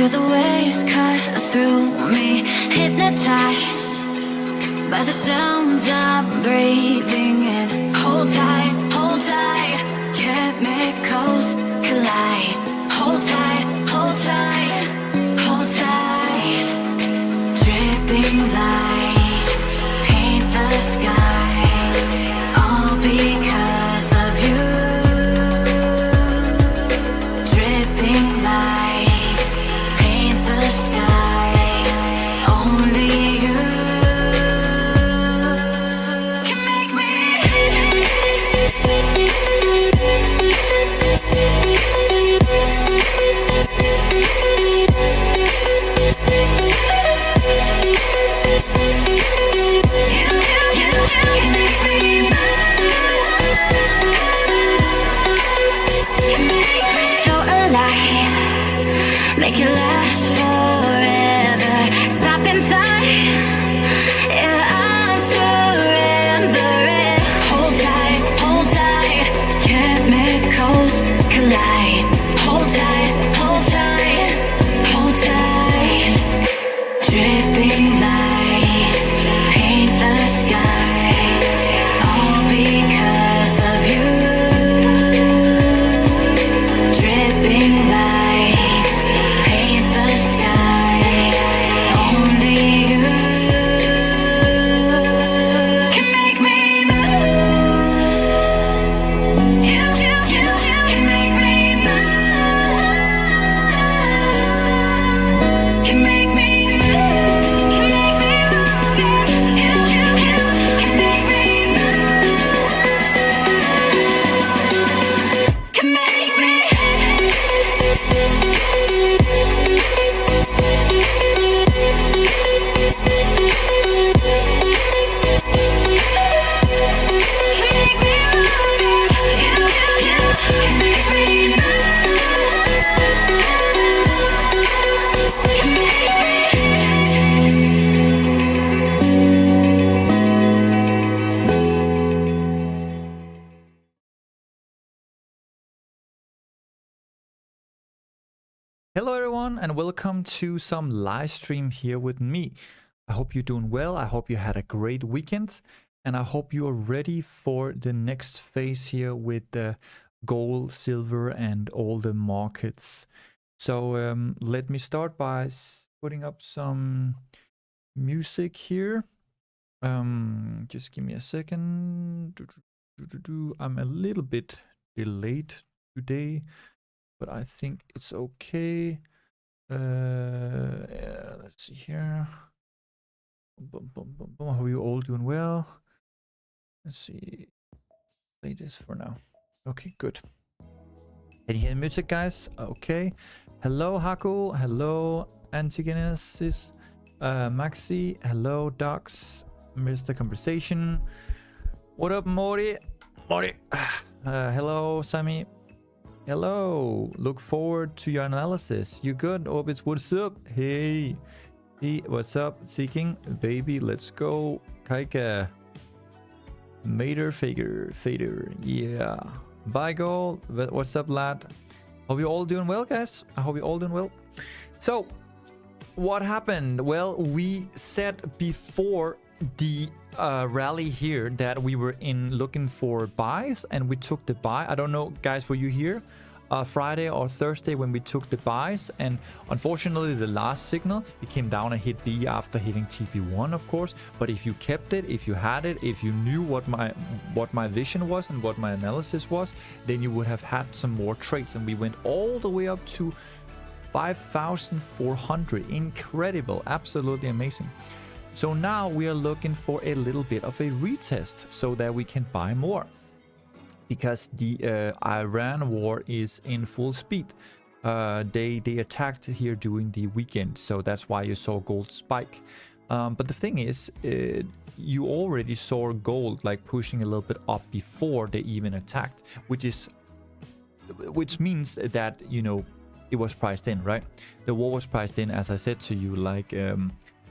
Hear the waves cut through me, hypnotized by the sounds I'm breathing in. Hold tight, chemicals collide. Hold tight, hold tight, hold tight. Dripping lights paint the skies, all because of you. Dripping lights paint the skies, only you can make me. Make it last forever. Stop in time. Yeah, I'm surrendering. Hold tight, chemicals collide. Hold tight, hold tight, hold tight. Dripping lights paint the skies, all because of you. Dripping lights paint the skies, only you can make me move. You can make me move. Can make me move. Can make me move. You can make me move. Can make me. Hello everyone and welcome to some live stream here with me. I hope you're doing well. I hope you had a great weekend and I hope you are ready for the next phase here with the gold, silver and all the markets. So let me start by putting up some music here. Just give me a second. I'm a little bit delayed today, but I think it's okay. Yeah, let's see here. How are you all doing well? Let's see. Play this for now. Okay, good. Can you hear the music, guys? Okay. Hello, Haku. Hello, Antigenesis. Maxi. Hello, Docs. Mr. Conversation. What up, Mori? Hello, Sammy. Hello, look forward to your analysis. You good, Orbits? What's up? Hey, what's up? Seeking, baby, let's go. Kaika, Mater, Fader, yeah. Bye, Gold. What's up, lad? Hope you all doing well, guys. I hope you all doing well. So, what happened? Well, we said before the rally here that we were looking for buys and we took the buy. I don't know, guys, were you here Friday or Thursday when we took the buys? And unfortunately the last signal, it came down and hit B after hitting TP1, of course. But if you kept it, if you had it, if you knew what my vision was and what my analysis was, then you would have had some more trades. And we went all the way up to 5,400. Incredible, absolutely amazing. So now we are looking for a little bit of a retest so that we can buy more, because the Iran war is in full speed. They attacked here during the weekend, so that's why you saw gold spike. But the thing is, you already saw gold like pushing a little bit up before they even attacked, which means that, you know, it was priced in, right? The war was priced in, as I said to you, like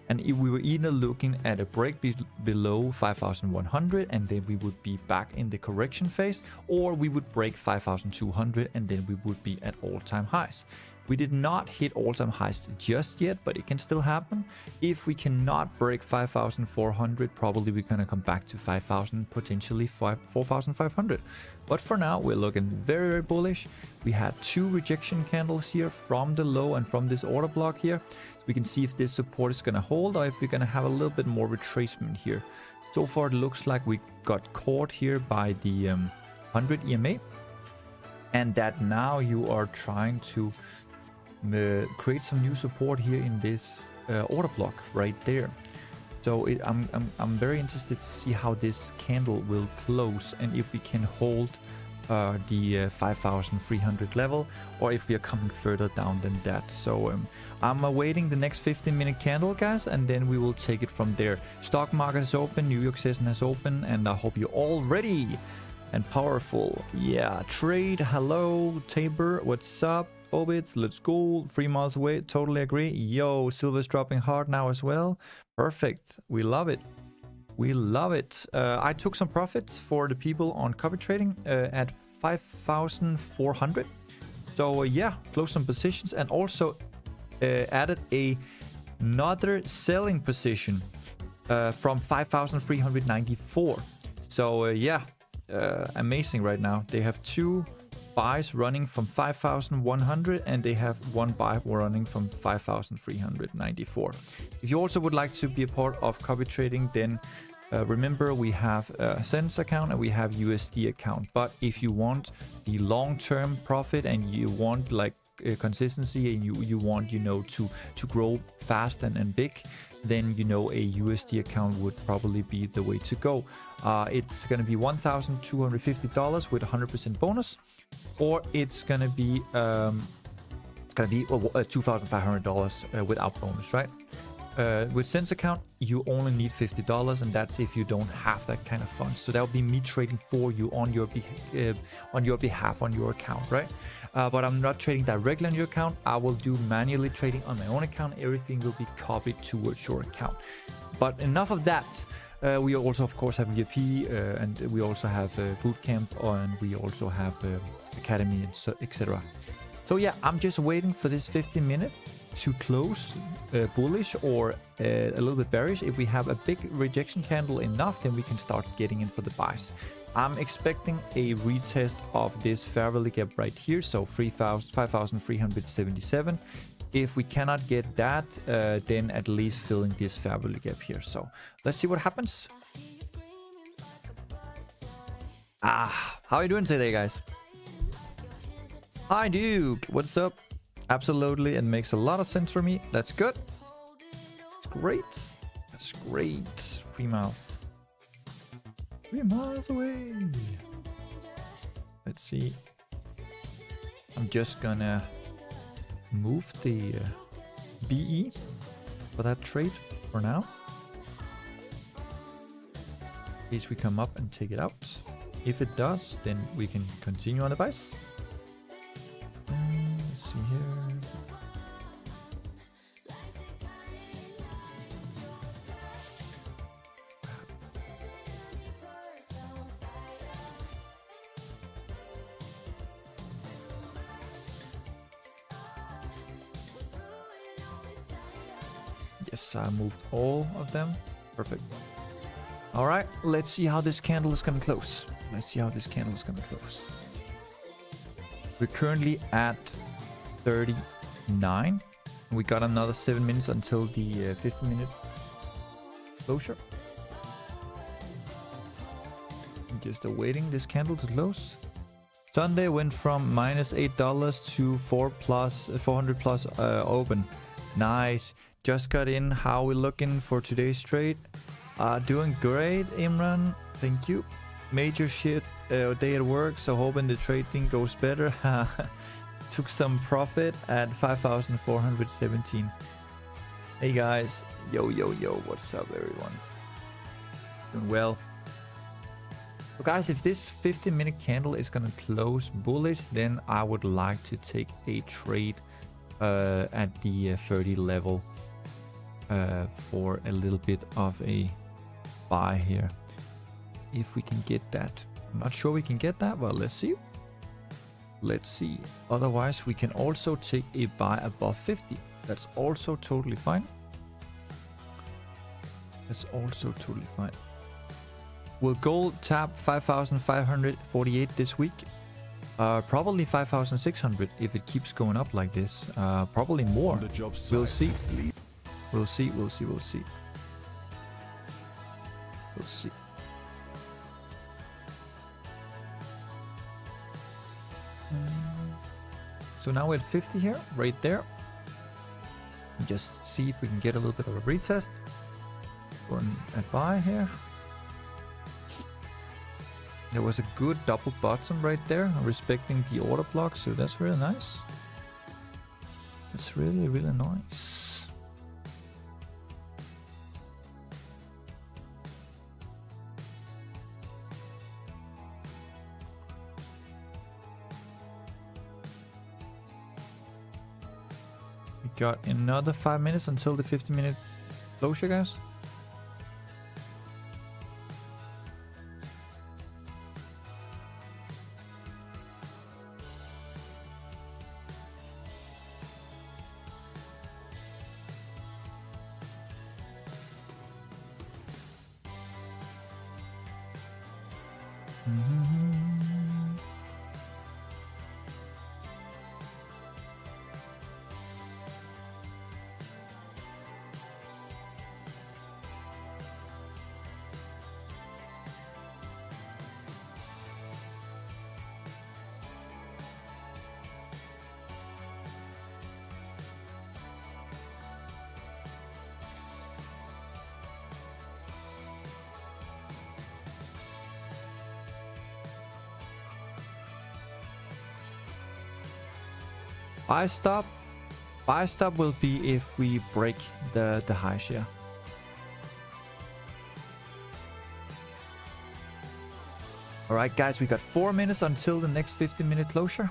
and if we were either looking at a break below 5,100 and then we would be back in the correction phase, or we would break 5,200 and then we would be at all-time highs. We did not hit all-time highs just yet, but it can still happen. If we cannot break 5,400, probably we're gonna come back to 5,000, potentially 4,500. But for now, we're looking very, very bullish. We had 2 rejection candles here from the low and from this order block here. So we can see if this support is gonna hold or if we're gonna have a little bit more retracement here. So far, it looks like we got caught here by the 100 EMA, and that now you are trying to create some new support here in this order block right there. So I'm very interested to see how this candle will close and if we can hold the 5,300 level or if we are coming further down than that. So I'm awaiting the next 15-minute candle, guys, and then we will take it from there. Stock market is open, New York session has opened, and I hope you're all ready and powerful. Yeah, trade. Hello, Tabor. What's up? Obits, let's go. 3 miles away. Totally agree. Yo, silver's dropping hard now as well. Perfect. We love it. We love it. I took some profits for the people on copy trading at 5,400. So yeah, closed some positions and also added another selling position from 5,394. So yeah, amazing right now. They have 2 buys running from 5,100 and they have 1 buy running from 5,394. If you also would like to be a part of copy trading, then remember we have a cents account and we have USD account. But if you want the long-term profit and you want like consistency and you want, you know, to grow fast and big, then you know a USD account would probably be the way to go. It's going to be $1,250 with 100% bonus, or it's going to be $2,500 without bonus, right? With Sense account, you only need $50, and that's if you don't have that kind of funds. So that'll be me trading for you on your behalf on your account, right? But I'm not trading directly on your account. I will do manually trading on my own account. Everything will be copied towards your account. But enough of that. We also, of course, have VIP, and we also have bootcamp, and we also have academy, etc. So yeah, I'm just waiting for this 15-minute to close bullish or a little bit bearish. If we have a big rejection candle enough, then we can start getting in for the buys. I'm expecting a retest of this fair value gap right here, so 5,377. If we cannot get that, then at least filling this fair value gap here. So let's see what happens. How are you doing today, guys? Hi, Duke. What's up? Absolutely, it makes a lot of sense for me. That's good. That's great. That's great. 3 miles. 3 miles away. Let's see. I'm just gonna move the BE for that trade for now. In case we come up and take it out. If it does, then we can continue on the buys. Let's see here. Yes, I moved all of them. Perfect. All right, let's see how this candle is going to close. Let's see how this candle is going to close. We're currently at 39. We got another 7 minutes until the 15-minute closure. I'm just awaiting this candle to close. Sunday went from -$8 to 400 plus open. Nice. Just got in. How we looking for today's trade? Doing great, Imran. Thank you. Major shit day at work, so hoping the trading goes better. Took some profit at 5,417. Hey guys, yo, what's up everyone? Doing well. So guys, if this 15-minute candle is gonna close bullish, then I would like to take a trade at the 30 level for a little bit of a buy here. If we can get that. I'm not sure we can get that, but let's see. Let's see. Otherwise, we can also take a buy above 50. That's also totally fine. That's also totally fine. Will gold tap 5,548 this week? Probably 5,600 if it keeps going up like this. Probably more. We'll see. We'll see. We'll see. We'll see. We'll see. So now we're at 50 here, right there. Just see if we can get a little bit of a retest. Or a buy here. There was a good double bottom right there, respecting the order block, so that's really nice. That's really, really nice. We got another 5 minutes until the 50-minute closure, guys. Buy stop will be if we break the high share. All right, guys, we got 4 minutes until the next 50-minute closure.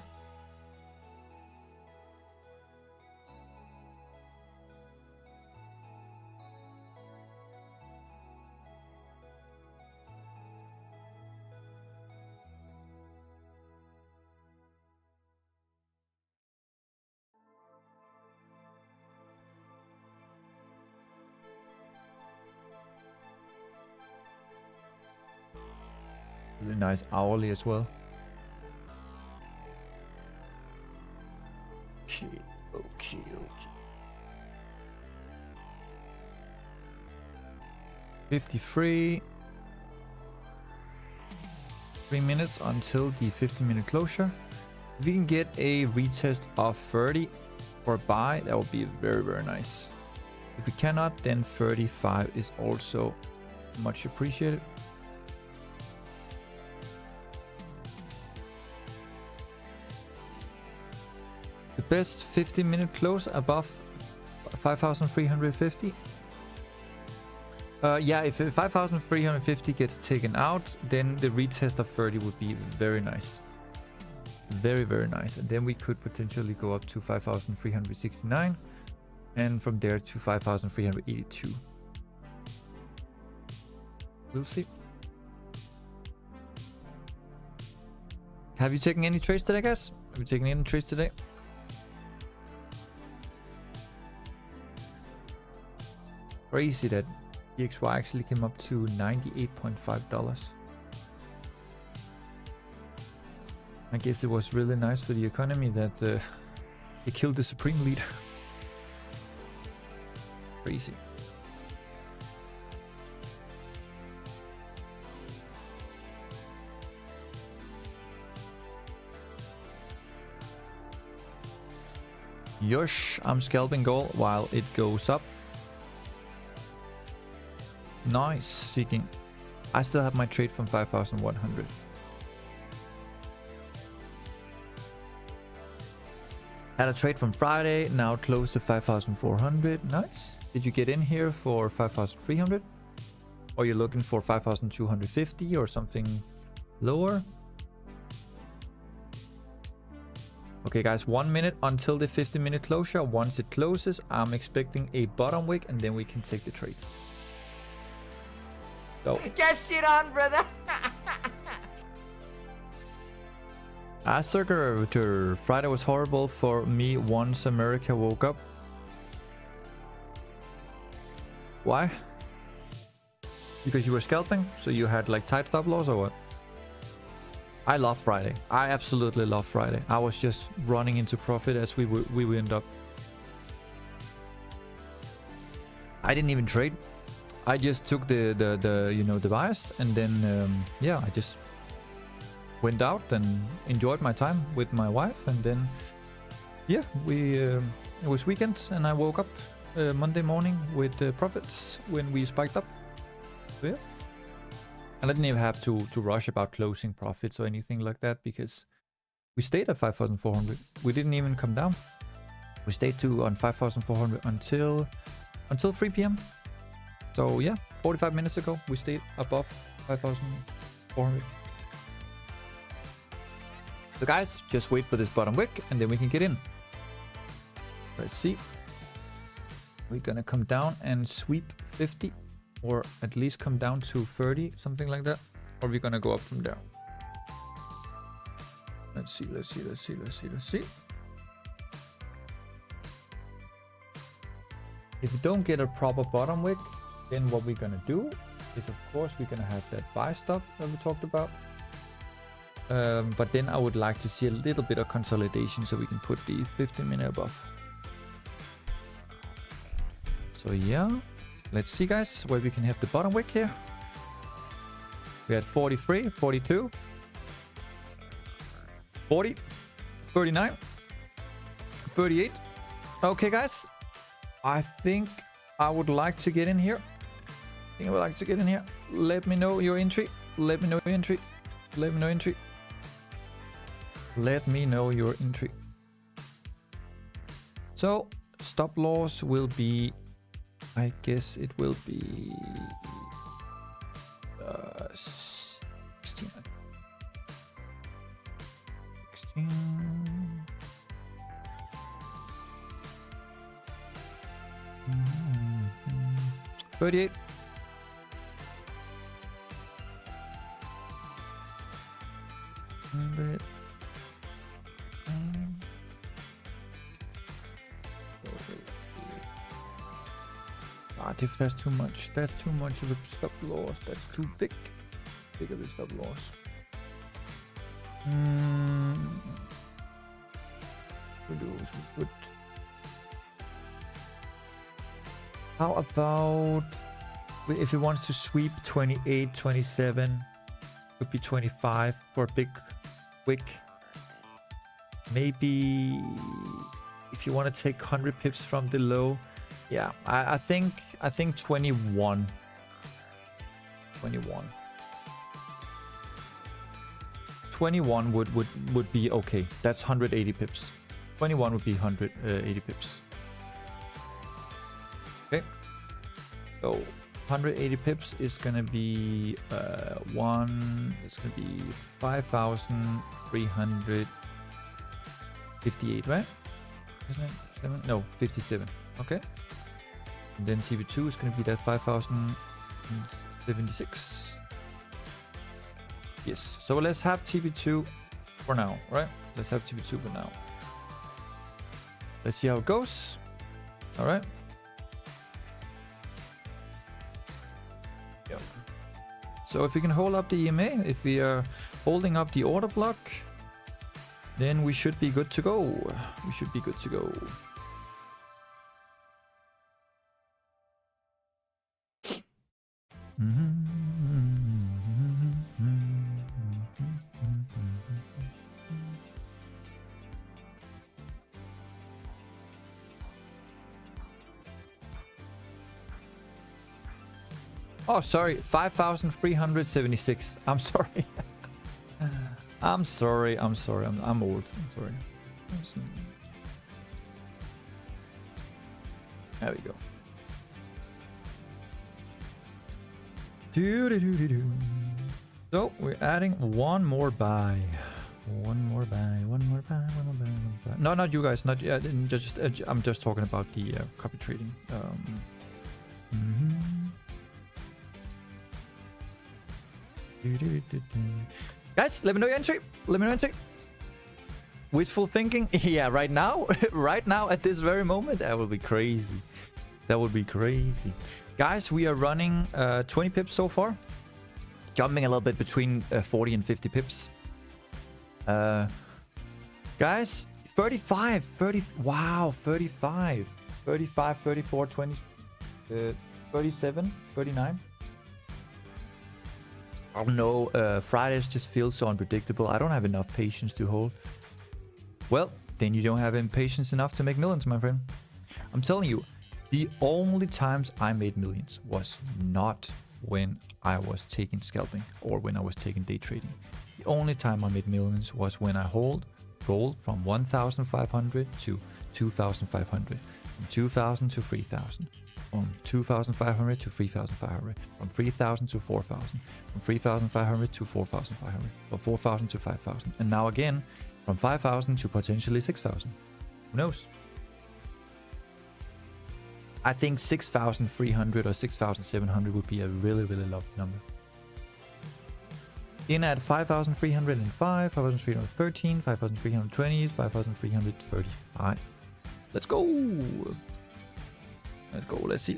Really nice hourly as well. Okay. 53. 3 minutes until the 50-minute closure. If we can get a retest of 30 for a buy, that would be very, very nice. If we cannot, then 35 is also much appreciated. The best 50-minute close above 5,350. Yeah, if 5,350 gets taken out, then the retest of 30 would be very nice. Very, very nice. And then we could potentially go up to 5,369 and from there to 5,382. We'll see. Have you taken any trades today, guys? Have you taken any trades today? Crazy that EXY actually came up to $98.5. I guess it was really nice for the economy that it killed the Supreme leader. Crazy. Yosh, I'm scalping gold while it goes up. Nice, Seeking. I still have my trade from 5,100. Had a trade from Friday, now close to 5,400. Nice. Did you get in here for 5,300? Or you're looking for 5,250 or something lower? Okay, guys, 1 minute until the 50-minute closure. Once it closes, I'm expecting a bottom wick and then we can take the trade. Go. Get shit on, brother. Asserter, Friday was horrible for me once America woke up. Why? Because you were scalping? So you had like tight stop loss or what? I love Friday. I absolutely love Friday. I was just running into profit as we went up. I didn't even trade. I just took the you know, the bias, and then yeah, I just went out and enjoyed my time with my wife, and then yeah, it was weekend and I woke up Monday morning with profits when we spiked up. So yeah. And I didn't even have to rush about closing profits or anything like that, because we stayed at 5,400. We didn't even come down. We stayed on 5,400 until 3 p.m. So yeah, 45 minutes ago we stayed above 5,400. So guys, just wait for this bottom wick and then we can get in. Let's see. We're gonna come down and sweep 50, or at least come down to 30, something like that. Or we're gonna go up from there. Let's see. If we don't get a proper bottom wick, then what we're gonna do is, of course, we're gonna have that buy stop that we talked about. But then I would like to see a little bit of consolidation so we can put the 15-minute above. So yeah, let's see guys where we can have the bottom wick here. We had 43, 42, 40, 39, 38. Okay guys, I think I would like to get in here. Let me know your entry. Let me know your entry. So stop loss will be, I guess it will be 16. 38. If that's too much of a stop loss. That's too big of a stop loss. How about if he wants to sweep 28, 27, could be 25 for a big wick. Maybe if you want to take 100 pips from the low. Yeah, I think 21. 21 would be okay. That's 180 pips. 21 would be 180 pips. Okay. So 180 pips is gonna be it's gonna be 5,358, right? Isn't it? No, 57. Okay. And then TV2 is going to be that 5,076. Yes. So let's have TV2 for now, right? Let's have TV2 for now. Let's see how it goes. All right. Yep. So if we can hold up the EMA, if we are holding up the order block, then we should be good to go. Oh, sorry, 5,376. I'm sorry. I'm sorry. I'm old. I'm sorry. There we go. So we're adding one more buy. No, not you guys. Not yet. Just I'm just talking about the copy trading. Guys, let me know your entry. Wishful thinking? Yeah, right now, right now at this very moment, that would be crazy. That would be crazy. Guys, we are running 20 pips so far. Jumping a little bit between 40 and 50 pips. Guys, 35, 30, wow, 35, 35, 34, 20, 37, 39. Oh no, Fridays just feel so unpredictable. I don't have enough patience to hold. Well, then you don't have impatience enough to make millions, my friend. I'm telling you, the only times I made millions was not when I was taking scalping or when I was taking day trading. The only time I made millions was when I rolled from 1,500 to 2,500, from 2,000 to 3,000, from 2,500 to 3,500, from 3,000 to 4,000, from 3,500 to 4,500, from 4,000 to 5,000, and now again from 5,000 to potentially 6,000. Who knows? I think 6,300 or 6,700 would be a really, really lovely number. In at 5,305, 5,313, 5,320, 5,335. Let's go. Let's go. Let's see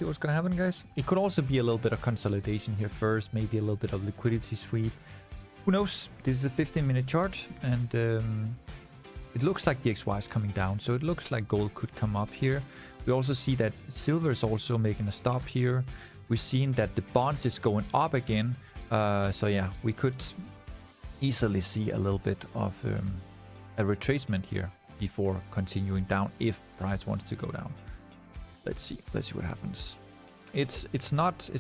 what's gonna happen, guys. It could also be a little bit of consolidation here first, maybe a little bit of liquidity sweep. Who knows? This is a 15-minute chart, and it looks like the XY is coming down, so it looks like gold could come up here. We also see that silver is also making a stop here. We're seeing that the bonds is going up again. So yeah, we could easily see a little bit of a retracement here before continuing down if price wants to go down. Let's see what happens. It's not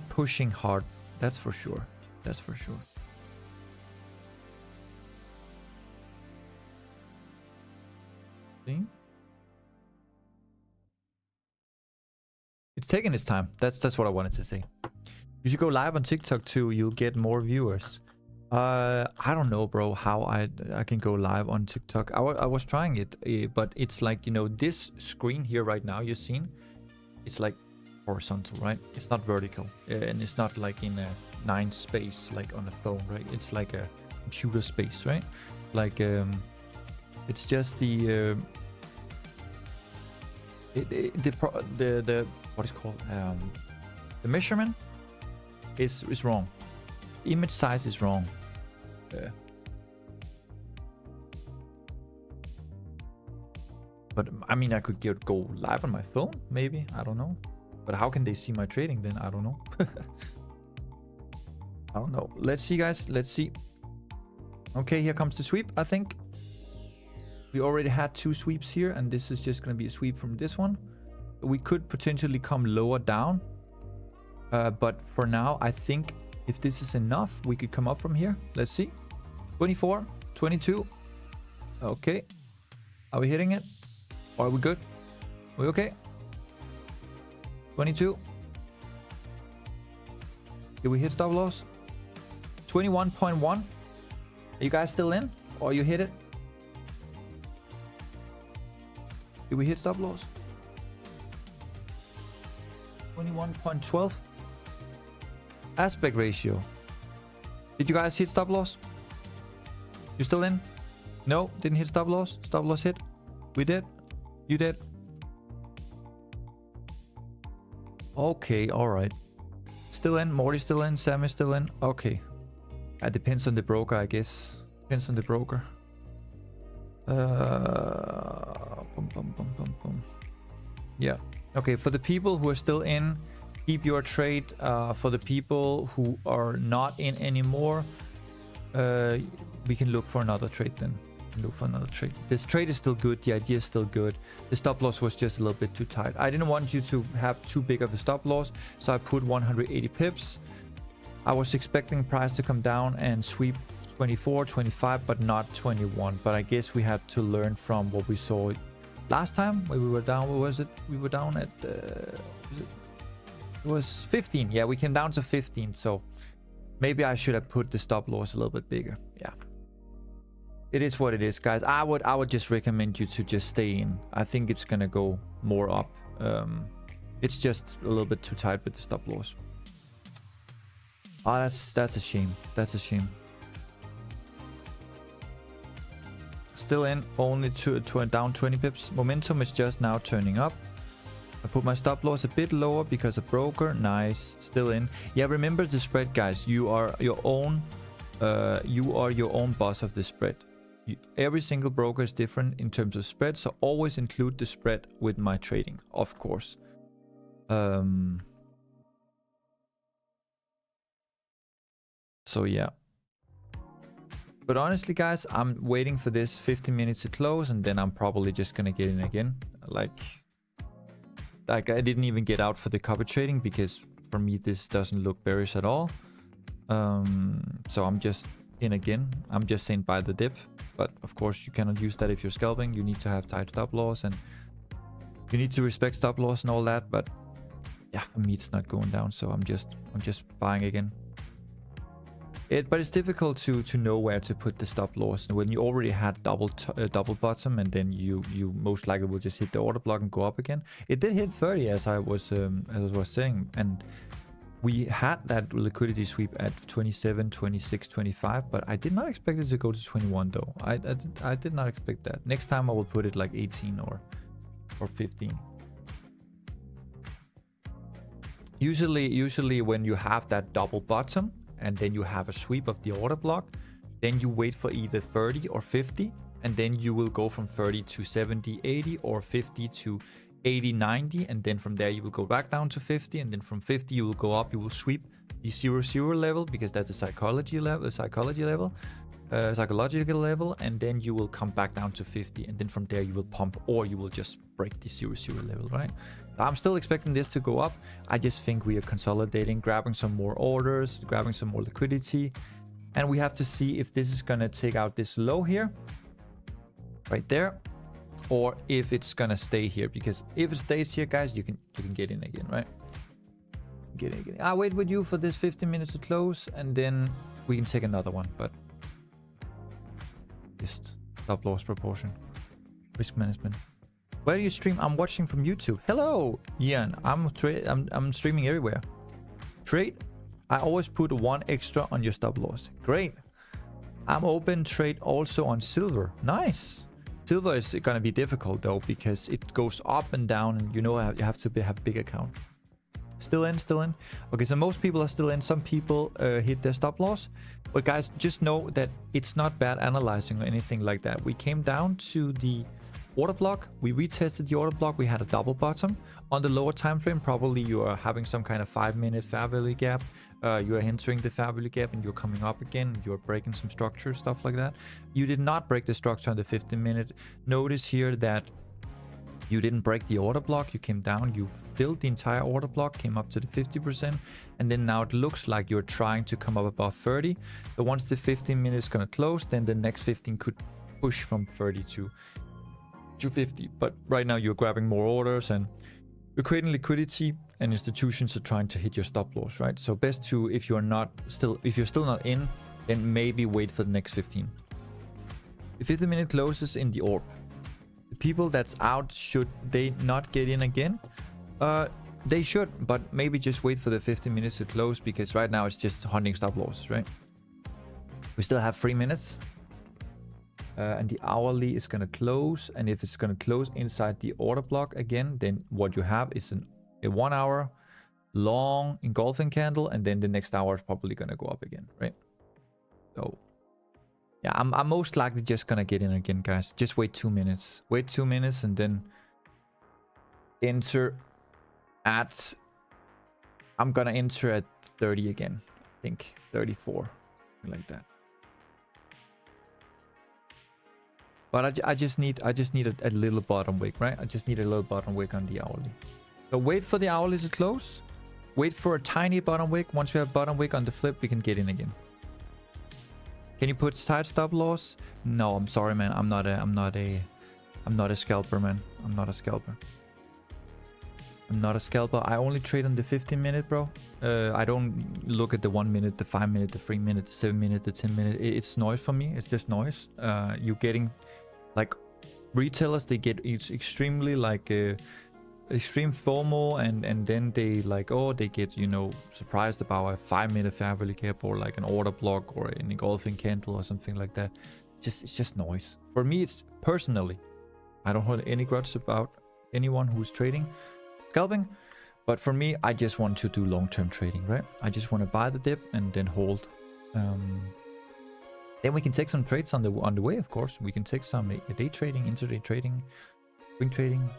pushing hard. That's for sure. That's for sure. See? It's taking its time. That's what I wanted to say. You should go live on TikTok too. You'll get more viewers. I don't know, bro, how I can go live on TikTok. I was trying it, but it's like, you know, this screen here right now you're seeing, it's like horizontal, right? It's not vertical, and it's not like in a 9 space like on a phone, right? It's like a computer space, right? Like it's just the what is called the measurement is wrong. Image size is wrong. But I mean, I could go live on my phone, maybe. I don't know. But how can they see my trading then? I don't know. I don't know. Let's see, guys. Let's see. Okay, here comes the sweep, I think. We already had 2 sweeps here, and this is just going to be a sweep from this one. We could potentially come lower down. But for now, I think if this is enough, we could come up from here. Let's see. 24, 22. Okay. Are we hitting it? Are we good? Are we okay? 22. Did we hit stop loss? 21.1. Are you guys still in? Or you hit it? Did we hit stop loss? 21.12. Aspect ratio. Did you guys hit stop loss? You still in? No, didn't hit stop loss. Stop loss hit. We did. You did. Okay, all right. Still in. Morty's still in. Sam is still in. Okay. That depends on the broker, I guess. Depends on the broker. Yeah. Okay, for the people who are still in, keep your trade. For the people who are not in anymore, we can look for another trade then. Look for another trade. This trade is still good. The idea is still good. The stop loss was just a little bit too tight. I didn't want you to have too big of a stop loss, so I put 180 pips. I was expecting price to come down and sweep 24, 25, but not 21. But I guess we had to learn from what we saw last time when we were down. What was it? We were down at it was 15. Yeah, we came down to 15. So maybe I should have put the stop loss a little bit bigger. Yeah. It is what it is, guys. I would just recommend you to just stay in. I think it's gonna go more up. It's just a little bit too tight with the stop loss. Oh, that's a shame. That's a shame. Still in, only down 20 pips. Momentum is just now turning up. I put my stop loss a bit lower because of broker. Nice. Still in. Yeah, remember the spread, guys. You are your own boss of the spread. Every single broker is different in terms of spread, so always include the spread with my trading, of course. So yeah. But honestly, guys, I'm waiting for this 15 minutes to close, and then I'm probably just gonna get in again. Like I didn't even get out for the copy trading because for me this doesn't look bearish at all. So I'm just in again. I'm just saying buy the dip, but of course you cannot use that if you're scalping. You need to have tight stop loss and you need to respect stop loss and all that. But yeah, for me it's not going down, so I'm just buying again. But it's difficult to know where to put the stop loss when you already had double bottom, and then you most likely will just hit the order block and go up again. It did hit 30 as I was saying, and we had that liquidity sweep at 27, 26, 25, but I did not expect it to go to 21 though. I did not expect that. Next time I will put it like 18 or 15. Usually when you have that double bottom and then you have a sweep of the order block, then you wait for either 30 or 50, and then you will go from 30 to 70, 80, or 50 to 80, 90, and then from there you will go back down to 50, and then from 50 you will go up. You will sweep the 0-0 level because that's a psychological level, and then you will come back down to 50, and then from there you will pump, or you will just break the 0-0 level, right? I'm still expecting this to go up. I just think we are consolidating, grabbing some more orders, grabbing some more liquidity, and we have to see if this is gonna take out this low here, right there, or if it's gonna stay here. Because if it stays here, guys, you can get in again, right? Get in again. I'll wait with you for this 15 minutes to close, and then we can take another one. But just stop loss proportion, risk management. Where do you stream? I'm watching from YouTube. Hello, Ian. I'm streaming everywhere. Trade. I always put one extra on your stop loss. Great. I'm open trade also on silver. Nice. Silver is gonna be difficult though because it goes up and down, and you know you have to have a big account. Still in. Okay, so most people are still in. Some people hit their stop loss. But guys, just know that it's not bad analyzing or anything like that. We came down to the order block, we retested the order block, we had a double bottom. On the lower time frame, probably you are having some kind of 5-minute fair value gap. You are entering the fair value gap and you're coming up again. You're breaking some structure, stuff like that. You did not break the structure on the 15-minute. Notice here that you didn't break the order block. You came down, you filled the entire order block, came up to the 50%, and then now it looks like you're trying to come up above 30. So once the 15 minutes is going to close, then the next 15 could push from 30 to 50. But right now you're grabbing more orders and you're creating liquidity, and institutions are trying to hit your stop loss, right? So best to, if you're still not in, then maybe wait for the next 15. The 15-minute closes in the orb. The people that's out, should they not get in again? They should, but maybe just wait for the 15 minutes to close, because right now it's just hunting stop losses, right? We still have 3 minutes. And the hourly is going to close, and if it's going to close inside the order block again, then what you have is a 1 hour long engulfing candle, and then the next hour is probably going to go up again, right? So yeah, I'm most likely just going to get in again, guys. Just wait 2 minutes. Wait 2 minutes and then enter at, I'm going to enter at 30 again. I think 34, something like that. But I just need a little bottom wick, right? I just need a little bottom wick on the hourly. So wait for the hourly to close. Wait for a tiny bottom wick. Once we have bottom wick on the flip, we can get in again. Can you put tight stop loss? No, I'm sorry, man. I'm not a scalper, man. I'm not a scalper. I only trade on the 15-minute, bro. I don't look at the 1 minute, the 5 minute, the 3 minute, the 7 minute, the 10 minute. It's noise for me. It's just noise. You're getting, like, retailers, they get extremely like extreme FOMO, and then they like, oh, they get, you know, surprised about a 5-minute fair value gap, or like an order block, or an engulfing candle or something like that. it's just noise. For me, it's personally, I don't hold any grudge about anyone who's trading scalping, but for me, I just want to do long-term trading, right? I just want to buy the dip and then hold. Then we can take some trades on the way, of course. We can take some day trading, intraday trading, swing trading.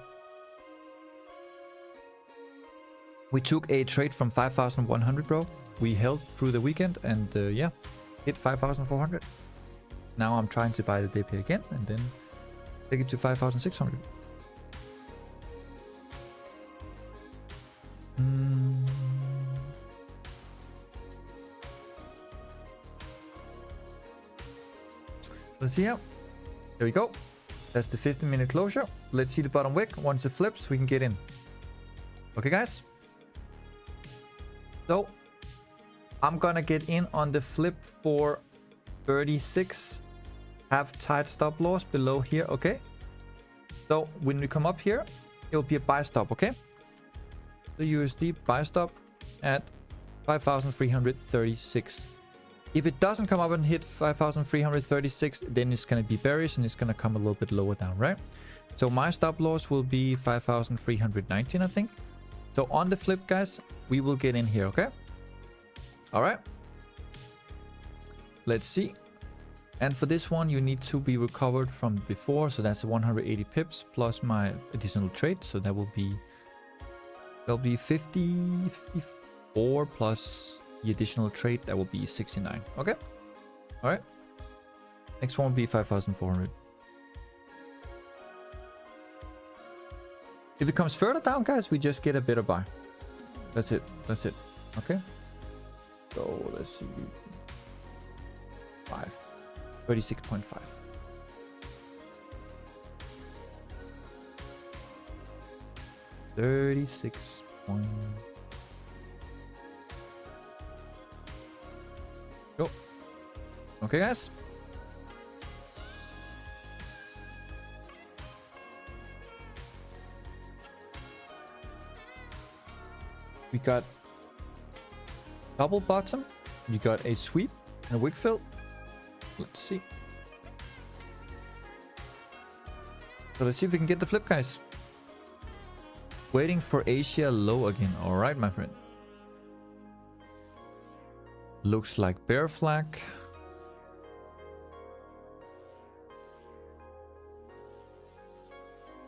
We took a trade from 5,100, bro. We held through the weekend and yeah, hit 5,400. Now I'm trying to buy the dip here again and then take it to 5,600. Let's see how. There we go. That's the 15-minute closure. Let's see the bottom wick. Once it flips, we can get in. Okay, guys. So I'm gonna get in on the flip for 36. Have tight stop loss below here. Okay. So when we come up here, it will be a buy stop. Okay. The USD buy stop at 5,336. If it doesn't come up and hit 5,336, then it's going to be bearish and it's going to come a little bit lower down, right? So my stop loss will be 5,319, I think. So on the flip, guys, we will get in here, okay? All right. Let's see. And for this one, you need to be recovered from before. So that's 180 pips plus my additional trade. So that will be, there'll be 50, 54 plus the additional trade. That will be 69. Okay. All right. Next one will be 5,400. If it comes further down, guys, we just get a better buy. That's it. That's it. Okay. So let's see. 36.5. Go. Okay, guys. We got double bottom. We got a sweep and a wick fill. Let's see. So let's see if we can get the flip, guys. Waiting for Asia low again. All right, my friend. Looks like bear flag.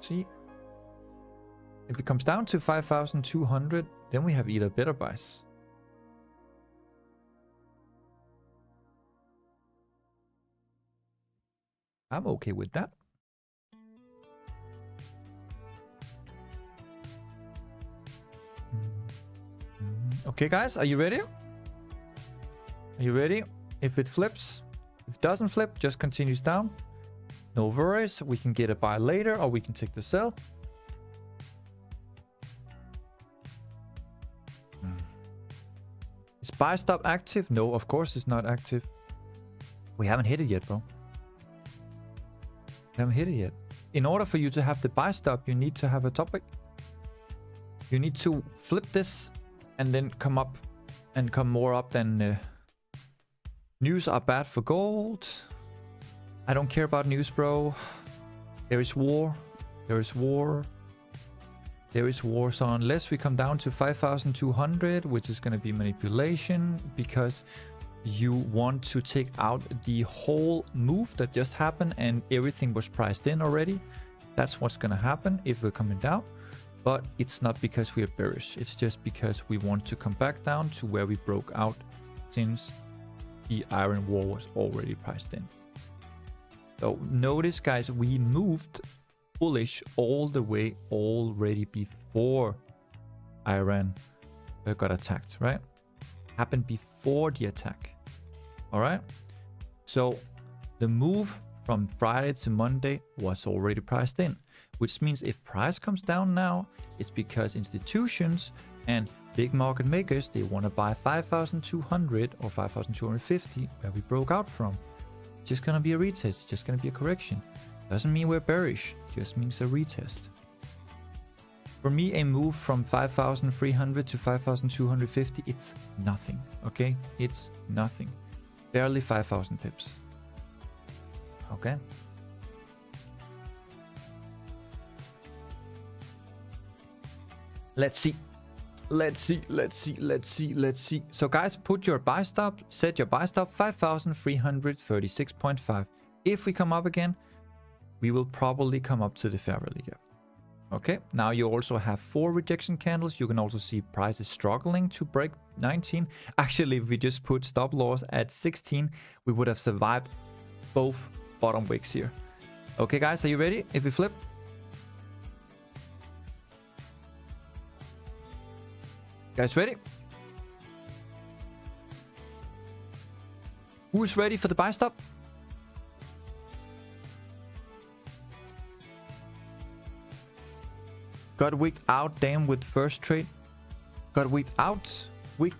See. If it comes down to 5,200, then we have either better buys. I'm okay with that. Okay, guys, are you ready? Are you ready? If it flips, if it doesn't flip, just continues down. No worries. We can get a buy later or we can take the sell. Is buy stop active? No, of course it's not active. We haven't hit it yet, bro. We haven't hit it yet. In order for you to have the buy stop, you need to have a topic. You need to flip this and then come up and come more up than news are bad for gold. I don't care about news, bro. There is war. There is war. There is war. So unless we come down to 5,200, which is going to be manipulation because you want to take out the whole move that just happened and everything was priced in already. That's what's going to happen if we're coming down. But it's not because we are bearish. It's just because we want to come back down to where we broke out since the iron war was already priced in. So notice, guys, we moved bullish all the way already before Iran got attacked, right? Happened before the attack. All right. So the move from Friday to Monday was already priced in, which means if price comes down now, it's because institutions and big market makers, they want to buy 5,200 or 5,250 where we broke out from. It's just going to be a retest. It's just going to be a correction. Doesn't mean we're bearish. Just means a retest. For me, a move from 5,300 to 5,250, it's nothing. Okay? It's nothing. Barely 5,000 pips. Okay. Let's see. Let's see. So guys, put your buy stop, set your buy stop 5,336.5. If we come up again, we will probably come up to the fair value gap. Okay, now you also have 4 rejection candles. You can also see prices struggling to break 19. Actually, if we just put stop loss at 16, we would have survived both bottom wicks here. Okay guys, are you ready? If we flip. Guys, ready? Who's ready for the buy stop? Got wicked out, damn, with first trade. Got wicked out. Wicked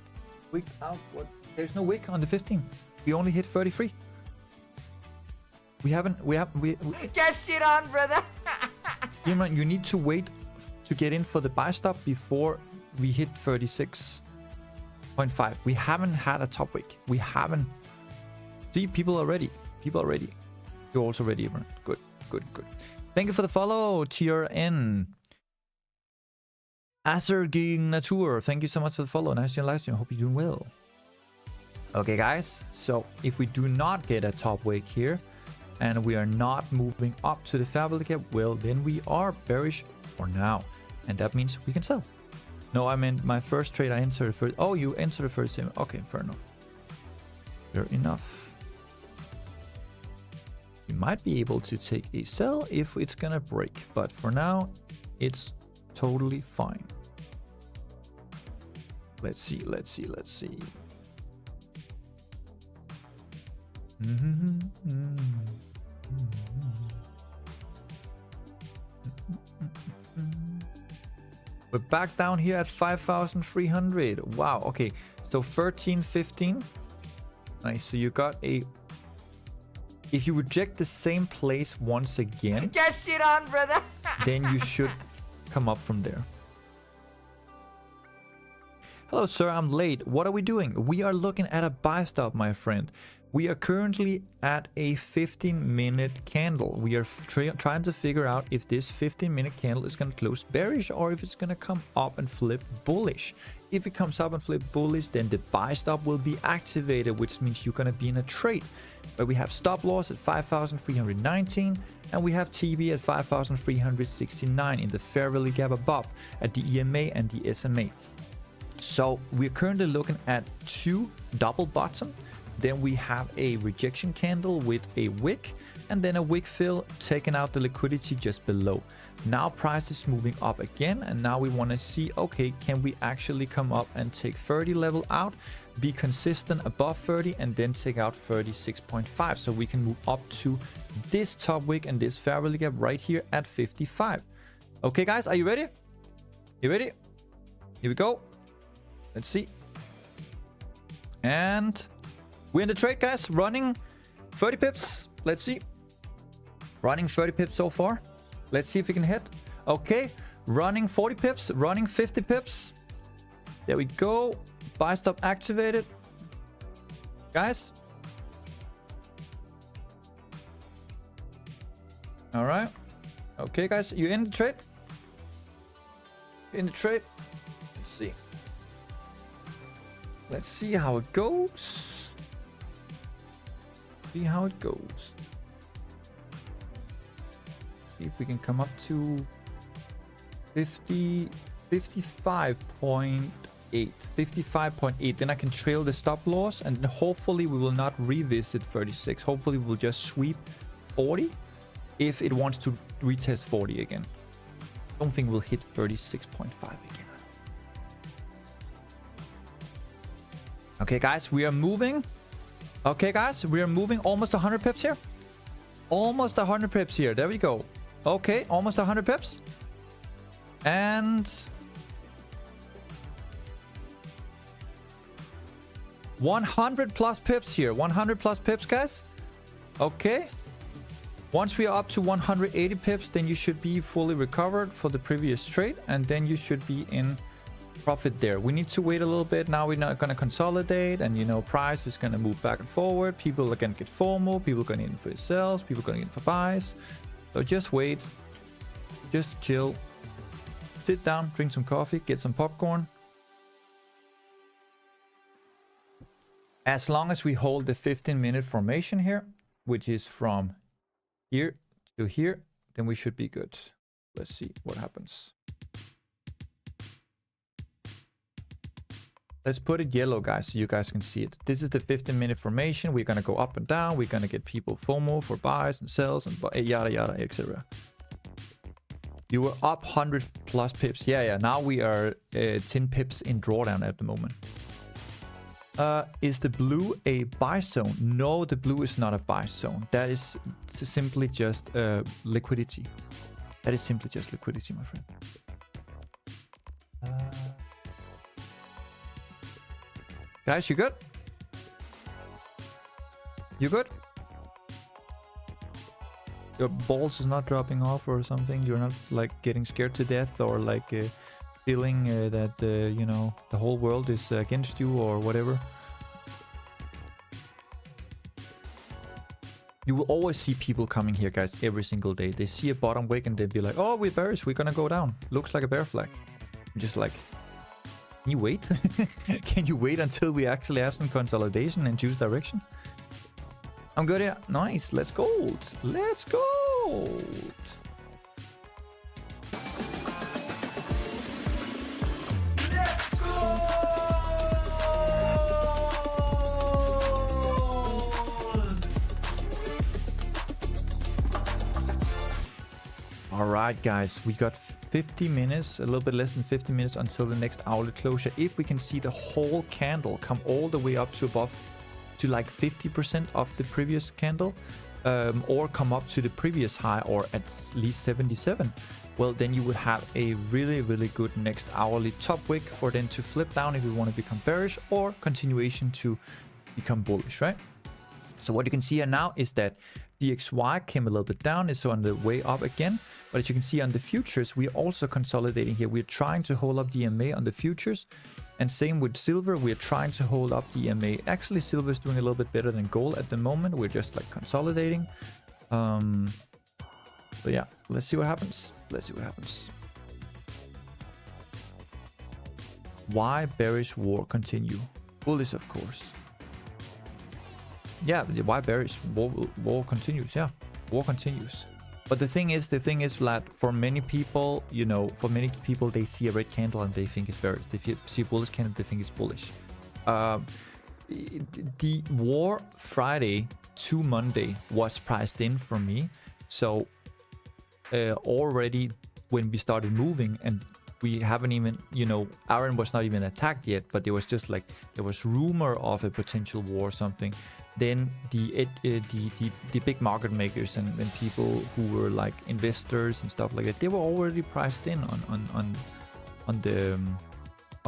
out. What? There's no wick on the 15. We only hit 33. We Get shit on, brother. Imran, you need to wait to get in for the buy stop before we hit 36.5. We haven't had a top wick. We haven't. See, people are ready. You're also ready, Imran. Good. Thank you for the follow, TRN. Aserging Natur, thank you so much for the follow. Nice to live stream. Hope you're doing well. Okay, guys. So if we do not get a top wick here, and we are not moving up to the fair value gap, well, then we are bearish for now, and that means we can sell. No, I meant my first trade. I entered the first. Oh, you entered the first. Okay, fair enough. Fair enough. We might be able to take a sell if it's gonna break, but for now, it's totally fine. Let's see. We're back down here at 5,300. Wow. Okay. So 13, 15. Nice. So you got a... If you reject the same place once again... Get shit on, brother. then you should come up from there. Hello, sir. I'm late. What are we doing? We are looking at a buy stop, my friend. We are currently at a 15-minute candle. We are trying to figure out if this 15-minute candle is going to close bearish or if it's going to come up and flip bullish. If it comes up and flip bullish, then the buy stop will be activated, which means you're going to be in a trade. But we have stop loss at 5,319 and we have TB at 5,369 in the fair value gap above at the EMA and the SMA. So we're currently looking at 2 double bottom. Then we have a rejection candle with a wick and then a wick fill taking out the liquidity just below. Now price is moving up again, and now we want to see, okay, can we actually come up and take 30 level out, be consistent above 30 and then take out 36.5, so we can move up to this top wick and this fair value gap right here at 55. Okay guys, are you ready? You ready? Here we go. Let's see. And we're in the trade, guys. Running 30 pips. Let's see. Running 30 pips so far. Let's see if we can hit. Okay. Running 40 pips. Running 50 pips. There we go. Buy stop activated. Guys. All right. Okay, guys. You in the trade? In the trade. Let's see. Let's see how it goes. See how it goes. See if we can come up to 55.8. 55.8. Then I can trail the stop loss, and then hopefully we will not revisit 36. Hopefully we'll just sweep 40 if it wants to retest 40 again. I don't think we'll hit 36.5 again. Okay, guys, we are moving. Okay, guys, we are moving almost 100 pips here. Almost 100 pips here. There we go. Okay, almost 100 pips. And 100 plus pips here. 100 plus pips, guys. Okay. Once we are up to 180 pips, then you should be fully recovered for the previous trade. And then you should be in profit there. We need to wait a little bit. Now we're not going to consolidate, and you know, price is going to move back and forward. People are going to get FOMO. People are going in for sells. People are going in for buys. So just wait. Just chill. Sit down, drink some coffee, get some popcorn. As long as we hold the 15-minute formation here, which is from here to here, then we should be good. Let's see what happens. Let's put it yellow, guys, so you guys can see it. This is the 15-minute formation. We're going to go up and down. We're going to get people FOMO for buys and sells and yada, yada, etc. You were up 100 plus pips. Yeah. Now we are 10 pips in drawdown at the moment. Is the blue a buy zone? No, the blue is not a buy zone. That is simply just liquidity. That is simply just liquidity, my friend. Guys, you good? You good? Your balls is not dropping off or something? You're not like getting scared to death or like feeling that you know, the whole world is against you or whatever? You will always see people coming here, guys, every single day. They see a bottom wick and they'll be like, oh, we're bearish, we're gonna go down. Looks like a bear flag. I'm just like, can you wait? Can you wait until we actually have some consolidation and choose direction? I'm good here. Nice. Let's go. Let's go. All right, guys, we got 50 minutes, a little bit less than 50 minutes until the next hourly closure. If we can see the whole candle come all the way up to above, to like 50% of the previous candle, or come up to the previous high, or at least 77, well, then you would have a really, really good next hourly top wick for then to flip down if you want to become bearish, or continuation to become bullish, right? So what you can see here now is that DXY came a little bit down, it's on the way up again. But as you can see on the futures, we're also consolidating here. We're trying to hold up the MA on the futures. And same with silver, we're trying to hold up the MA. Actually, silver is doing a little bit better than gold at the moment. We're just like consolidating. So yeah, let's see what happens. Let's see what happens. Why bearish war continue? Bullish, of course. Yeah, why bearish? War continues. Yeah, war continues. But the thing is that for many people, you know, for many people, they see a red candle and they think it's bearish. They see a bullish candle, they think it's bullish. The war Friday to Monday was priced in for me. So already when we started moving, and we haven't even, you know, Iran was not even attacked yet, but there was just like, there was rumor of a potential war or something. Then the big market makers and people who were like investors and stuff like that, they were already priced in on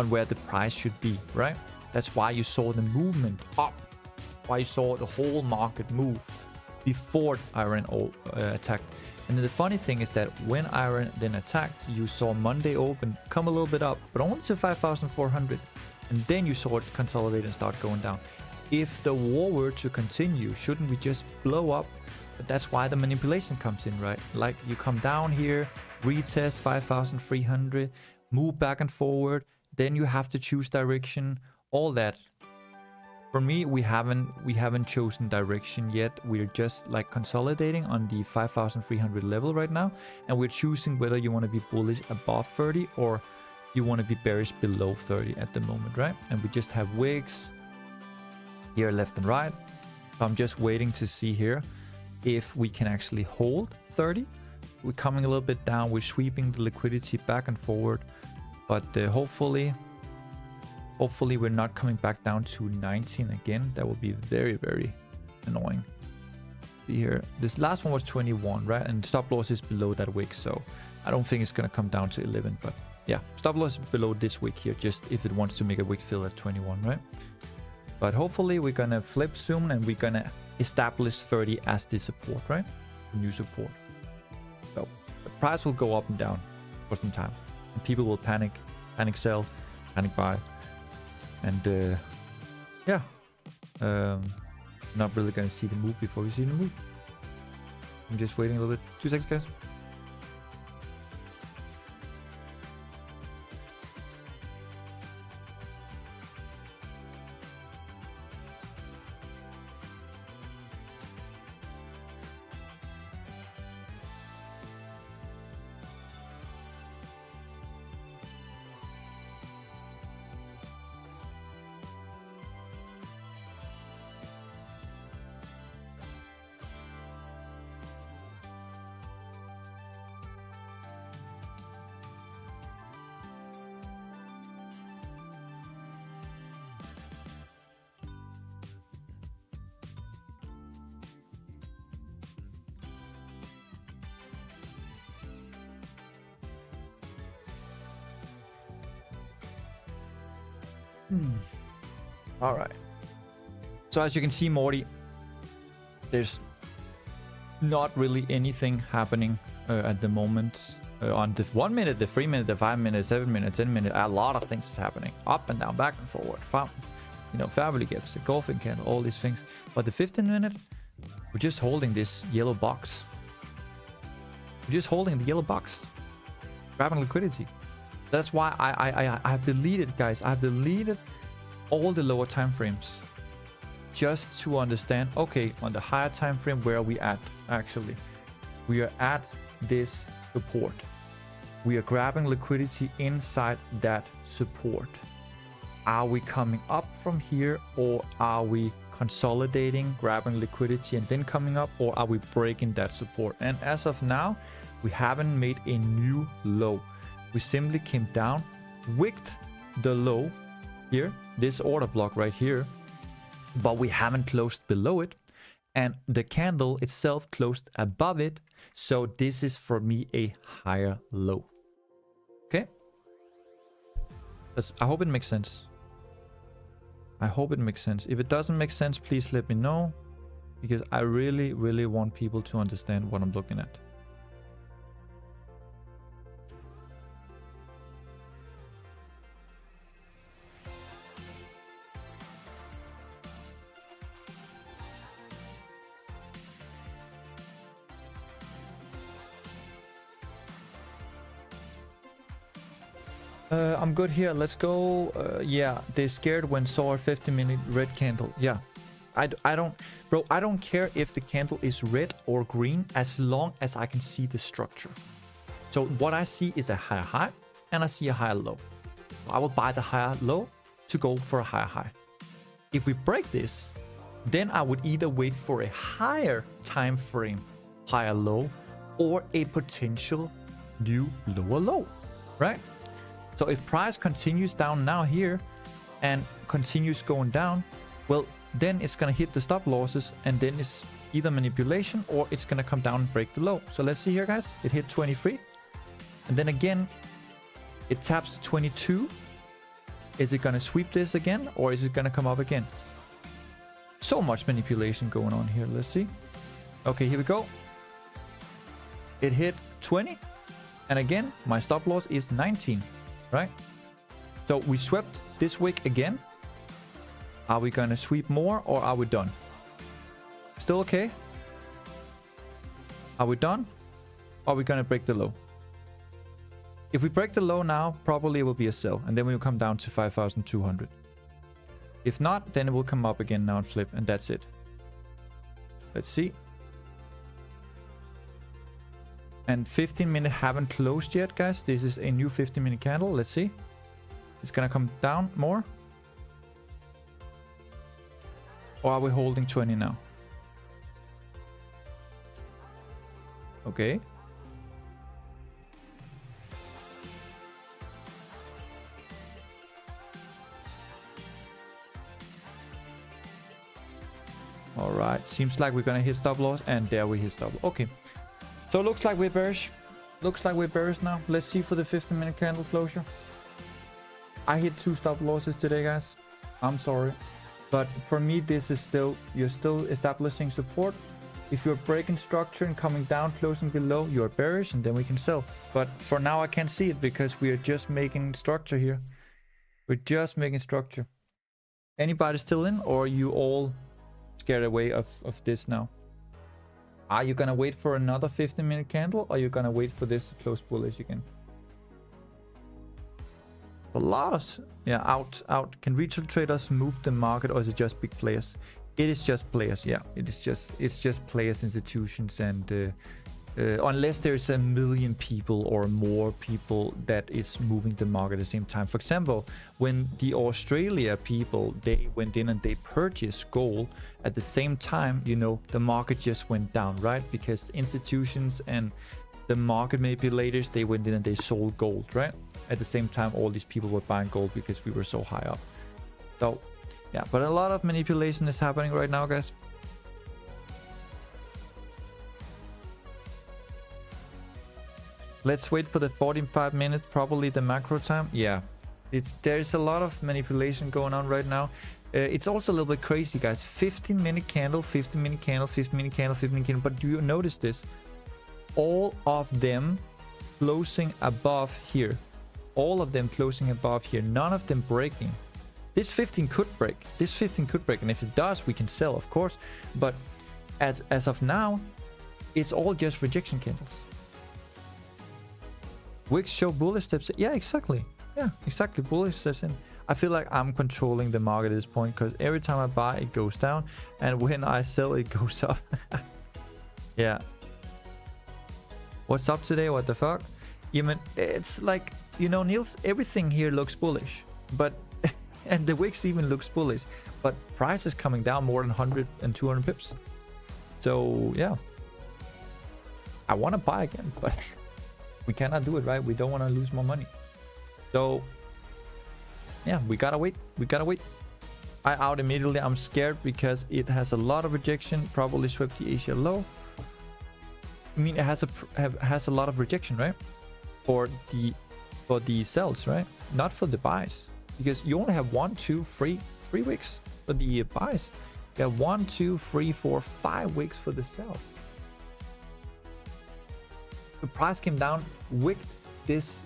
where the price should be, right? That's why you saw the movement up, why you saw the whole market move before Iran attacked. And then the funny thing is that when Iran then attacked, you saw Monday open, come a little bit up, but only to 5,400, and then you saw it consolidate and start going down. If the war were to continue, shouldn't we just blow up? But that's why the manipulation comes in, right? Like you come down here, retest 5,300, move back and forward, then you have to choose direction, all that. For me, we haven't chosen direction yet. We're just like consolidating on the 5,300 level right now, and we're choosing whether you want to be bullish above 30 or you want to be bearish below 30 at the moment, right? And we just have wicks here left and right. So I'm just waiting to see here if we can actually hold 30. We're coming a little bit down, we're sweeping the liquidity back and forward, but hopefully we're not coming back down to 19 again. That would be very, very annoying. See here, this last one was 21, right? And stop loss is below that wick, so I don't think it's gonna come down to 11, but yeah, stop loss is below this wick here, just if it wants to make a wick fill at 21, right? But hopefully we're gonna flip soon and we're gonna establish 30 as the support, right? New support. So the price will go up and down for some time. And people will panic sell, panic buy. And yeah, not really gonna see the move before we see the move. I'm just waiting a little bit. 2 seconds, guys. All right. So as you can see, Morty, there's not really anything happening at the moment. On the 1 minute, the 3 minute, the 5 minute, 7 minute, 10 minute, a lot of things is happening. Up and down, back and forward. Fountain, you know, family gifts, the golfing candle, all these things. But the 15 minute, we're just holding this yellow box. We're just holding the yellow box. Grabbing liquidity. That's why I have deleted, guys. I have deleted all the lower time frames just to understand, okay, on the higher time frame, where are we at? Actually, we are at this support. We are grabbing liquidity inside that support. Are we coming up from here, or are we consolidating, grabbing liquidity and then coming up, or are we breaking that support? And as of now, we haven't made a new low. We simply came down, wicked the low here, this order block right here, but we haven't closed below it, and the candle itself closed above it. So this is for me a higher low. Okay, I hope it makes sense. I hope it makes sense. If it doesn't make sense, please let me know, because I really want people to understand what I'm looking at. I'm good here. Let's go. Yeah, they scared when saw a 50-minute red candle. Yeah, I don't, bro. I don't care if the candle is red or green, as long as I can see the structure. So what I see is a higher high, and I see a higher low. I will buy the higher low to go for a higher high. If we break this, then I would either wait for a higher time frame, higher low, or a potential new lower low, right? So if price continues down now here and continues going down, well, then it's going to hit the stop losses, and then it's either manipulation or it's going to come down and break the low. So let's see here, guys. It hit 23. And then again, it taps 22. Is it going to sweep this again, or is it going to come up again? So much manipulation going on here. Let's see. Okay, here we go. It hit 20. And again, my stop loss is 19. Right? So we swept this wick again. Are we going to sweep more, or are we done? Still okay? Are we done? Or are we going to break the low? If we break the low now, probably it will be a sell, and then we will come down to 5,200. If not, then it will come up again now and flip, and that's it. Let's see. And 15 minute haven't closed yet, guys. This is a new 15-minute candle. Let's see. It's gonna come down more. Or are we holding 20 now? Okay. All right. Seems like we're gonna hit stop loss, and there we hit stop loss. Okay. So it looks like we're bearish. Looks like we're bearish now. Let's see for the 15-minute candle closure. I hit 2 stop losses today, guys. I'm sorry. But for me, this is still, you're still establishing support. If you're breaking structure and coming down, closing below, you're bearish, and then we can sell. But for now, I can't see it because we are just making structure here. We're just making structure. Anybody still in, or are you all scared away of this now? Are you gonna wait for another 15-minute candle, or are you gonna wait for this to close bullish again? A lot of out. Can retail traders move the market, or is it just big players? It is just players. Yeah, it's just players, institutions, and unless there's a million people or more people that is moving the market at the same time. For example, when the Australia people, they went in and they purchased gold at the same time, you know, the market just went down, right? Because institutions and the market manipulators, they went in and they sold gold, right? At the same time, all these people were buying gold because we were so high up. So yeah, but a lot of manipulation is happening right now, guys. Let's wait for the 45 minutes, probably the macro time. Yeah, there's a lot of manipulation going on right now. It's also a little bit crazy, guys. 15-minute candle, 15-minute candle, 15-minute candle, 15-minute candle. But do you notice this? All of them closing above here. All of them closing above here. None of them breaking. This 15 could break. This 15 could break. And if it does, we can sell, of course. But as of now, it's all just rejection candles. Wicks show bullish steps. Yeah, exactly. Yeah, exactly. Bullish steps in. I feel like I'm controlling the market at this point, because every time I buy, it goes down. And when I sell, it goes up. Yeah. What's up today? What the fuck? Even it's like, you know, Niels, everything here looks bullish. But, and the Wicks even looks bullish. But price is coming down more than 100 and 200 pips. So, yeah. I want to buy again, but... we cannot do it, right? We don't want to lose more money. So, yeah, we gotta wait. We gotta wait. I out immediately. I'm scared because it has a lot of rejection. Probably swept the Asia low. I mean, it has a lot of rejection, right? For the sells, right? Not for the buys, because you only have 1, 2, 3 wicks for the buys. You have 1, 2, 3, 4, 5 wicks for the sell. The price came down, wicked this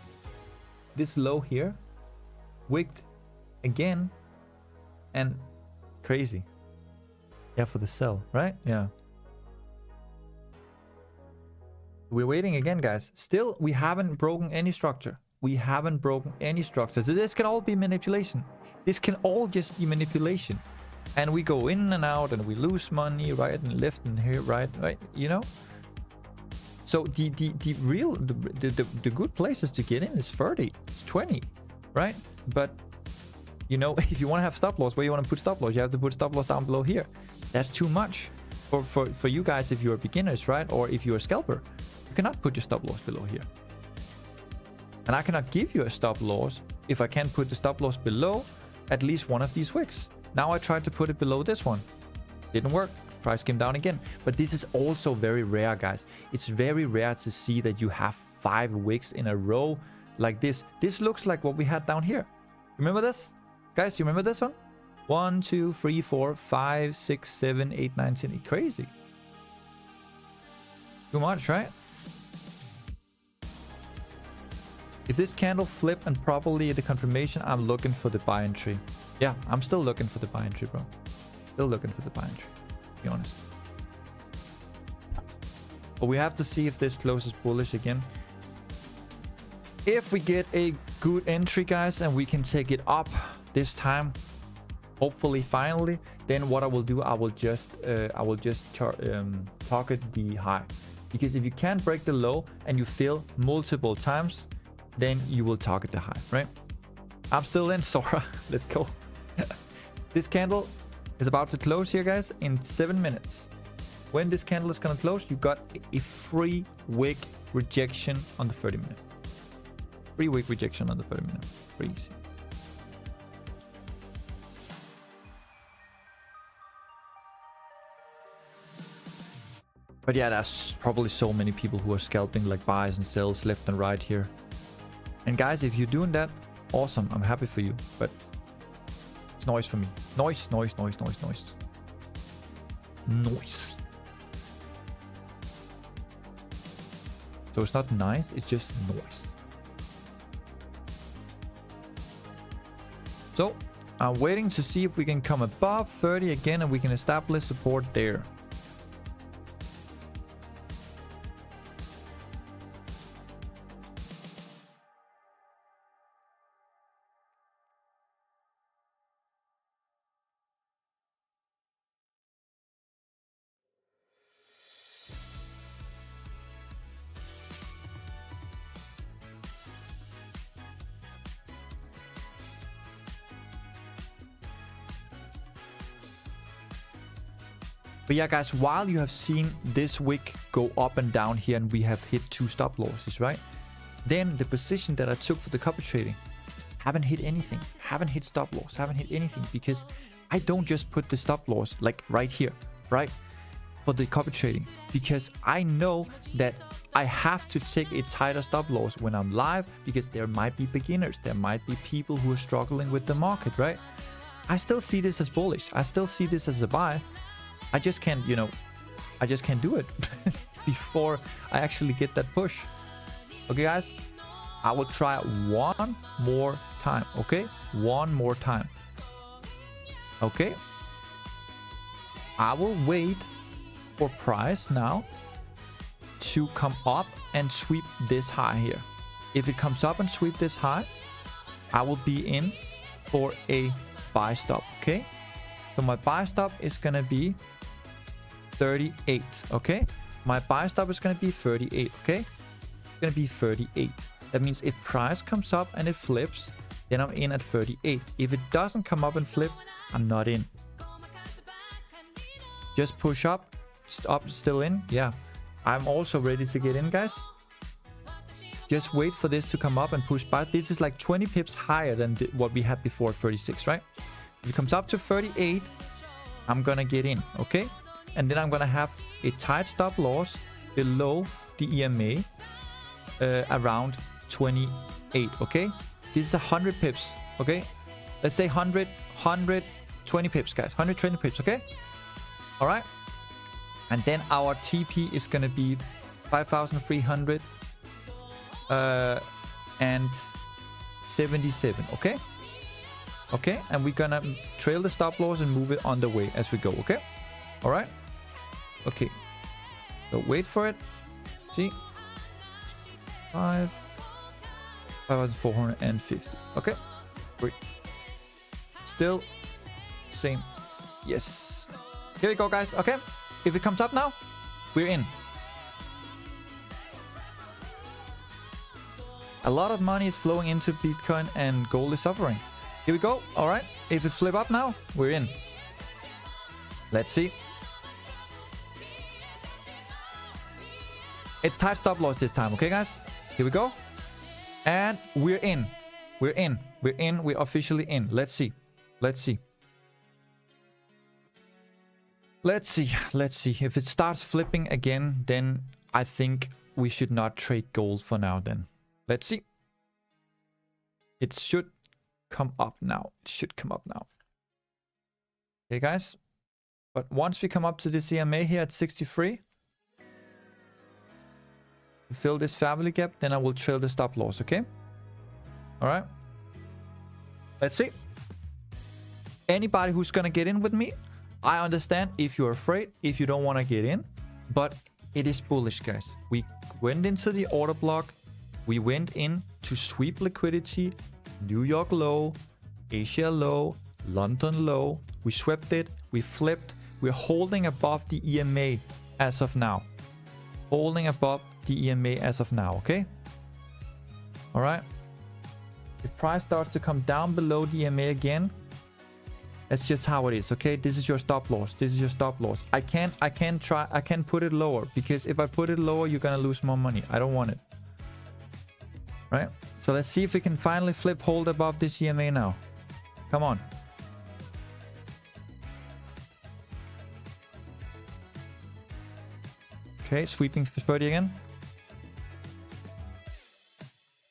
low here, wicked again, and crazy. Yeah, for the sell, right? Yeah. We're waiting again, guys. Still, we haven't broken any structure. We haven't broken any structure. So this can all be manipulation. This can all just be manipulation. And we go in and out and we lose money right and left and here, right, you know? So the good places to get in is 30, it's 20, right? But you know, if you want to have stop loss, where you want to put stop loss, you have to put stop loss down below here. That's too much for you guys if you're beginners, right? Or if you're a scalper, you cannot put your stop loss below here. And I cannot give you a stop loss if I can't put the stop loss below at least one of these wicks. Now I tried to put it below this one, didn't work. Price came down again. But this is also very rare, guys. It's very rare to see that you have 5 wicks in a row like this. This looks like what we had down here. Remember this? Guys, you remember this one? 1, 2, 3, 4, 5, 6, 7, 8, 9, 10. Crazy. Too much, right? If this candle flip and properly the confirmation, I'm looking for the buy entry. Yeah, I'm still looking for the buy entry, bro. Still looking for the buy entry. Be honest. But we have to see if this closes bullish again. If we get a good entry, guys, and we can take it up this time, hopefully finally, then what I will do, I will just target the high. Because if you can't break the low and you fail multiple times, then you will target the high, right? I'm still in Sora. Let's go. This candle is about to close here, guys, in 7 minutes. When this candle is gonna close, you got a free wick rejection on the 30 minute. Free wick rejection on the 30 minute. Pretty easy. But yeah, there's probably so many people who are scalping like buys and sells left and right here. And guys, if you're doing that, awesome. I'm happy for you. But it's noise for me. Noise, noise, noise, noise, noise. Noise. So it's not nice, it's just noise. So I'm waiting to see if we can come above 30 again and we can establish support there. But yeah, guys, while you have seen this wick go up and down here and we have hit 2 stop losses, right? Then the position that I took for the copy trading, haven't hit anything, haven't hit stop loss, haven't hit anything, because I don't just put the stop loss like right here, right? For the copy trading, because I know that I have to take a tighter stop loss when I'm live, because there might be beginners, there might be people who are struggling with the market, right? I still see this as bullish. I still see this as a buy. I just can't, you know, I just can't do it before I actually get that push. Okay, guys, I will try one more time. Okay, one more time. Okay, I will wait for price now to come up and sweep this high here. If it comes up and sweep this high, I will be in for a buy stop. Okay, so my buy stop is gonna be 38. Okay, my buy stop is gonna be 38. Okay, it's gonna be 38. That means if price comes up and it flips, then I'm in at 38. If it doesn't come up and flip, I'm not in. Just push up, still in. Yeah, I'm also ready to get in, guys. Just wait for this to come up and push back. This is like 20 pips higher than what we had before, 36, right? If it comes up to 38, I'm gonna get in. Okay, and then I'm gonna have a tight stop loss below the EMA around 28. Okay, this is 100 pips. Okay, let's say 120 pips, guys. 120 pips. Okay, all right, and then our TP is gonna be 5,300 and 77. Okay, okay, and we're gonna trail the stop loss and move it on the way as we go. Okay, all right. Okay, so wait for it. See, 5,450. Okay, great. Still same. Yes, here we go, guys. Okay, if it comes up now, we're in. A lot of money is flowing into Bitcoin and gold is suffering. Here we go. All right, if it flip up now, we're in. Let's see. It's tight stop loss this time. Okay, guys, here we go, and we're in. We're in. We're in. We're officially in. Let's see. Let's see. Let's see. Let's see. If it starts flipping again, then I think we should not trade gold for now. Then let's see. It should come up now. It should come up now. Okay, guys. But once we come up to this EMA here at 63, to fill this family gap, then I will trail the stop loss. Okay. All right. Let's see. Anybody who's gonna get in with me, I understand if you're afraid, if you don't want to get in, but it is bullish, guys. We went into the order block. We went in to sweep liquidity. New York low, Asia low, London low. We swept it. We flipped. We're holding above the EMA as of now. Holding above the EMA as of now. Okay. All right. If price starts to come down below the EMA again, that's just how it is. Okay, this is your stop loss. This is your stop loss. I can't put it lower, because if I put it lower, you're gonna lose more money. I don't want it. Right? So let's see if we can finally flip hold above this EMA now. Come on. Okay, sweeping 30 again.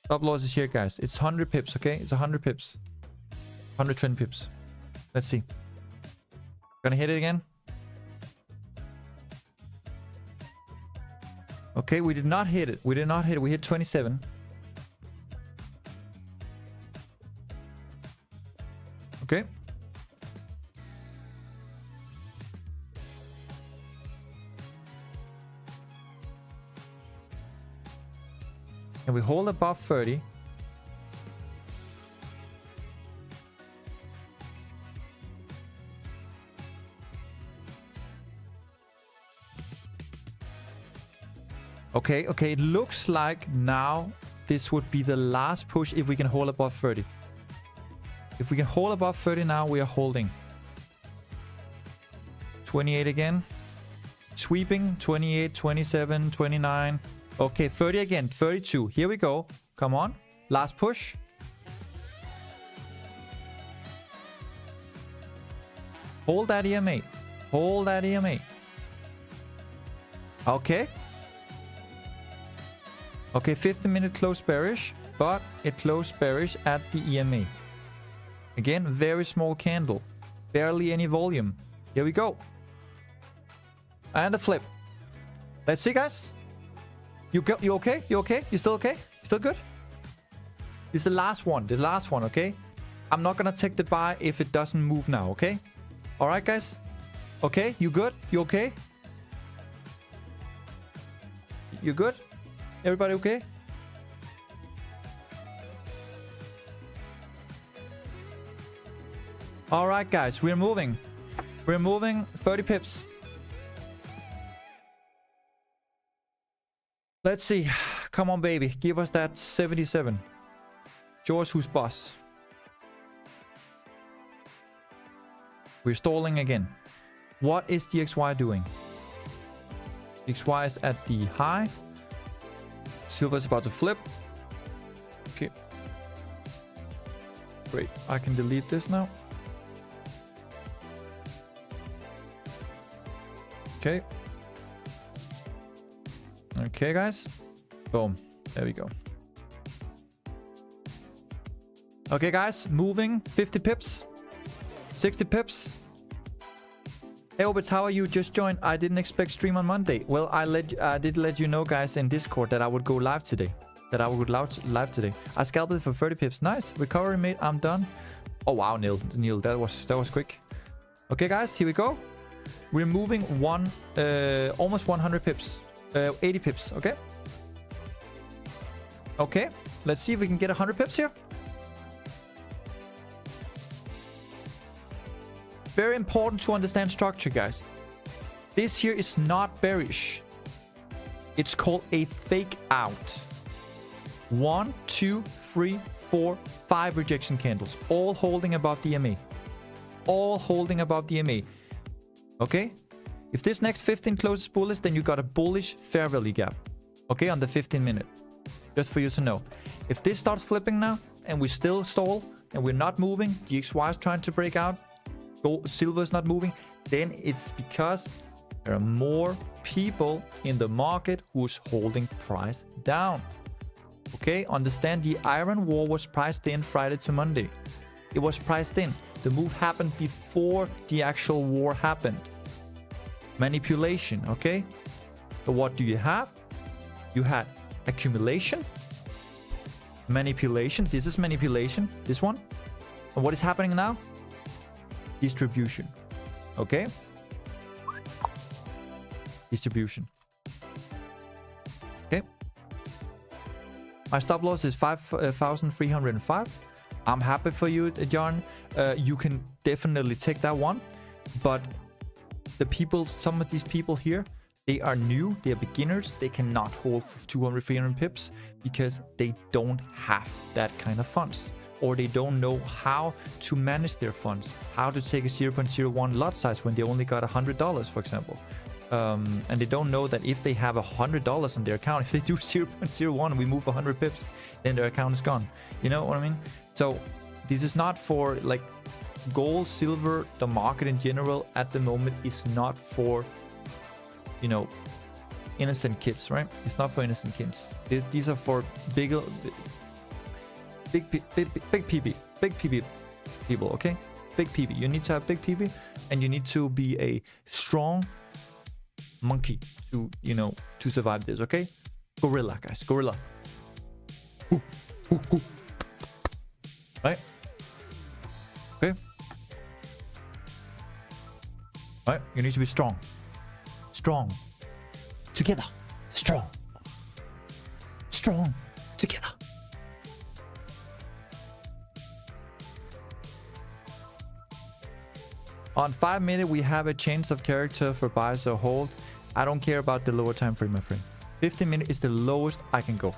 Stop loss is here, guys. It's 100 pips. Okay, it's 100 pips. 120 pips. Let's see. Gonna hit it again. Okay, we did not hit it. We did not hit it. We hit 27. Okay. Can we hold above 30? Okay, okay. It looks like now this would be the last push if we can hold above 30. If we can hold above 30 now, we are holding. 28 again. Sweeping. 28, 27, 29. Okay, 30 again. 32. Here we go. Come on. Last push. Hold that EMA. Hold that EMA. Okay. Okay, 15-minute close bearish, but it closed bearish at the EMA. Again, very small candle. Barely any volume. Here we go. And a flip. Let's see, guys. You okay? You okay? You still okay? Still good? This is the last one. The last one, okay? I'm not gonna take the buy if it doesn't move now, okay? Alright, guys? Okay, you good? You okay? You good? Everybody okay? Alright, guys, we're moving. We're moving 30 pips. Let's see. Come on, baby. Give us that 77. Show us who's boss. We're stalling again. What is DXY doing? DXY is at the high. Silver's about to flip. Okay. Great. I can delete this now. Okay. Okay, guys. Boom. There we go. Okay, guys. Moving 50 pips. 60 pips. Hey, Obits, how are you? Just joined. I didn't expect stream on Monday. Well, I did let you know, guys, in Discord that I would go live today. Live today. I scalped it for 30 pips. Nice. Recovery, mate. I'm done. Oh, wow, Neil. That was quick. Okay, guys. Here we go. We're moving almost 100 pips. 80 pips. Okay. Okay. Let's see if we can get 100 pips here. Very important to understand structure, guys. This here is not bearish. It's called a fake out. 1, 2, 3, 4, 5 rejection candles, all holding above the MA. All holding above the MA. Okay? If this next 15 closes bullish, then you got a bullish fair value gap. Okay, on the 15 minute. Just for you to know. If this starts flipping now, and we still stall, and we're not moving, DXY is trying to break out, gold, silver is not moving, then it's because there are more people in the market who's holding price down. Okay, understand the Iran war was priced in Friday to Monday. It was priced in. The move happened before the actual war happened. Manipulation, okay? So what do you have? You had accumulation, manipulation. This is manipulation, this one. And what is happening now? Distribution. Okay? Distribution. Okay. My stop loss is 5,305. I'm happy for you, John. You can definitely take that one. But the people, some of these people here, they are new, they are beginners, they cannot hold for 200, 300 pips because they don't have that kind of funds. Or they don't know how to manage their funds, how to take a 0.01 lot size when they only got $100, for example. And they don't know that if they have $100 on their account, if they do 0.01 and we move 100 pips, then their account is gone. You know what I mean? So this is not for like gold, silver, the market in general at the moment is not for, you know, innocent kids, right? It's not for innocent kids. These are for big PB people, okay? Big PB. You need to have big PB, and you need to be a strong monkey to, you know, to survive this, okay? Gorilla, guys, gorilla. Ooh, ooh, ooh. Right? Okay. Right? You need to be strong. Strong. Together. Strong. Strong. Together. On 5 minutes, we have a change of character for buys or hold. I don't care about the lower time frame, my friend. 15 minutes is the lowest I can go.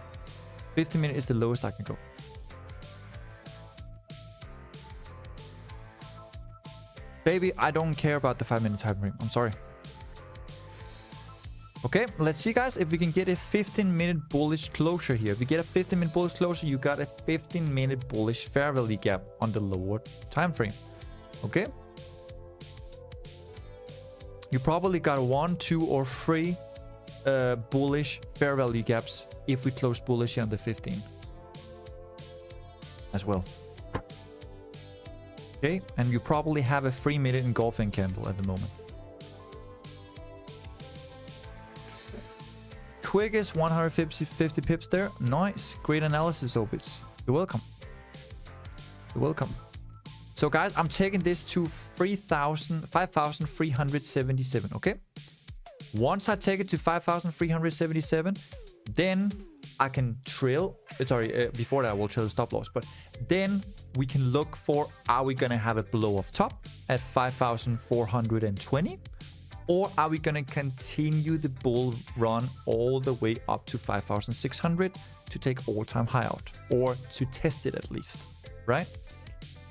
15 minutes is the lowest I can go. Baby, I don't care about the 5 minute time frame. I'm sorry. Okay, let's see, guys, if we can get a 15-minute bullish closure here. If we get a 15-minute bullish closure, you got a 15-minute bullish fair value gap on the lower time frame. Okay? You probably got 1, 2, or 3 bullish fair value gaps if we close bullish here on the 15 as well. Okay, and you probably have a 3-minute engulfing candle at the moment. Quickest 150 pips there. Nice. Great analysis, Obits. You're welcome. You're welcome. So guys, I'm taking this to 5,377, okay? Once I take it to 5,377, then I can trail. Before that, I will trail the stop loss. But then we can look for, are we going to have a blow off top at 5,420? Or are we going to continue the bull run all the way up to 5,600 to take all-time high out? Or to test it at least, right?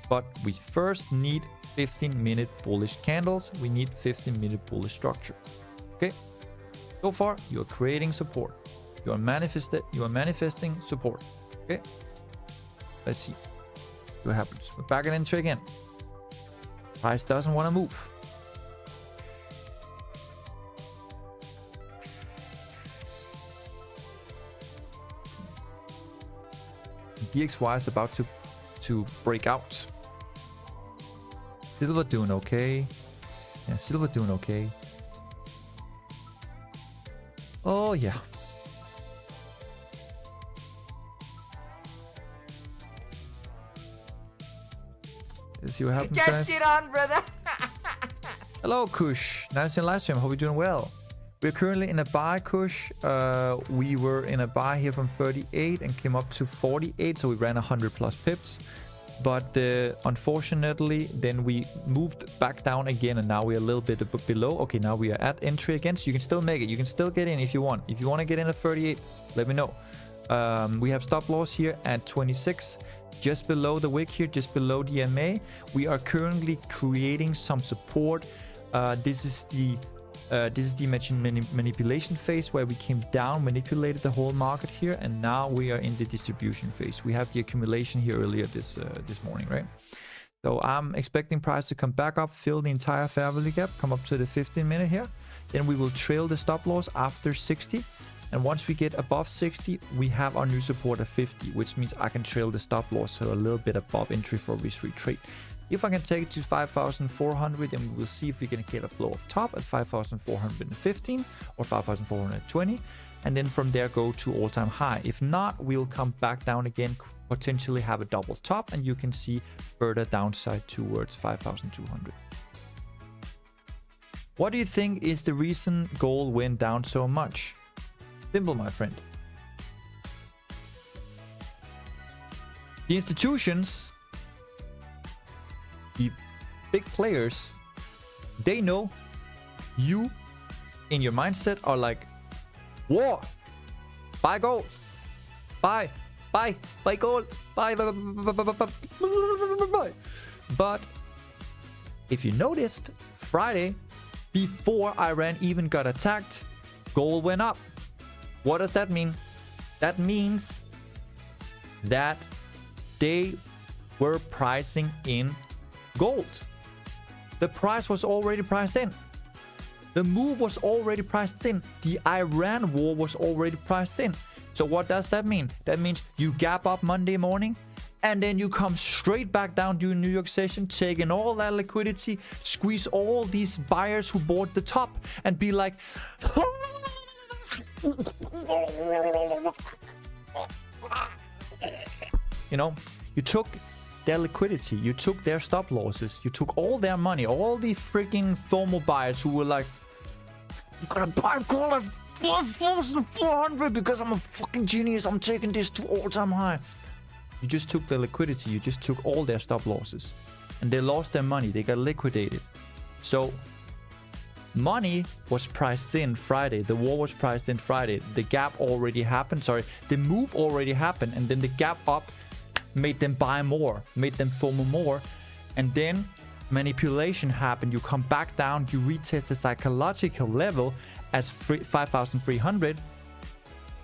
But we first need 15-minute bullish candles. We need 15-minute bullish structure. Okay? So far, you're creating support. You are manifesting support. Okay? Let's see what happens. We're back in entry again. Price doesn't want to move. DXY is about to break out. Silver doing okay. Yeah, silver doing okay. Oh yeah. Let's see what happens. Get shit on, brother. Hello, Kush. Nice in live stream. Hope you're doing well. We're currently in a buy, Kush. We were in a buy here from 38 and came up to 48, so we ran 100 plus pips. But unfortunately, then we moved back down again, and now we're a little bit below. Okay, now we are at entry again, so you can still make it. You can still get in if you want. If you want to get in at 38, let me know. We have stop loss here at 26, just below the wick here, just below the MA. We are currently creating some support. This is the manipulation phase where we came down, manipulated the whole market here, and now we are in the distribution phase. We have the accumulation here earlier this morning, right? So I'm expecting price to come back up, fill the entire fair value gap, come up to the 15-minute here. Then we will trail the stop loss after 60. And once we get above 60, we have our new support at 50, which means I can trail the stop loss so a little bit above entry for risk trade. If I can take it to 5,400, then we will see if we can get a blow off top at 5,415 or 5,420. And then from there go to all-time high. If not, we'll come back down again, potentially have a double top, and you can see further downside towards 5,200. What do you think is the reason gold went down so much? Simple, my friend. The institutions, the big players, they know you in your mindset are like, war, buy gold, buy gold, buy. But if you noticed, Friday, before Iran even got attacked, gold went up. What does that mean? That means that they were pricing in gold. The price was already priced in. The move was already priced in. The Iran war was already priced in. So what does that mean? That means you gap up Monday morning and then you come straight back down during New York session, taking all that liquidity, squeeze all these buyers who bought the top and be like, you know, you took their liquidity. You took their stop losses. You took all their money. All the freaking FOMO buyers who were like, I'm gonna buy call at 4,400 because I'm a fucking genius. I'm taking this to all-time high. You just took their liquidity. You just took all their stop losses. And they lost their money. They got liquidated. So money was priced in Friday. The war was priced in Friday. The gap already happened. Sorry, the move already happened. And then the gap up made them buy more, made them FOMO more. And then manipulation happened. You come back down. You retest the psychological level as 5,300.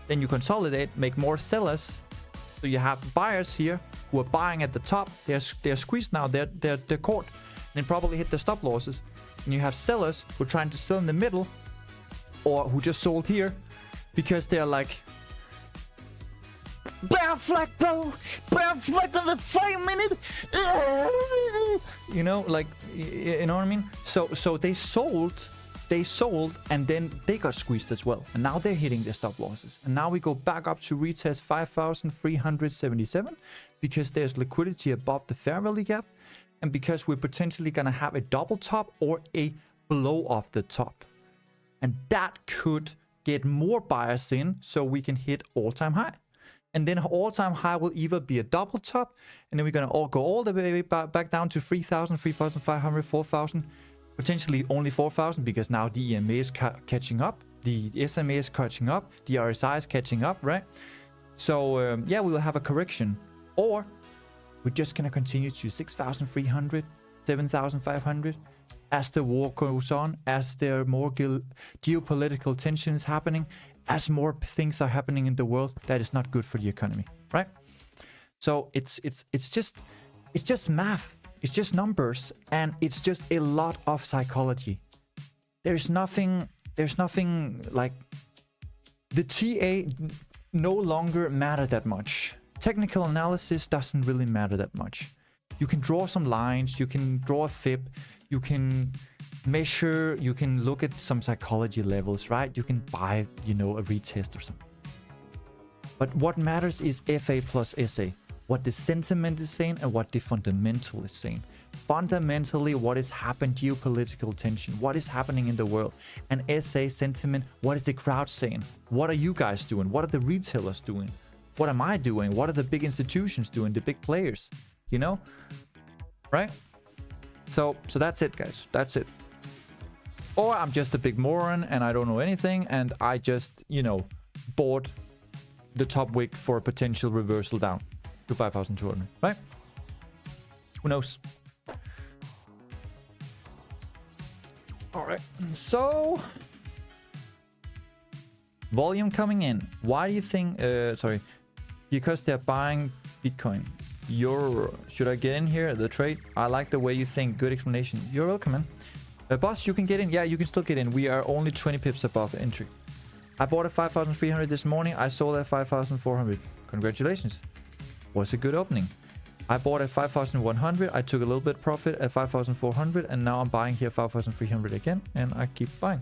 Then you consolidate, make more sellers. So you have buyers here who are buying at the top. They're squeezed now. They're caught. And they probably hit their stop losses. And you have sellers who are trying to sell in the middle or who just sold here because they're like, bear flag, bro! Bear flag on the 5 minute! You know, like, you know what I mean? So they sold, and then they got squeezed as well. And now they're hitting their stop losses. And now we go back up to retest 5,377 because there's liquidity above the fair value gap. And because we're potentially going to have a double top or a blow off the top. And that could get more buyers in so we can hit all-time high. And then all-time high will either be a double top, and then we're going to all go all the way back down to 3,000, 3,500, 4,000, potentially only 4,000 because now the EMA is catching up, the SMA is catching up, the RSI is catching up, right? So yeah, we will have a correction. Or we're just going to continue to 6,300, 7,500 as the war goes on, as there are more geopolitical tensions happening, as more things are happening in the world that is not good for the economy, right? So it's just math, it's just numbers, and it's just a lot of psychology. There's nothing like the TA no longer matter that much. Technical analysis doesn't really matter that much. You can draw some lines, you can draw a fib, you can measure, you can look at some psychology levels, right? You can buy, you know, a retest or something. But what matters is FA plus SA. What the sentiment is saying and what the fundamental is saying. Fundamentally, what is happening, geopolitical tension, what is happening in the world. And SA sentiment, what is the crowd saying? What are you guys doing? What are the retailers doing? What am I doing? What are the big institutions doing? The big players, you know? Right? So that's it, guys. That's it. Or I'm just a big moron and I don't know anything and I just, you know, bought the top wick for a potential reversal down to 5,200, right? Who knows? All right. So volume coming in. Why do you think, sorry, because they're buying Bitcoin. Should I get in here, the trade? I like the way you think. Good explanation. You're welcome, man. Boss, you can get in. Yeah, you can still get in. We are only 20 pips above entry. I bought at 5,300 this morning. I sold at 5,400. Congratulations. Was a good opening. I bought at 5,100. I took a little bit profit at 5,400. And now I'm buying here 5,300 again. And I keep buying.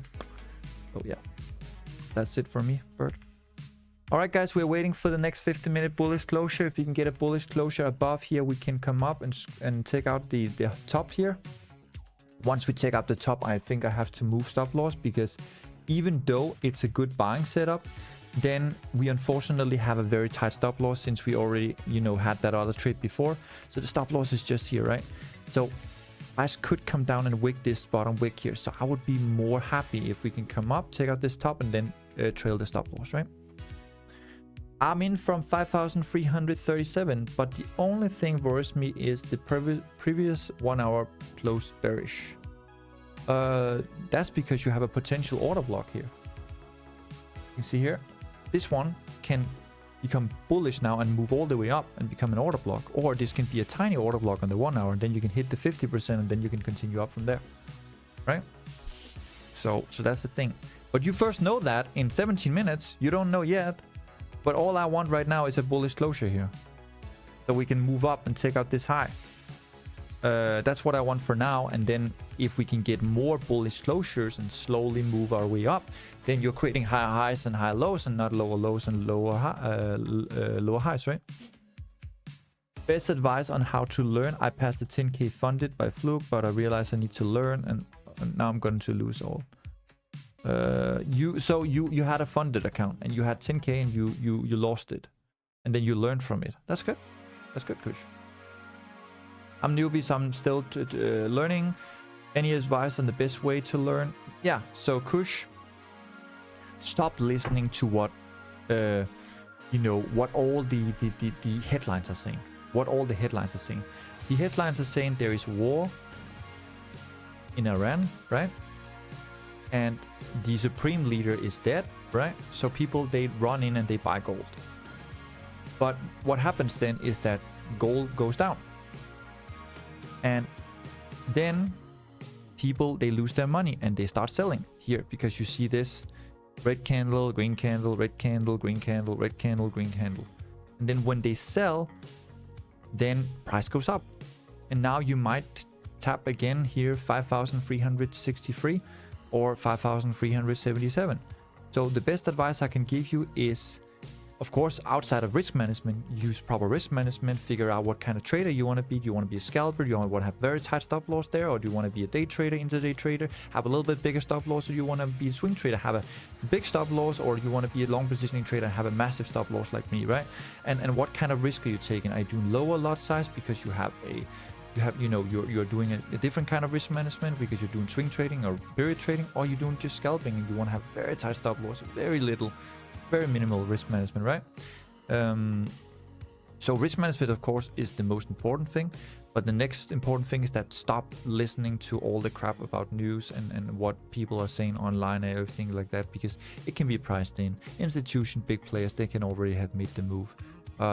So yeah. That's it for me, Bert. Alright guys, we're waiting for the next 50-minute bullish closure. If you can get a bullish closure above here, we can come up and take out the top here. Once we take out the top, I think I have to move stop loss because even though it's a good buying setup, then we unfortunately have a very tight stop loss since we already, you know, had that other trade before. So the stop loss is just here, right? So I could come down and wick this bottom wick here. So I would be more happy if we can come up, take out this top and then trail the stop loss, right? I'm in from 5,337, but the only thing worries me is the previous 1 hour close bearish. That's because you have a potential order block here. You see here, this one can become bullish now and move all the way up and become an order block, or this can be a tiny order block on the 1 hour, and then you can hit the 50% and then you can continue up from there, right? So that's the thing. But you first know that in 17 minutes. You don't know yet. But all I want right now is a bullish closure here. So we can move up and take out this high. That's what I want for now. And then if we can get more bullish closures and slowly move our way up, then you're creating higher highs and higher lows and not lower lows and lower highs, right? Best advice on how to learn. I passed the 10k funded by Fluke, but I realized I need to learn, and now I'm going to lose all. You had a funded account and you had 10k and you lost it, and then you learned from it. That's good. That's good, Kush. I'm newbie, so I'm still learning. Any advice on the best way to learn? Yeah. So Kush, stop listening to what what all the headlines are saying. What all the headlines are saying. The headlines are saying there is war in Iran, right? And the supreme leader is dead, right? So people, they run in and they buy gold. But what happens then is that gold goes down. And then people, they lose their money and they start selling here, because you see this red candle, green candle, red candle, green candle, red candle, green candle. And then when they sell, then price goes up. And now you might tap again here 5,363 or 5,377. So the best advice I can give you is, of course, outside of risk management, use proper risk management, figure out what kind of trader you want to be. Do you want to be a scalper? Do you want to have very tight stop loss there? Or do you want to be a day trader, intraday trader, have a little bit bigger stop loss? Or do you want to be a swing trader, have a big stop loss? Or do you want to be a long positioning trader and have a massive stop loss like me, right? And what kind of risk are you taking? Are you doing lower lot size because you're doing a different kind of risk management because you're doing swing trading or period trading, or you're doing just scalping and you want to have very tight stop loss, very minimal risk management, right? So risk management, of course, is the most important thing. But the next important thing is that stop listening to all the crap about news and what people are saying online and everything like that, because it can be priced in. Institution, big players, they can already have made the move.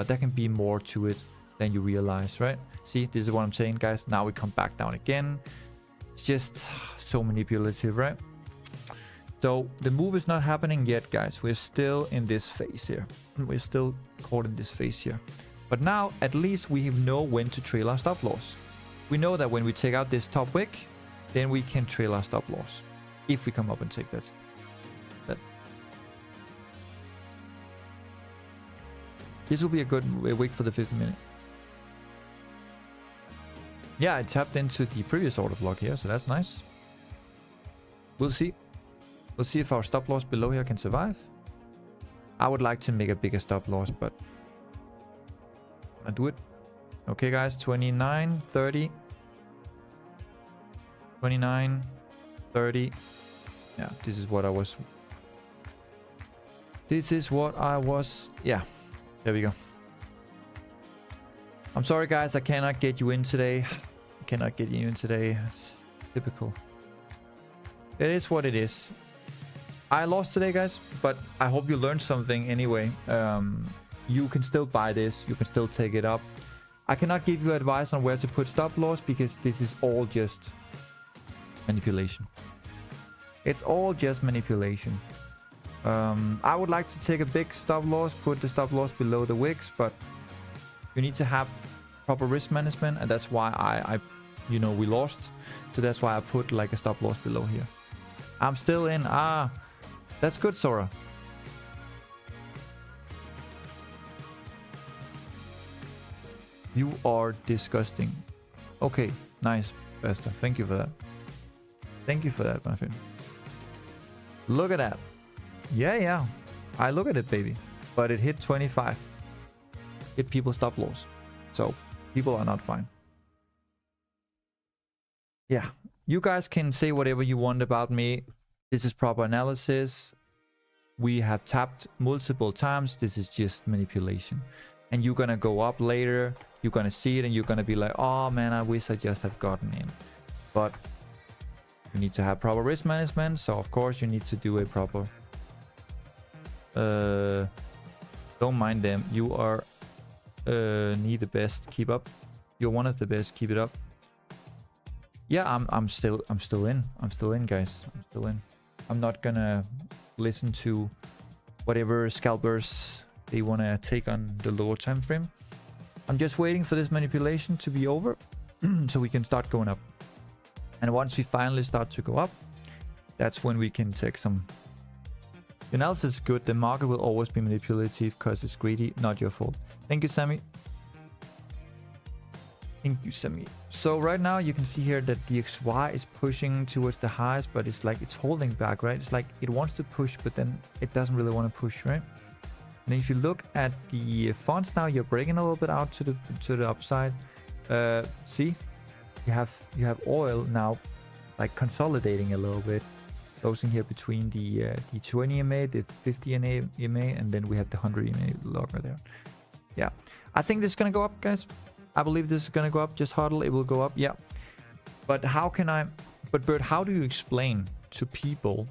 There can be more to it than you realize, right? See, this is what I'm saying, guys. Now we come back down again. It's just so manipulative, right? So the move is not happening yet, guys. We're still in this phase here. We're still caught in this phase here. But now, at least we know when to trail our stop loss. We know that when we take out this top wick, then we can trail our stop loss. If we come up and take that. This will be a good wick for the 50-minute. Yeah, I tapped into the previous order block here, so that's nice. We'll see. We'll see if our stop loss below here can survive. I would like to make a bigger stop loss, but I do it. Okay, guys, 29, 30. 29, 30. Yeah, this is what I was. Yeah, there we go. I'm sorry, guys, I cannot get you in today. It's typical. It is what it is. I lost today, guys, but I hope you learned something anyway. You can still buy this. You can still take it up. I cannot give you advice on where to put stop loss because this is all just manipulation. It's all just manipulation. I would like to take a big stop loss, put the stop loss below the wicks, but you need to have proper risk management, and that's why we lost. So that's why I put like a stop loss below here. I'm still in. That's good, Sora. You are disgusting. Okay, nice, Besta. Thank you for that. Thank you for that, my friend. Look at that. Yeah. I look at it, baby. But it hit 25. Hit people stop loss. So people are not fine. Yeah. You guys can say whatever you want about me. This is proper analysis. We have tapped multiple times. This is just manipulation. And you're gonna go up later. You're gonna see it and you're gonna be like, oh man, I wish I just have gotten in. But you need to have proper risk management. So of course you need to do a proper... don't mind them. You are need the best. Keep up. You're one of the best. Keep it up. Yeah, I'm still in. I'm still in, guys. I'm still in. I'm not gonna listen to whatever scalpers they want to take on the lower time frame. I'm just waiting for this manipulation to be over so we can start going up. And once we finally start to go up, that's when we can take some... The analysis is good. The market will always be manipulative because it's greedy. Not your fault. Thank you, Sammy. Thank you, Sami. So right now you can see here that the XY is pushing towards the highs, but it's like it's holding back, right? It's like it wants to push, but then it doesn't really want to push, right? And if you look at the fonts now, you're breaking a little bit out to the upside. See, you have oil now, like consolidating a little bit, closing here between the 20 EMA, the 50 EMA, and then we have the 100 EMA logger there. Yeah, I think this is gonna go up, guys. I believe this is gonna go up. Just hodl, it will go up. Yeah, but how can I? But Bert, how do you explain to people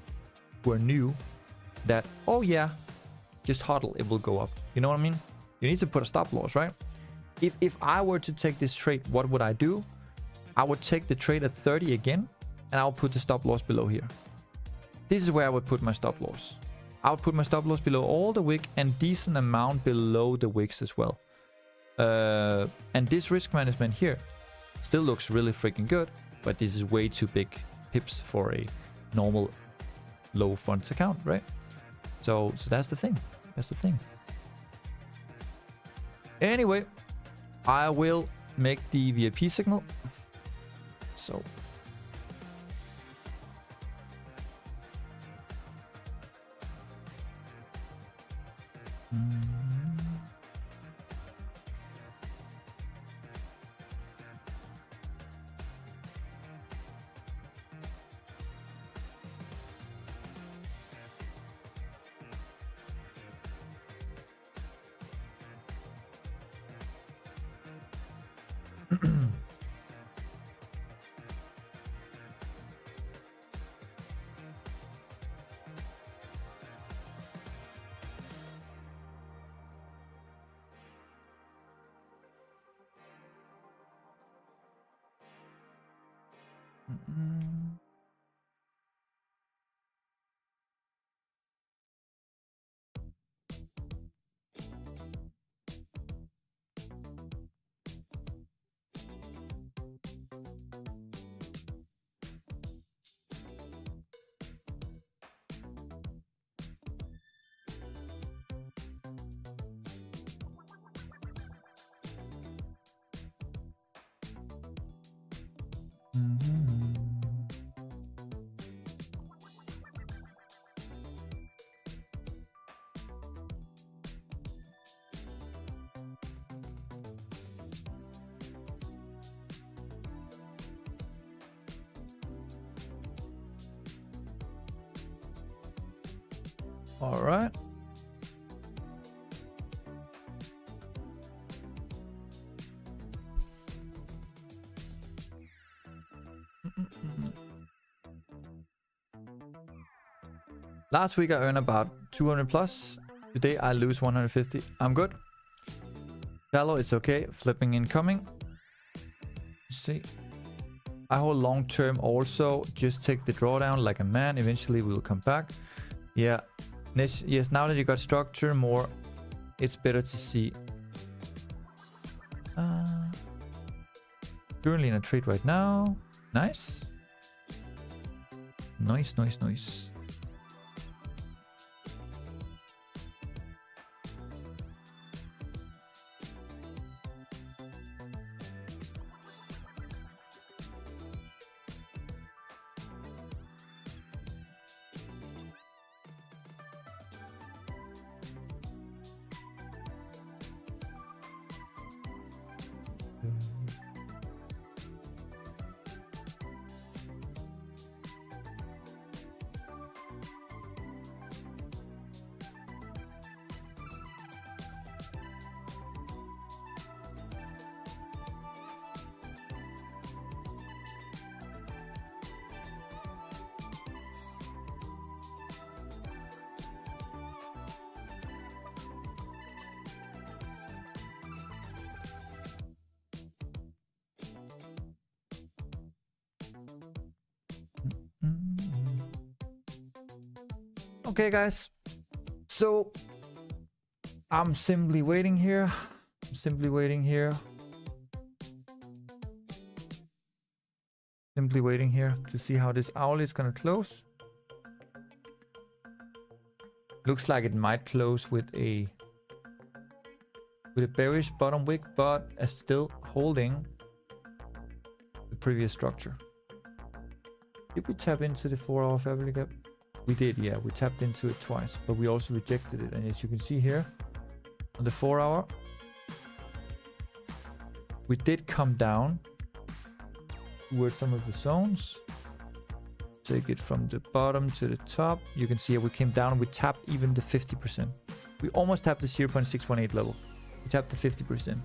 who are new that, oh yeah, just hodl, it will go up? You know what I mean? You need to put a stop loss, right? If I were to take this trade, what would I do? I would take the trade at 30 again, and I'll put the stop loss below here. This is where I would put my stop loss. I would put my stop loss below all the wick and decent amount below the wicks as well. And this risk management here still looks really freaking good, but this is way too big pips for a normal low funds account, right? So that's the thing. That's the thing. Anyway, I will make the VIP signal. So all right. Last week I earned about 200 plus. Today I lose 150. I'm good. Shallow, it's okay. Flipping incoming. See. I hold long term also. Just take the drawdown like a man. Eventually we will come back. Yeah. Yes, now that you got structure more, it's better to see. Currently in a trade right now. Nice. Nice, nice, nice. Okay, guys. So I'm simply waiting here. Simply waiting here to see how this owl is gonna close. Looks like it might close with a bearish bottom wick, but still holding previous structure. Did we tap into the 4-hour family gap? We did, yeah. We tapped into it twice, but we also rejected it. And as you can see here, on the 4-hour, we did come down towards some of the zones. Take it from the bottom to the top. You can see here we came down and we tapped even the 50%. We almost tapped the 0.618 level. We tapped the 50%.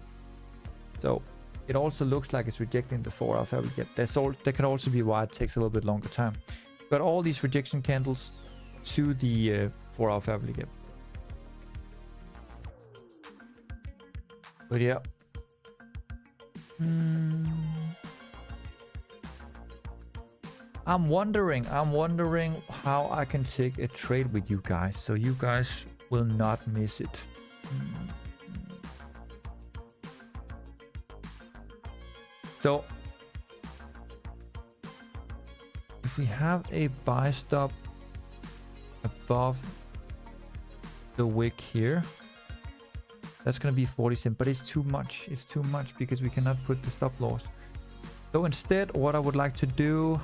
So it also looks like it's rejecting the 4-hour family gap. That can also be why it takes a little bit longer time. Got all these rejection candles to the 4-hour family gap. But yeah. I'm wondering how I can take a trade with you guys so you guys will not miss it. So if we have a buy stop above the wick here, that's gonna be 40 cents, but it's too much. It's too much because we cannot put the stop loss. So instead, what I would like to do,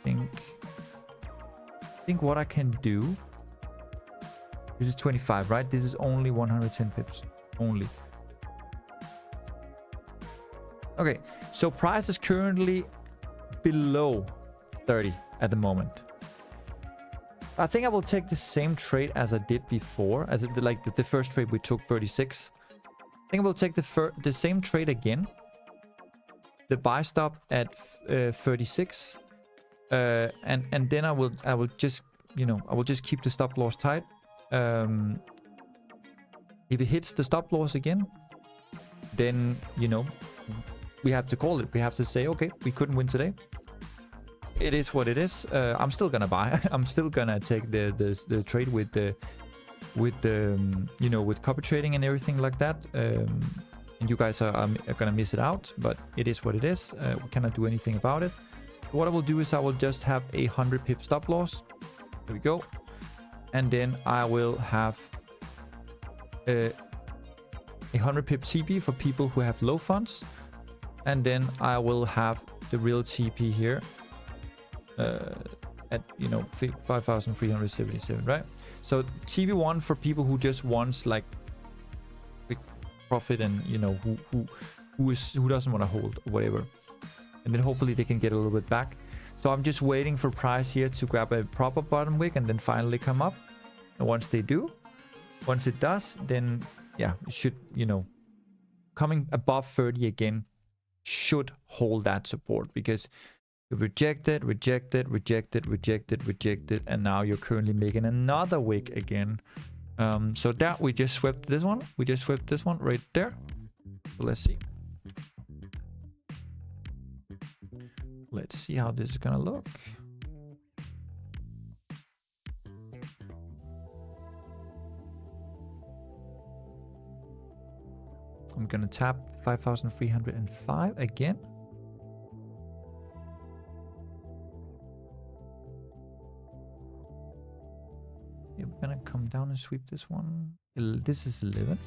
I think what I can do, this is 25, right? This is only 110 pips, only. Okay, so price is currently below 30 at the moment. I think I will take the same trade as I did before, as it, like the first trade we took 36. I think I will take the same trade again. The buy stop at 36. And then I will just, you know, I will just keep the stop loss tight. If it hits the stop loss again, then, you know, we have to call it. We have to say, okay, we couldn't win today. It is what it is. I'm still gonna buy. I'm still gonna take the trade with the you know, with copy trading and everything like that. And you guys are gonna miss it out, but it is what it is. We cannot do anything about it. What I will do is I will just have a 100 pip stop loss. There we go. And then I will have a 100 pip TP for people who have low funds. And then I will have the real TP here at, you know, 5,377, right? So TP1 for people who just wants like quick profit and, you know, who doesn't want to hold or whatever. And then hopefully they can get a little bit back. So I'm just waiting for price here to grab a proper bottom wick and then finally come up. And once they do, once it does, then yeah, it should, you know, coming above 30 again should hold that support, because you rejected, and now you're currently making another wick again. So that we just swept this one. We just swept this one right there. So let's see. Let's see how this is gonna look. I'm gonna tap 5,305 again. Yeah, we're gonna come down and sweep this one. This is 11.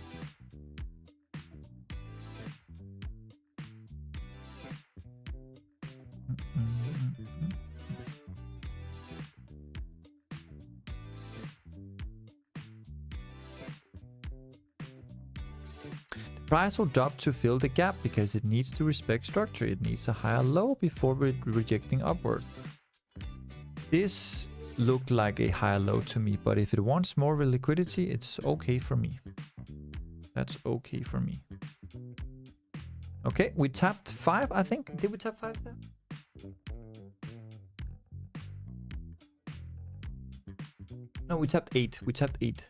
Price will drop to fill the gap because it needs to respect structure. It needs a higher low before rejecting upward. This looked like a higher low to me, but if it wants more liquidity, it's okay for me. That's okay for me. Okay, we tapped 5, I think. Did we tap 5 there? No, we tapped 8. We tapped 8.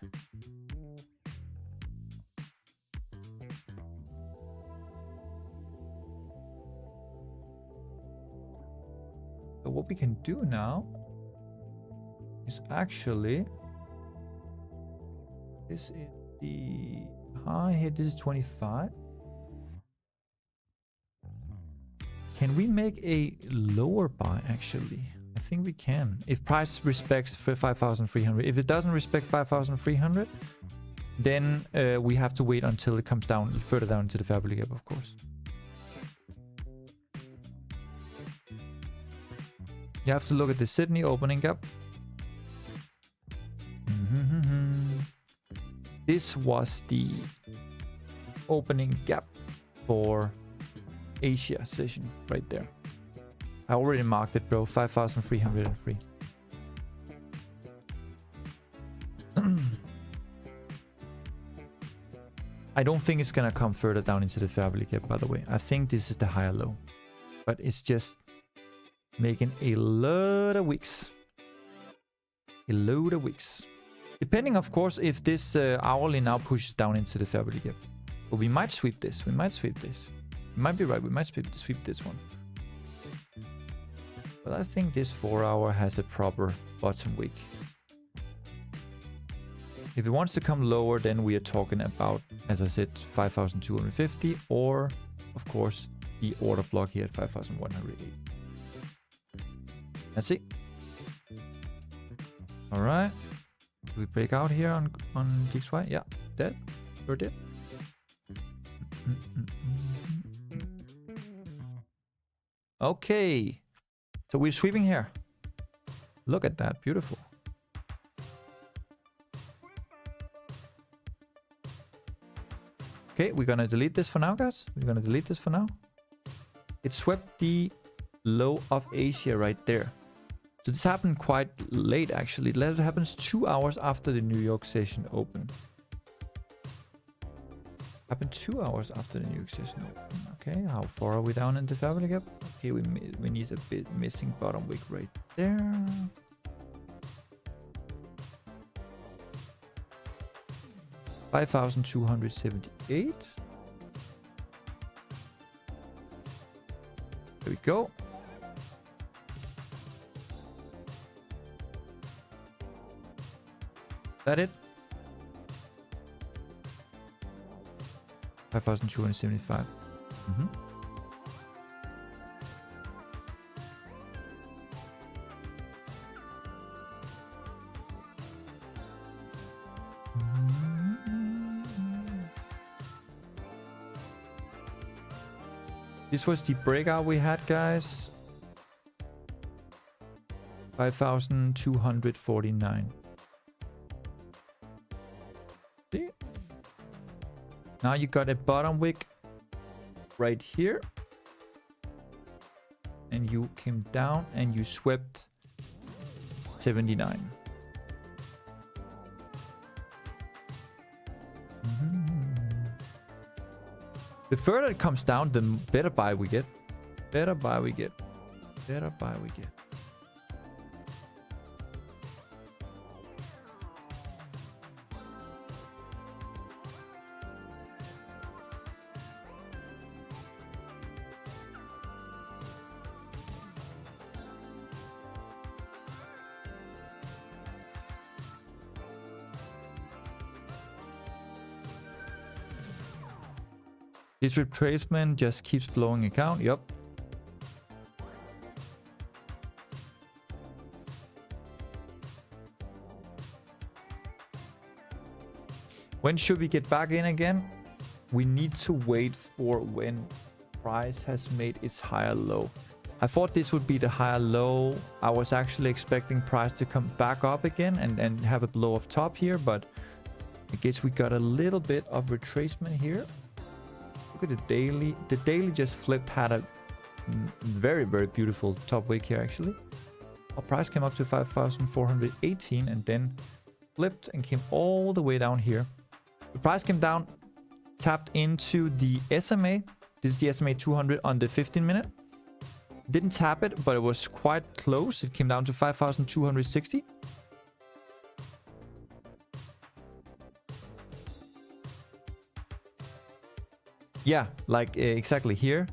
So what we can do now is actually, this is the high here. This is 25. Can we make a lower buy actually? I think we can. If price respects for 5,300. If it doesn't respect 5,300, then we have to wait until it comes down further down into the Fabry gap, of course. You have to look at the Sydney opening gap. This was the opening gap for Asia session right there. I already marked it, bro. 5,303. I don't think it's gonna come further down into the Fabry gap, by the way. I think this is the higher low, but it's just making a lot of wicks. A load of wicks. Depending, of course, if this hourly now pushes down into the Fabry gap. But we might sweep this. We might sweep this. You might be right. We might sweep this one. But I think this 4 hour has a proper bottom wick. If it wants to come lower, then we are talking about, as I said, 5,250, or, of course, the order block here at 5,108. That's it. All right. Do we break out here on GXY? Yeah, dead. Sure did. Okay. So we're sweeping here. Look at that. Beautiful. Okay, we're gonna delete this for now, guys. We're gonna delete this for now. It swept the low of Asia right there. So this happened quite late, actually. It happens 2 hours after the New York session opened. Happened 2 hours after the New York session opened. Okay, how far are we down in the Fabry gap? Okay, we need a bit missing bottom wick right there. $5,278. There we go. That it? 5,275. This was the breakout we had, guys. 5,249. See? Now you got a bottom wick right here. And you came down and you swept 79. The further it comes down, the better buy we get. Better buy we get. Better buy we get. This retracement just keeps blowing account. Yep. When should we get back in again? We need to wait for when price has made its higher low. I thought this would be the higher low. I was actually expecting price to come back up again and have a blow off top here, but I guess we got a little bit of retracement here. Look at the daily. The daily just flipped, had a very, very beautiful top wick here, actually. Our price came up to 5,418 and then flipped and came all the way down here. The price came down, tapped into the SMA. This is the SMA 200 on the 15 minute. Didn't tap it, but it was quite close. It came down to 5,260. Yeah, like exactly here.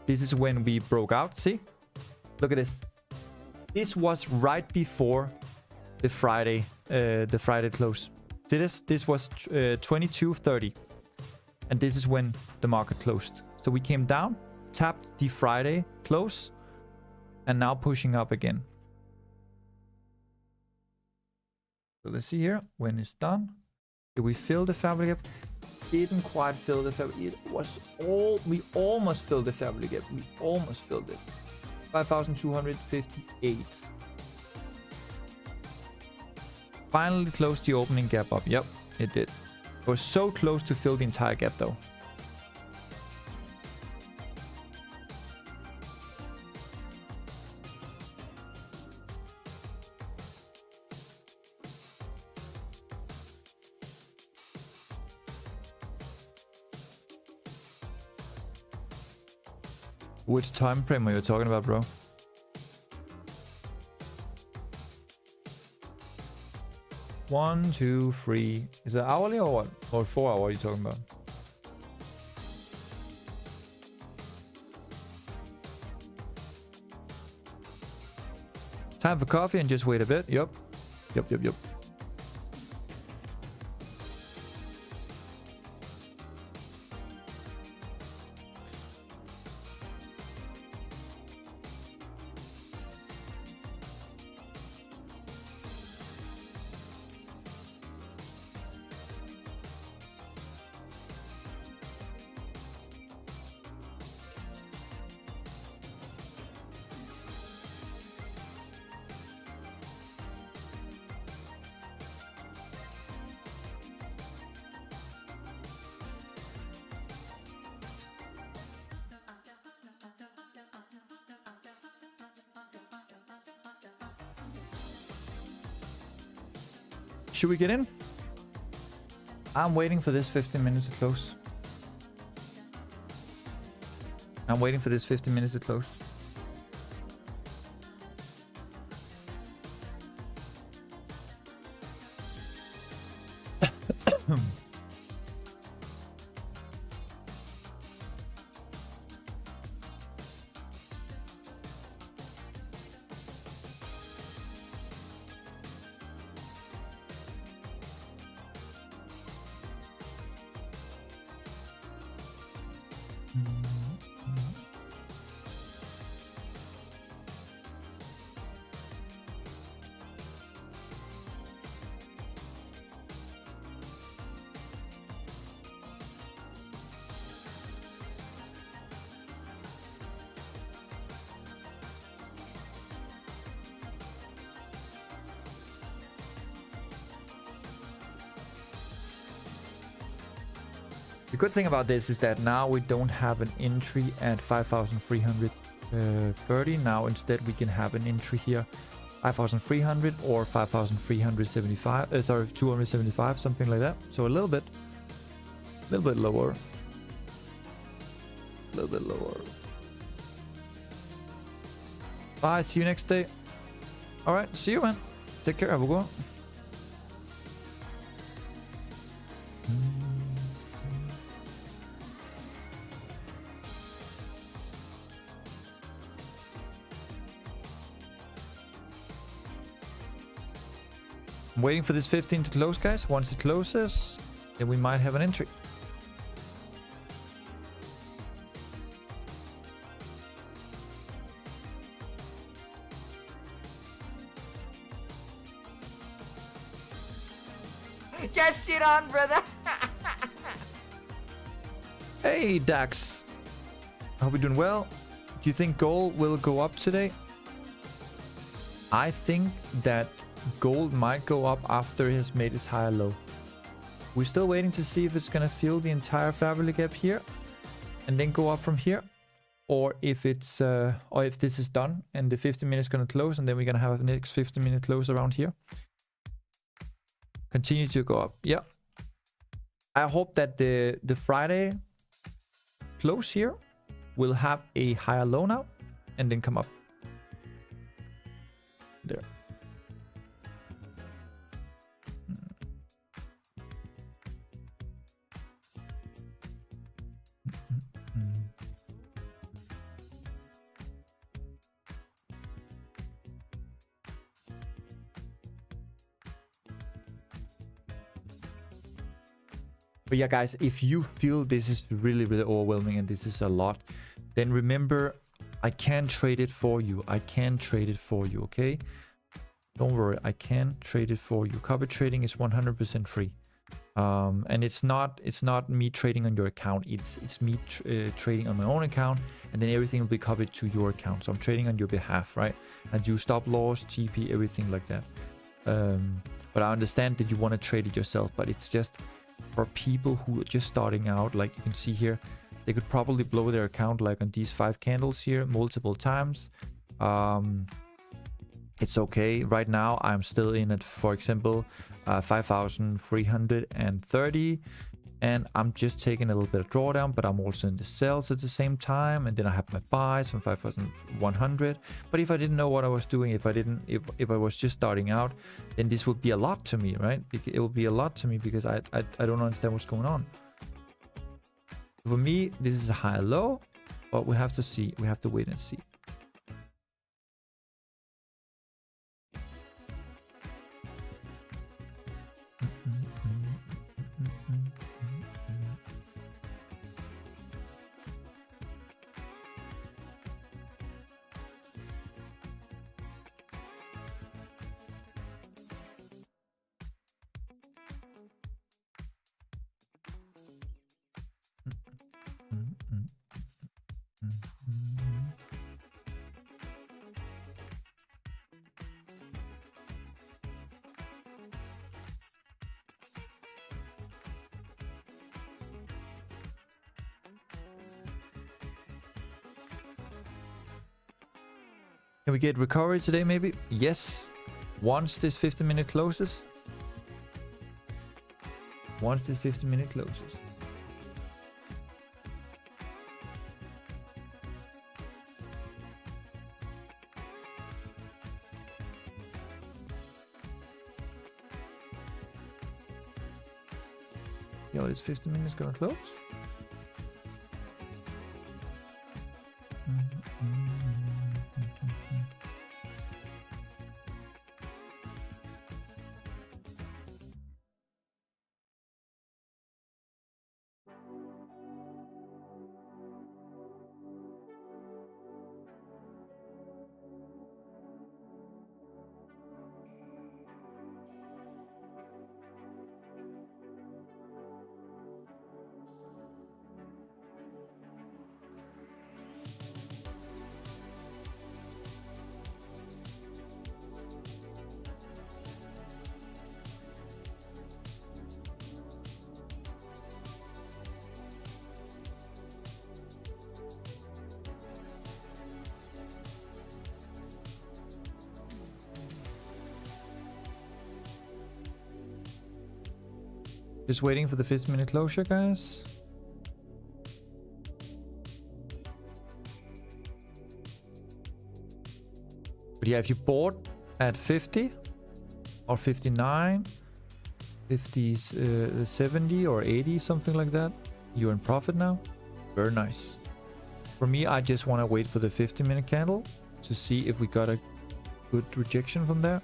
This is when we broke out. See? Look at this. This was right before the Friday close. See this? This was 22:30. And this is when the market closed. So we came down, tapped the Friday close, and now pushing up again. So let's see here when it's done. Did we fill the family gap? Didn't quite fill the family. It was all. We almost filled the family gap. We almost filled it. 5,258. Finally closed the opening gap up. Yep, it did. It was so close to fill the entire gap though. Which time frame are you talking about, bro? One, 2, 3. Is it hourly or what? Or 4 hour are you talking about? Time for coffee and just wait a bit. Yep. Yep. Should we get in? I'm waiting for this 15 minutes to close. I'm waiting for this 15 minutes to close. The good thing about this is that now we don't have an entry at 5,330. Now instead we can have an entry here 5,300 or 5,375. Sorry, 275, something like that. So a little bit lower. A little bit lower. Bye. See you next day. All right. See you, man. Take care. Have a good one. I'm waiting for this 15 to close, guys. Once it closes, then we might have an entry. Get shit on, brother. Hey, Dax. I hope you're doing well. Do you think gold will go up today? I think that gold might go up after it has made its higher low. We're still waiting to see if it's gonna fill the entire family gap here and then go up from here, or if it's or if this is done and the 15 minutes gonna close and then we're gonna have a next 15-minute close around here. Continue to go up. Yeah. I hope that the Friday close here will have a higher low now and then come up. There. But yeah, guys, if you feel this is really overwhelming and this is a lot, then remember, I can trade it for you. I can trade it for you, okay? Don't worry, I can trade it for you. Copy trading is 100% free. And it's not me trading on your account. It's me trading on my own account, and then everything will be copied to your account. So I'm trading on your behalf, right? And you stop loss, TP, everything like that. But I understand that you want to trade it yourself, but it's just for people who are just starting out. Like you can see here, they could probably blow their account like on these 5 candles here multiple times. It's okay. Right now I'm still in at, for example, 5,330, and I'm just taking a little bit of drawdown, but I'm also in the sells at the same time, and then I have my buys from 5,100. But if I didn't know what I was doing, if I was just starting out, then this would be a lot to me, right? It will be a lot to me because I don't understand what's going on. For me, this is a high low, but we have to see. We have to wait and see. Can we get recovery today maybe? Yes. Once this 15-minute closes. Once this 15-minute closes. Yo, this 15 minutes gonna close? Just waiting for the 15-minute closure, guys. But yeah, if you bought at 50 or 59, 50, 70 or 80, something like that, you're in profit now. Very nice. For me, I just want to wait for the 15-minute candle to see if we got a good rejection from there.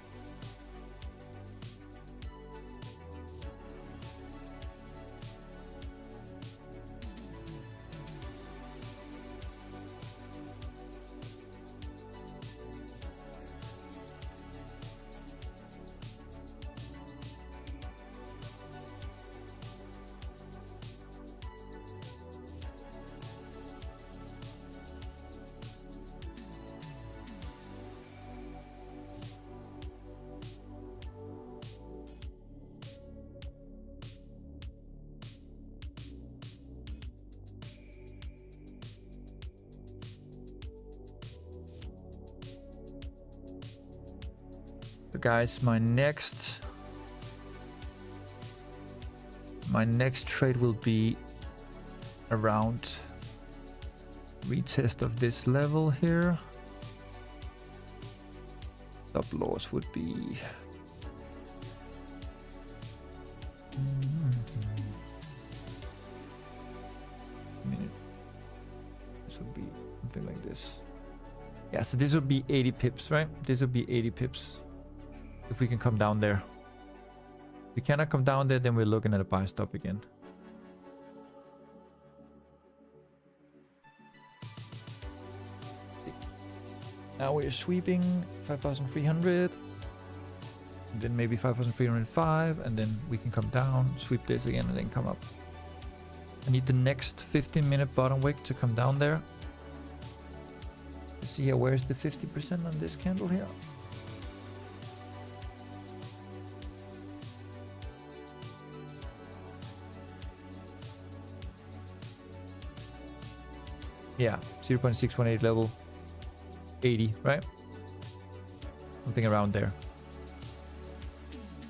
So guys, my next trade will be around retest of this level here. Stop loss would be this would be something like this. Yeah, so this would be 80 pips, right? This would be 80 pips. If we can come down there. If we cannot come down there, then we're looking at a buy stop again. Now we're sweeping 5,300. And then maybe 5,305, and then we can come down, sweep this again, and then come up. I need the next 15-minute bottom wick to come down there. Let's see here, where's the 50% on this candle here? Yeah, 0.618 level, 80, right? Something around there.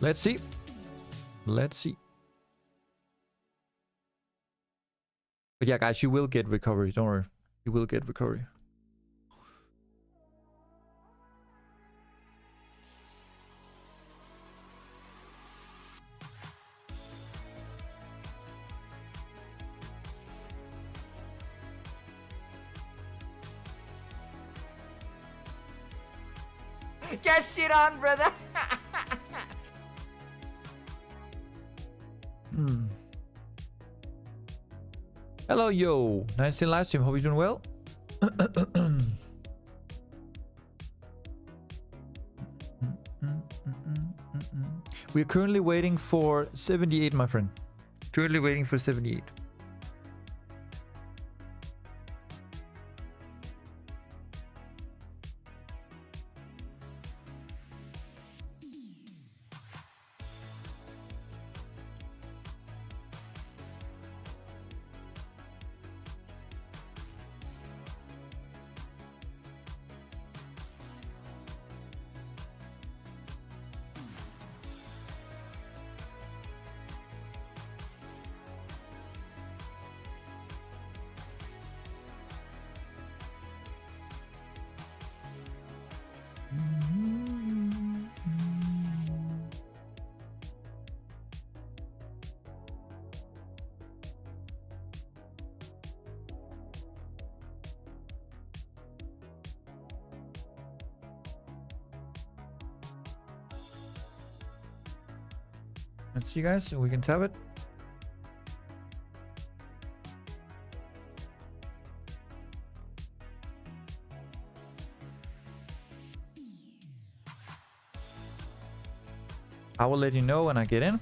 Let's see. Let's see. But yeah, guys, you will get recovery. Don't worry. You will get recovery. Get shit on, brother. Hello, yo. Nice to live stream. Hope you're doing well. We're currently waiting for 78, my friend. Currently waiting for 78. Let's see, guys, so we can tap it. I will let you know when I get in.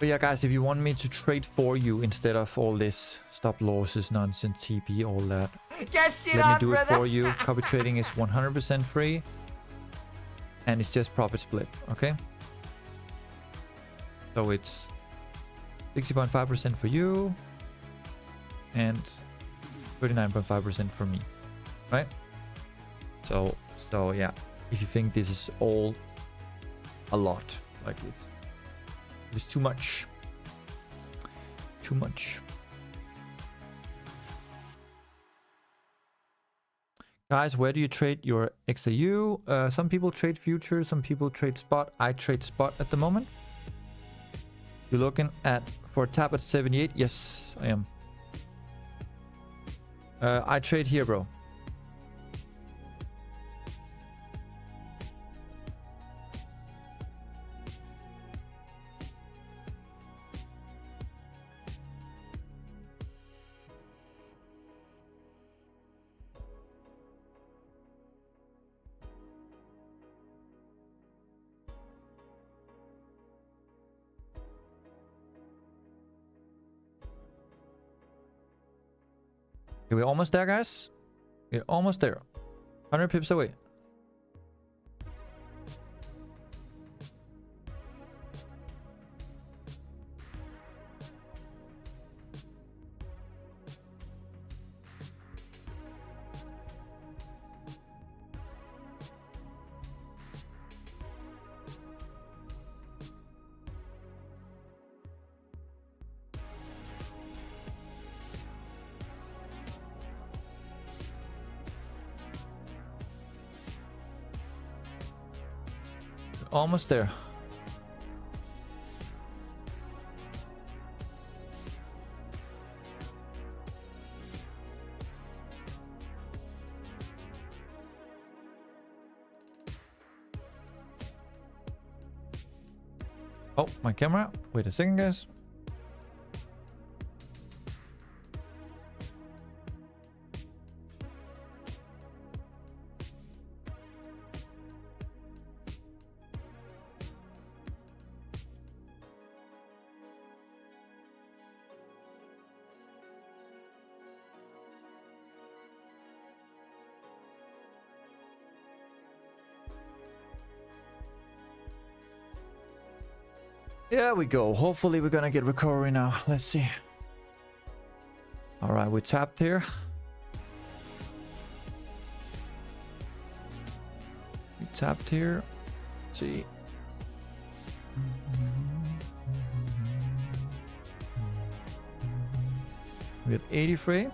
But yeah, guys, if you want me to trade for you instead of all this stop losses, nonsense, TP, all that, Get shit let on, me do brother. it for you. Copy trading is 100% free. And it's just profit split, okay? So it's 60.5% for you. And 39.5% for me, right? So yeah, if you think this is all a lot, like it's too much. Too much. Guys, where do you trade your XAU? Some people trade futures, some people trade spot. I trade spot at the moment. You're looking at for a tap at 78. Yes, I am. I trade here, bro. Okay, we're almost there, guys. We're almost there. 100 pips away. Almost there. Oh, my camera. Wait a second, guys. There we go. Hopefully we're gonna get recovery now. Let's see. All right, we tapped here. We tapped here. Let's see. We got 80 free.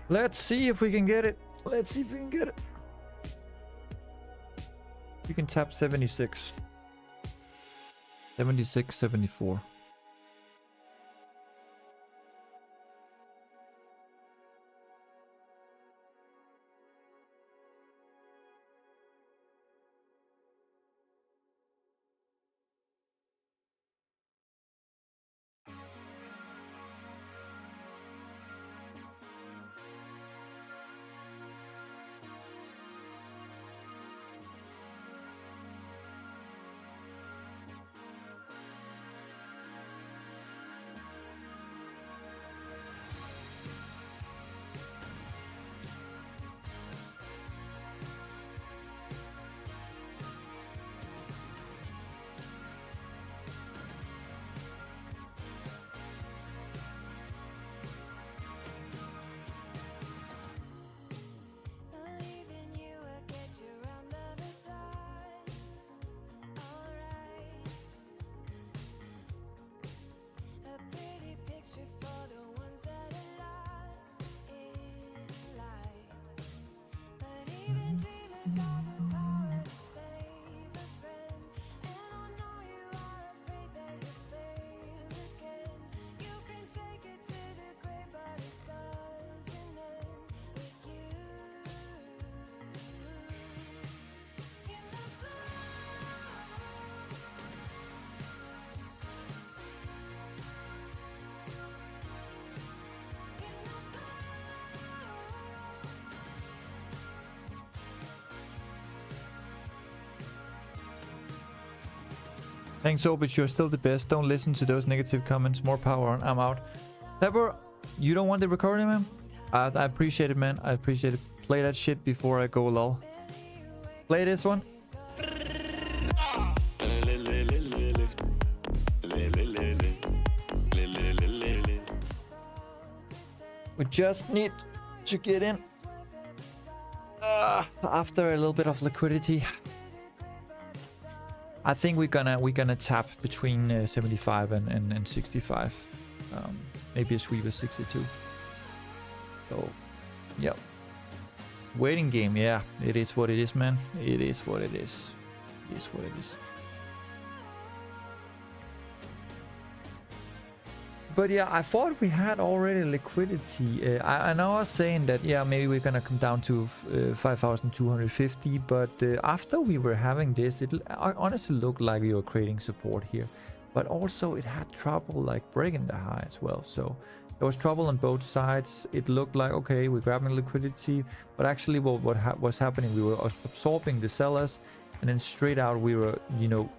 Let's see if we can get it. Let's see if we can get it. You can tap 76. 76, 74. Thanks, Obis. You're still the best. Don't listen to those negative comments. More power on. I'm out. Pepper, you don't want the recording, man? I appreciate it, man. I appreciate it. Play that shit before I go lol. Play this one. We just need to get in after a little bit of liquidity. I think we're gonna tap between 75 and 65. Maybe a sweep of 62. So, yep. Waiting game, yeah. It is what it is, man. It is what it is. It is what it is. But yeah, I thought we had already liquidity. I know I was saying that, yeah, maybe we're gonna come down to 5,250, but after we were having this, it honestly looked like we were creating support here. But also it had trouble like breaking the high as well. So there was trouble on both sides. It looked like, okay, we're grabbing liquidity, but actually what was happening, we were absorbing the sellers, and then straight out we were, you know,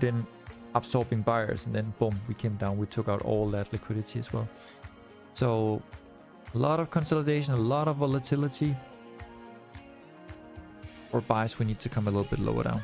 then absorbing buyers, and then boom, we came down. We took out all that liquidity as well. So a lot of consolidation, a lot of volatility. For buys, we need to come a little bit lower down.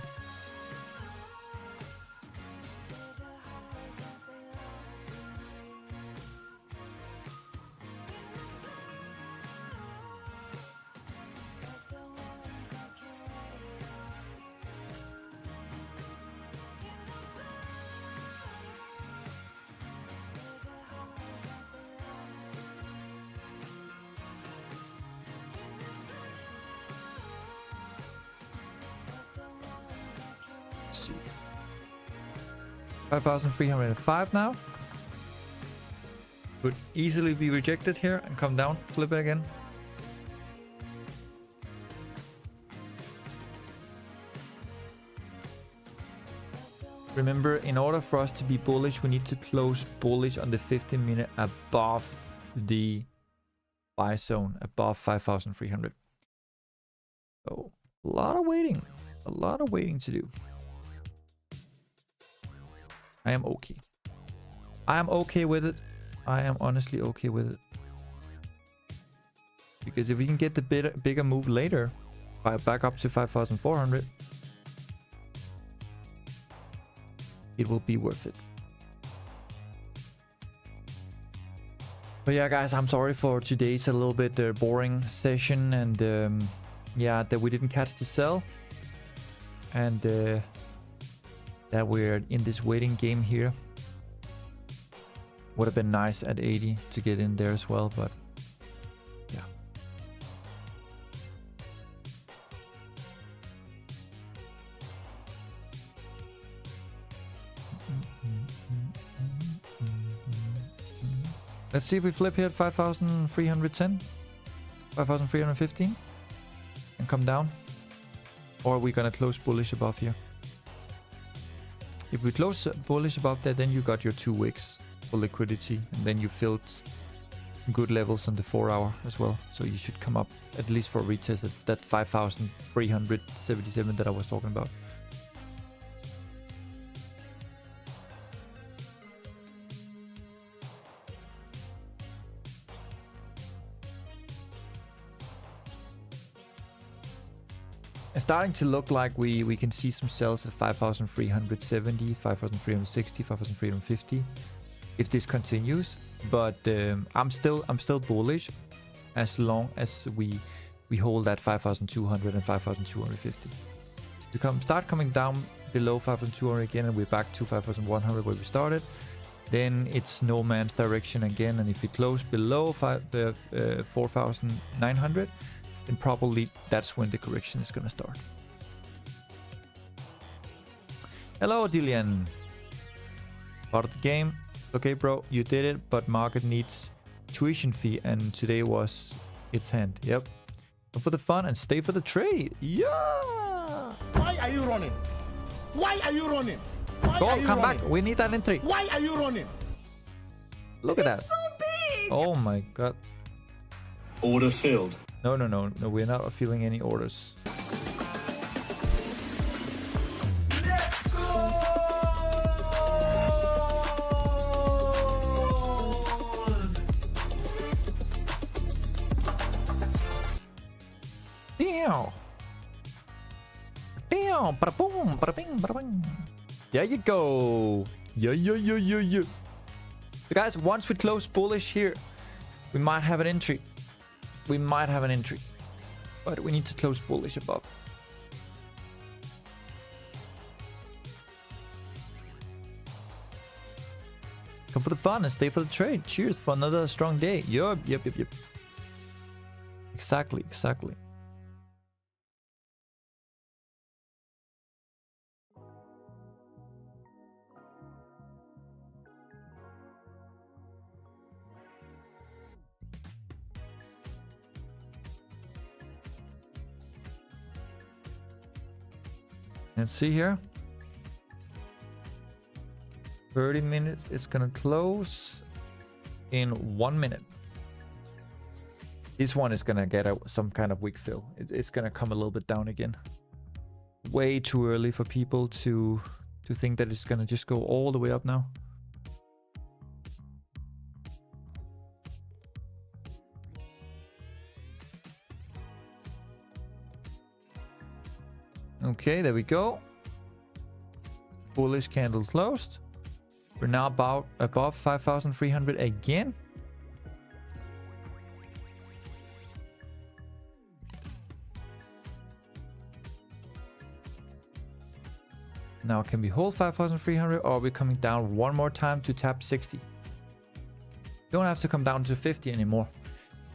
See, 5,305 now. Could easily be rejected here and come down, flip it again. Remember, in order for us to be bullish, we need to close bullish on the 15-minute above the buy zone, above 5,300. So a lot of waiting to do. I am okay. I am okay with it. I am honestly okay with it. Because if we can get the bigger move later, back up to 5,400, it will be worth it. But yeah, guys, I'm sorry for today's a little bit boring session, and yeah, that we didn't catch the sell, and that we're in this waiting game here. Would have been nice at 80 to get in there as well, but yeah. Let's see if we flip here at 5,310, 5,315 and come down. Or are we gonna close bullish above here? If we close bullish above that, then you got your 2 wicks for liquidity, and then you filled good levels on the 4 hour as well. So you should come up at least for a retest of that 5,377 that I was talking about. It's starting to look like we can see some sells at 5,370, 5,360, 5,350 if this continues. But I'm still bullish as long as we hold that 5,200 and 5,250. To start coming down below 5,200 again, and we're back to 5,100 where we started, then it's no man's direction again. And if we close below 4,900, then probably that's when the correction is gonna start. Hello, Dillian. Part of the game. Okay, bro, you did it, but market needs tuition fee, and today was its hand. Yep. Go for the fun and stay for the trade. Yeah. Why are you running? Why are you running? Why Go are on, you come running? back. We need that entry. Why are you running? Look at that. So big. Oh my god. Order filled. No, we're not feeling any orders. Let's go! Damn. Damn. Ba-boom. Ba-bing. Ba-bing. There you go. Yeah. So guys, once we close bullish here, we might have an entry. But we need to close bullish above. Come for the fun and stay for the trade. Cheers for another strong day. Yup. Exactly. Let's see here. 30 minutes. It's gonna close in 1 minute. This one is gonna get some kind of weak fill. It's gonna come a little bit down again. Way too early for people to think that it's gonna just go all the way up now. Okay, there we go. Bullish candle closed. We're now about above 5,300 again. Now can we hold 5,300 or are we coming down one more time to tap 60? Don't have to come down to 50 anymore.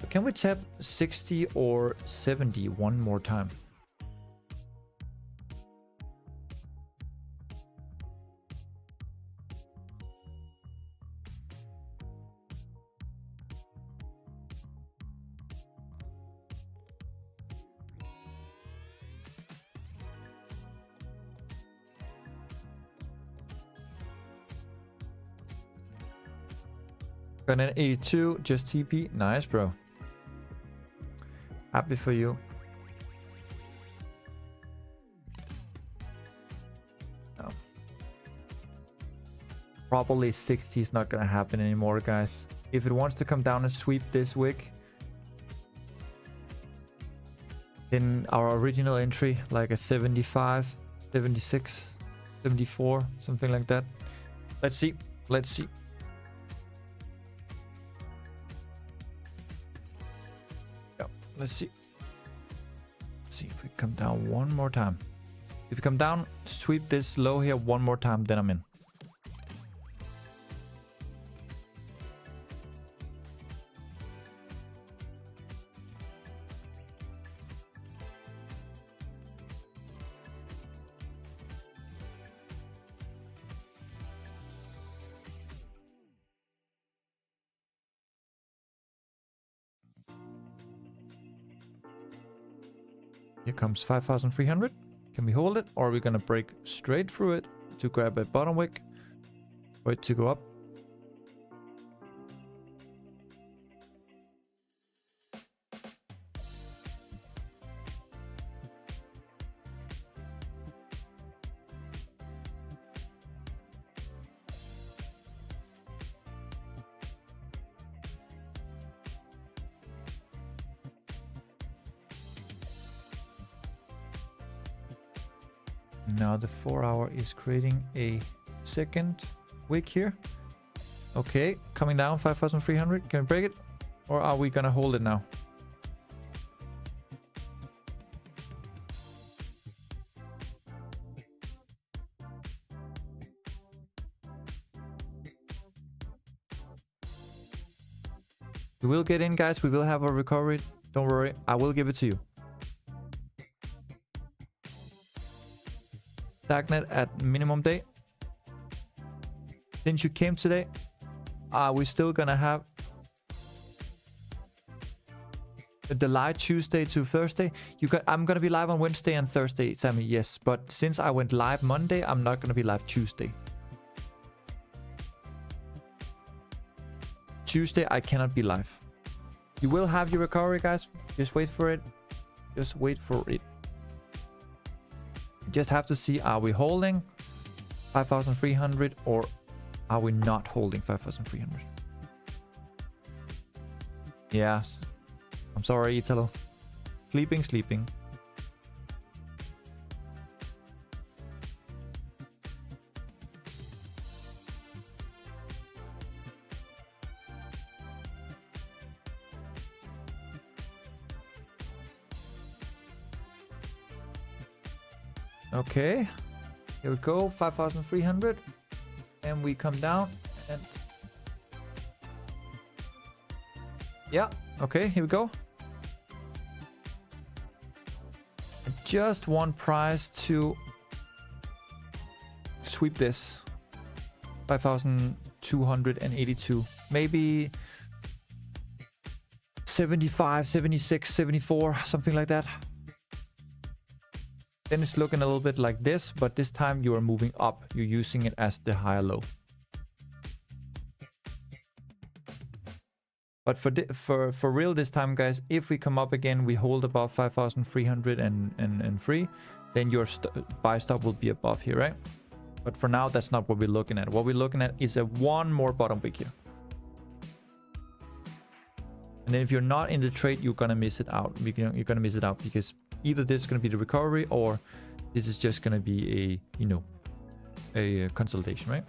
But can we tap 60 or 70 one more time? Got an 82, just TP. Nice, bro. Happy for you. No. Probably 60 is not gonna happen anymore, guys. If it wants to come down and sweep this wick, in our original entry, like a 75, 76, 74, something like that. Let's see. Let's see. See if we come down one more time. If we come down, sweep this low here one more time, then I'm in. Here comes 5,300. Can we hold it? Or are we going to break straight through it to grab a bottom wick? For it to go up? Now the 4 hour is creating a second wick here. Okay, coming down 5,300. Can we break it? Or are we gonna hold it now? We will get in, guys. We will have a recovery. Don't worry. I will give it to you. Stagnant at minimum day. Since you came today, are we still gonna have the live Tuesday to Thursday? I'm gonna be live on Wednesday and Thursday, Sammy. Yes, but since I went live Monday, I'm not gonna be live Tuesday. Tuesday, I cannot be live. You will have your recovery, guys. Just wait for it. Just wait for it. Just have to see, are we holding 5,300 or are we not holding 5,300? Yes. I'm sorry, Italo. Sleeping. Okay, here we go, 5,300, and we come down and Yeah. Okay, here we go. Just one price to sweep this. 5,282. Maybe 75, 76, 74, something like that. Then it's looking a little bit like this, but this time you are moving up. You're using it as the higher low. But for real this time, guys, if we come up again, we hold above 5,303, then your buy stop will be above here, right? But for now, that's not what we're looking at. What we're looking at is a one more bottom wick here. And then if you're not in the trade, you're gonna miss it out. You're gonna miss it out because either this is gonna be the recovery or this is just gonna be a consolidation, right?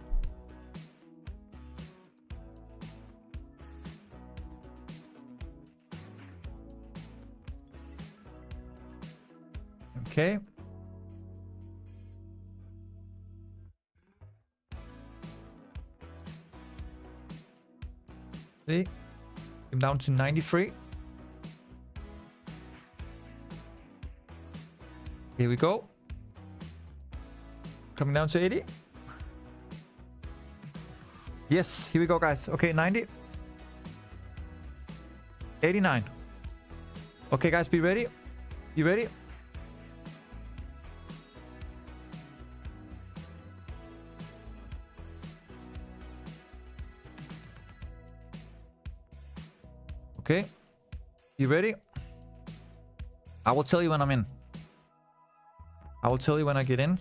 Okay. See, I'm down to 93. Here we go. Coming down to 80. Yes, here we go, guys. Okay, 90. 89. Okay, guys, be ready. You ready? Okay, you ready? I will tell you when I'm in. I will tell you when I get in.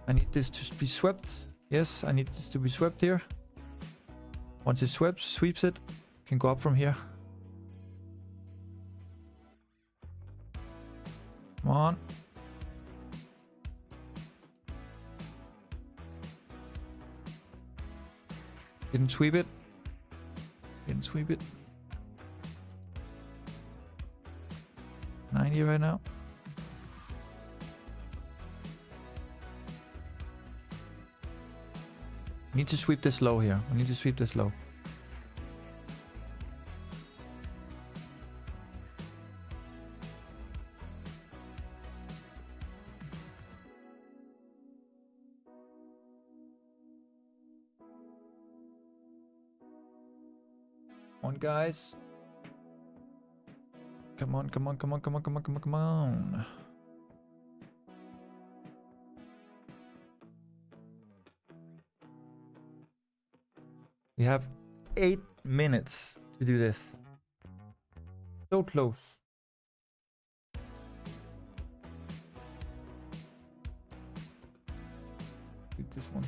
I need this to be swept. Yes, I need this to be swept here. Once it sweeps it, can go up from here. Come on. Didn't sweep it. Didn't sweep it. 90 right now. Need to sweep this low here. I need to sweep this low. Come on, guys. Come on, come on, come on, come on, come on, come on, come on. We have 8 minutes to do this. So close. Do this one.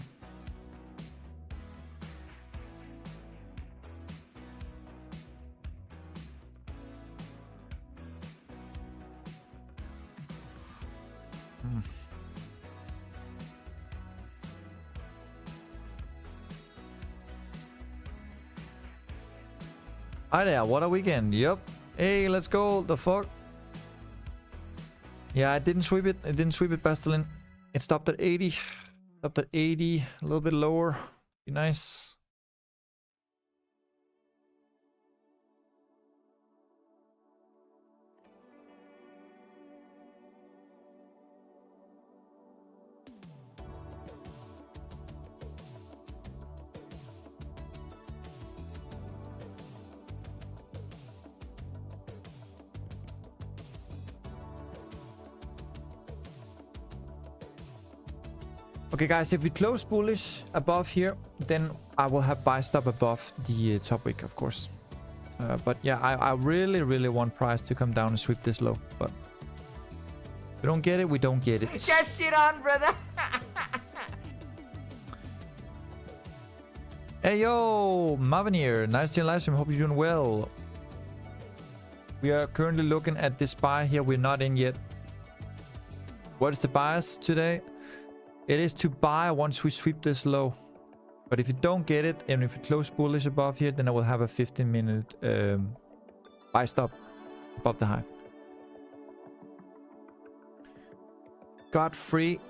Hi there, what a weekend. Yep. Hey, let's go. The fuck? Yeah, I didn't sweep it. I didn't sweep it, Bastelin. It stopped at 80. Stopped at 80. A little bit lower. Be nice. Okay, guys, if we close bullish above here, then I will have buy stop above the top wick, of course. But yeah, I really, really want price to come down and sweep this low. But if we don't get it, we don't get it. Get shit on, brother. Hey, yo, Marvin here. Nice to see you live stream. Hope you're doing well. We are currently looking at this buy here. We're not in yet. What is the bias today? It is to buy once we sweep this low. But if you don't get it, and if you close bullish above here, then I will have a 15-minute buy stop above the high. Godfrey.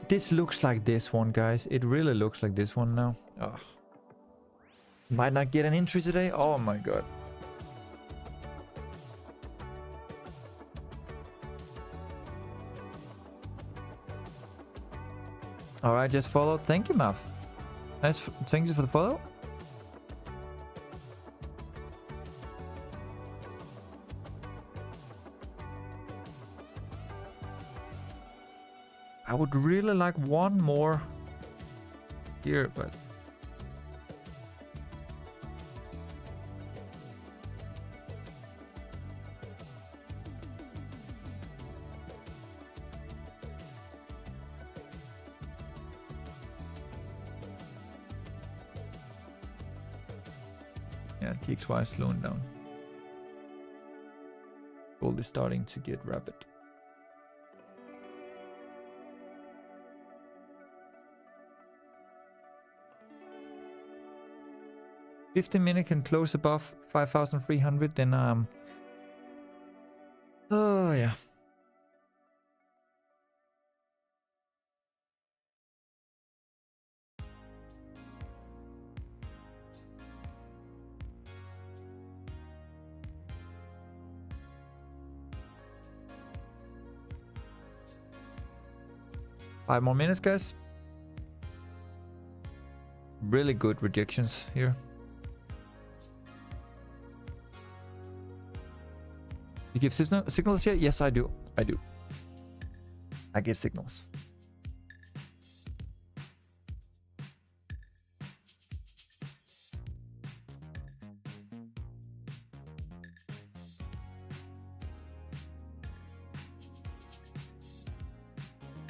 This looks like this one, guys. It really looks like this one now. Oh. Might not get an entry today. Oh my god. Alright, just follow. Thank you, Muff. Nice. Thank you for the follow. I would really like one more here, but yeah, TXY is slowing down. Gold is starting to get rapid. $15 can close above 5,300, then oh yeah. Five more minutes, guys. Really good rejections here. You give signals here? Yes, I do. I do. I get signals.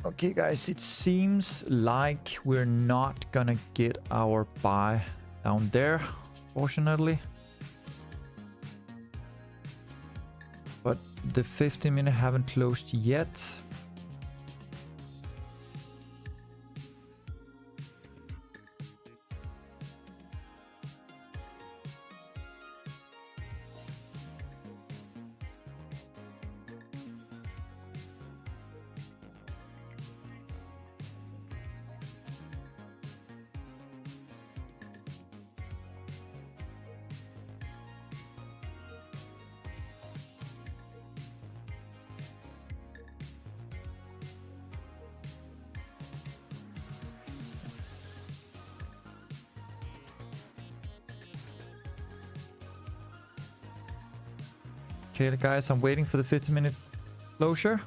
Okay, guys, it seems like we're not gonna get our buy down there, fortunately. But the 15-minute haven't closed yet. Okay, guys, I'm waiting for the 15-minute closure.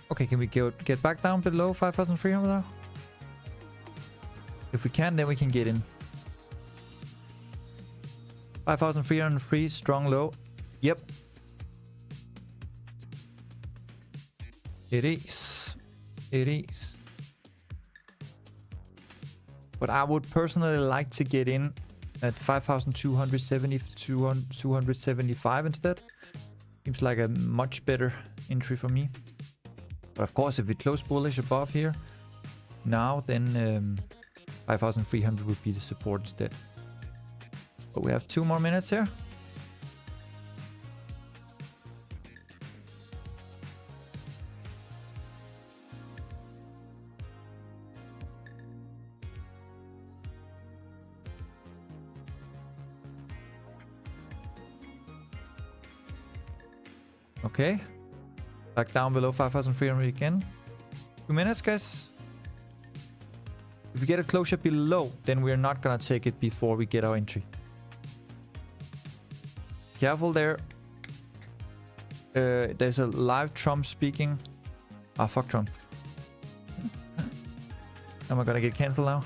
Okay, can we get back down below 5,300 now? If we can, then we can get in. 5,303, strong low. Yep. It is. It is. But I would personally like to get in at 5,270, 275 instead. Seems like a much better entry for me. But of course, if we close bullish above here now, then 5,300 would be the support instead. But we have 2 more minutes here. Okay, back down below 5,300 again. 2 minutes, guys. If we get a closure below, then we're not gonna take it before we get our entry. Careful there. There's a live Trump speaking. Ah, fuck Trump. Am I gonna get cancelled now?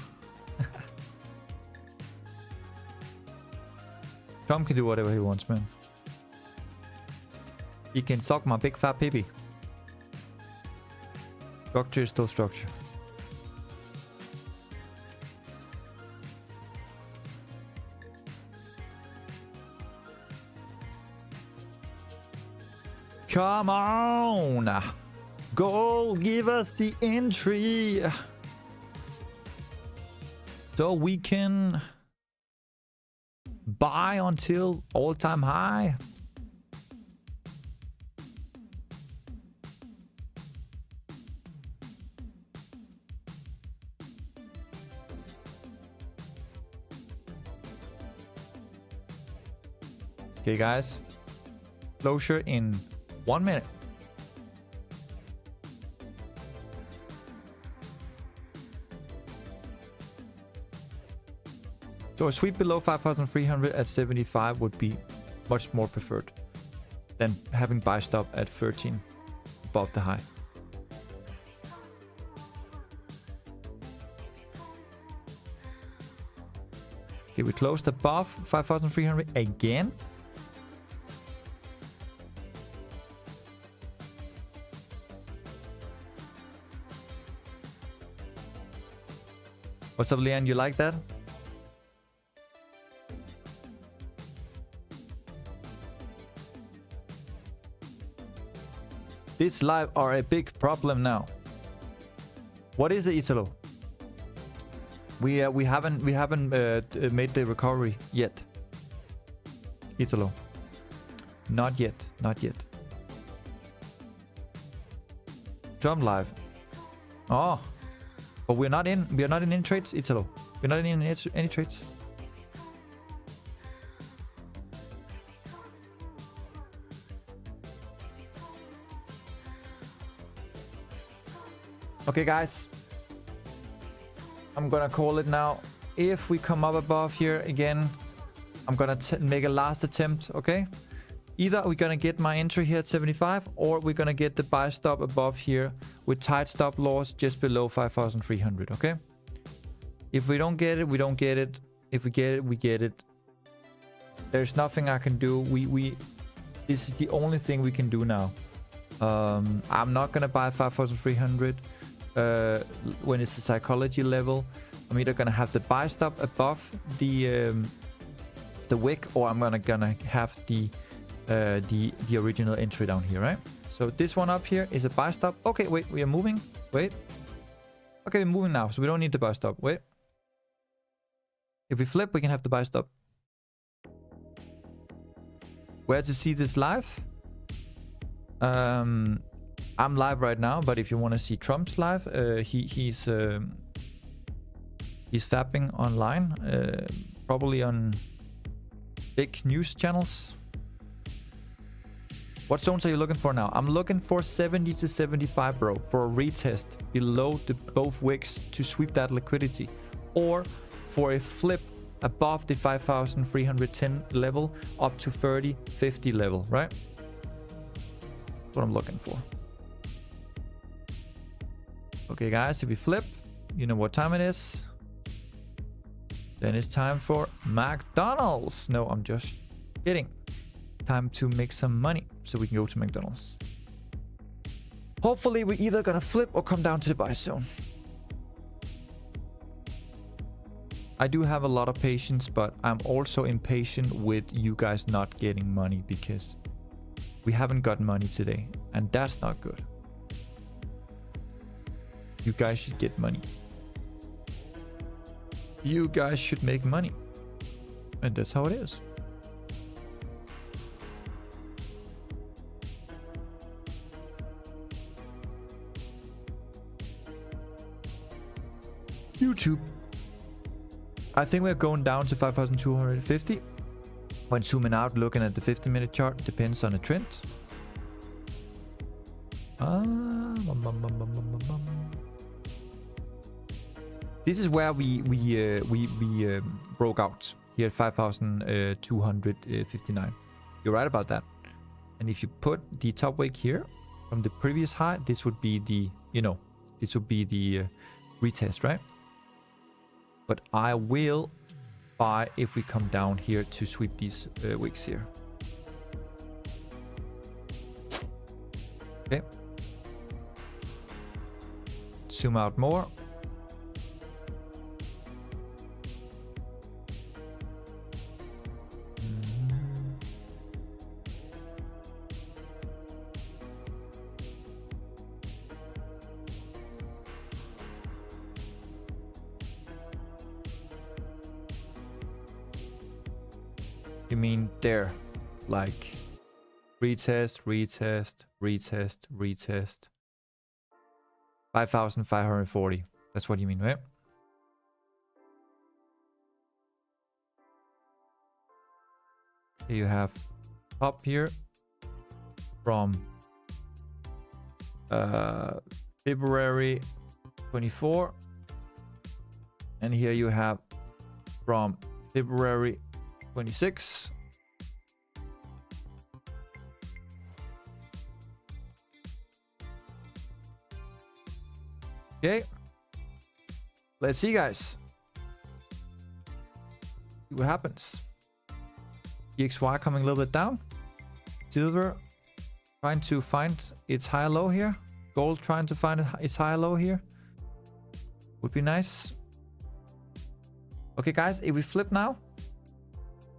Trump can do whatever he wants, man. He can suck my big fat pee-pee. Structure is still structure. Come on! go. Give us the entry. So we can buy until all-time high. Okay, guys. Closure in 1 minute. So a sweep below 5,300 at 75 would be much more preferred than having buy stop at 13 above the high. Okay, we closed above 5,300 again. What's up, Leanne? You like that? This live are a big problem now. What is it, Italo? We haven't made the recovery yet. Italo. Not yet. Not yet. Jump live. Oh. But we are not in any trades, Italo. We're not in any trades. Okay, guys. I'm gonna call it now. If we come up above here again, I'm gonna make a last attempt, okay? Either we're gonna get my entry here at 75, or we're gonna get the buy stop above here with tight stop loss just below 5,300, okay? If we don't get it, we don't get it. If we get it, we get it. There's nothing I can do. This is the only thing we can do now. I'm not gonna buy 5,300 when it's a psychology level. I'm either gonna have the buy stop above the wick, or I'm gonna have the original entry down here, right? So this one up here is a buy stop. Okay, wait, we are moving. Wait. Okay, we're moving now, so we don't need the buy stop. Wait. If we flip, we can have the buy stop. Where to see this live? I'm live right now, but if you want to see Trump's live, he's fapping online, probably on big news channels. What zones are you looking for now? I'm looking for 70 to 75, bro, for a retest below the both wicks to sweep that liquidity, or for a flip above the 5,310 level up to 3050 level, right? That's what I'm looking for. Okay, guys, if we flip, you know what time it is. Then it's time for McDonald's. No, I'm just kidding. Time to make some money so we can go to McDonald's. Hopefully, we're either gonna flip or come down to the buy zone. I do have a lot of patience, but I'm also impatient with you guys not getting money because we haven't gotten money today, and that's not good. You guys should get money. You guys should make money. And that's how it is. YouTube. I think we're going down to 5,250. When zooming out, looking at the 50-minute chart, depends on the trend. This is where we broke out here at 5,259. You're right about that. And if you put the top wick here from the previous high, this would be the, this would be the retest, right? But I will buy if we come down here to sweep these wicks here. Okay. Zoom out more. You mean there, like retest, retest, retest, retest. 5,540. That's what you mean, right? You have top here from February 24, and here you have from February 26. Okay, let's see, guys. See what happens. EXY coming a little bit down. Silver trying to find its high low here. Gold trying to find its high low here. Would be nice. Okay, guys, if we flip now,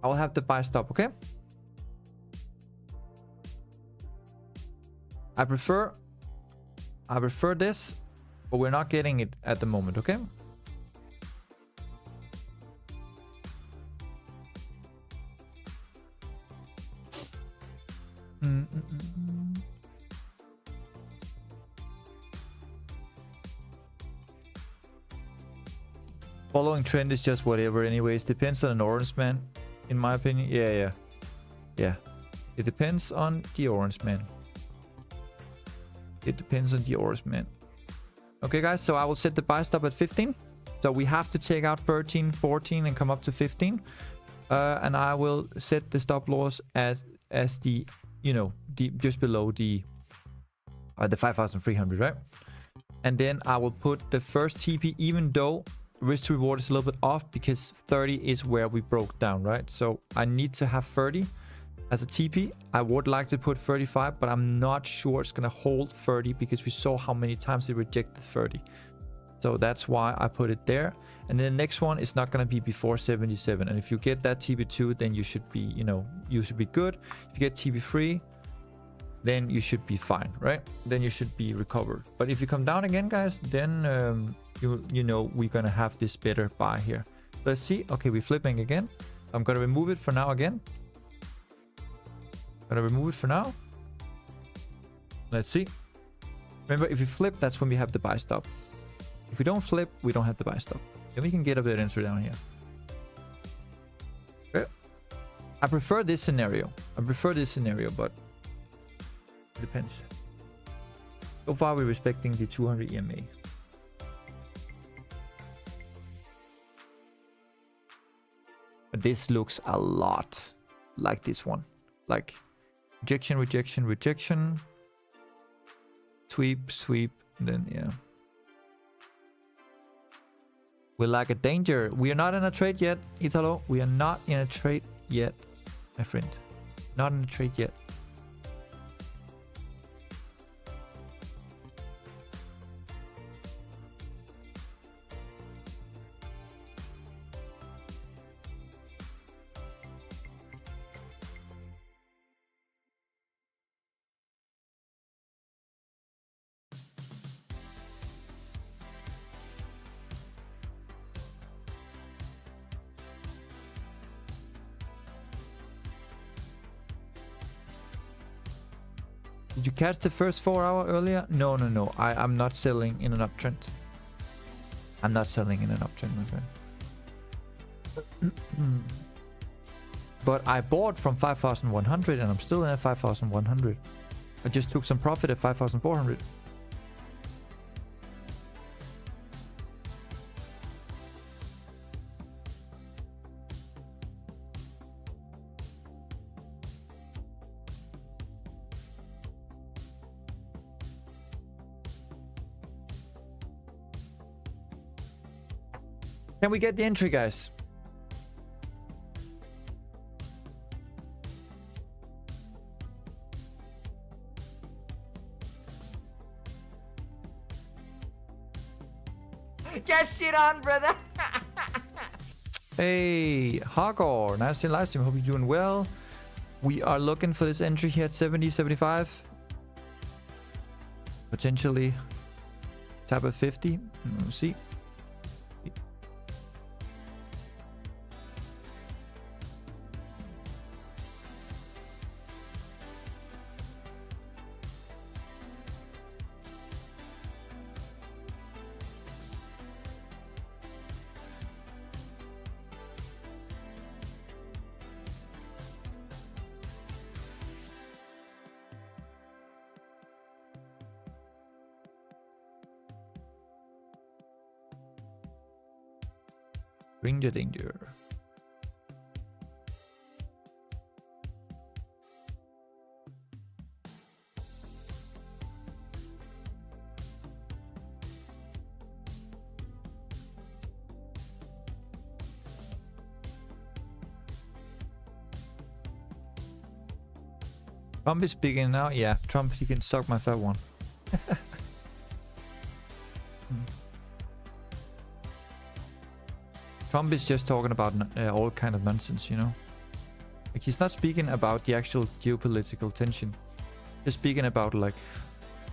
I'll have the buy stop, okay? I prefer this, but we're not getting it at the moment, okay? Following trend is just whatever anyways. Depends on an orange man, in my opinion. Yeah. It depends on the orange man. It depends on the orange man. Okay, guys, so I will set the buy stop at 15. So we have to take out 13, 14 and come up to 15. And I will set the stop loss as the, you know, just below the 5,300, right? And then I will put the first TP, even though risk to reward is a little bit off, because 30 is where we broke down, right? So I need to have 30 as a TP. I would like to put 35, but I'm not sure it's gonna hold 30 because we saw how many times it rejected 30. So that's why I put it there. And then the next one is not gonna be before 77. And if you get that TP2, then you should be, you know, you should be good. If you get TP3, then you should be fine, right? Then you should be recovered. But if you come down again, guys, then you know we're gonna have this better buy here. Let's see. Okay, we're flipping again. I'm gonna remove it for now again. Gonna remove it for now. Let's see. Remember, if you flip, that's when we have the buy stop. If we don't flip, we don't have the buy stop. Then we can get a bit entry down here. Okay. I prefer this scenario. But it depends. So far, we're respecting the 200 EMA. But this looks a lot like this one. Like rejection, rejection, rejection. Sweep, sweep. Then, yeah. We're like a danger. We are not in a trade yet, Italo. We are not in a trade yet, my friend. Not in a trade yet. Did you catch the first 4 hour earlier? No. I'm not selling in an uptrend. I'm not selling in an uptrend, my friend. But I bought from 5,100 and I'm still in at 5,100. I just took some profit at 5,400. Can we get the entry, guys? Get shit on, brother. Hey, Hagor, nice to live stream. Hope you're doing well. We are looking for this entry here at 70, 75. Potentially tap at 50. We'll see. Stranger danger. Trump is speaking now. Yeah, Trump, he can suck my fat one. Trump is just talking about all kind of nonsense, you know. Like, he's not speaking about the actual geopolitical tension. Just speaking about like,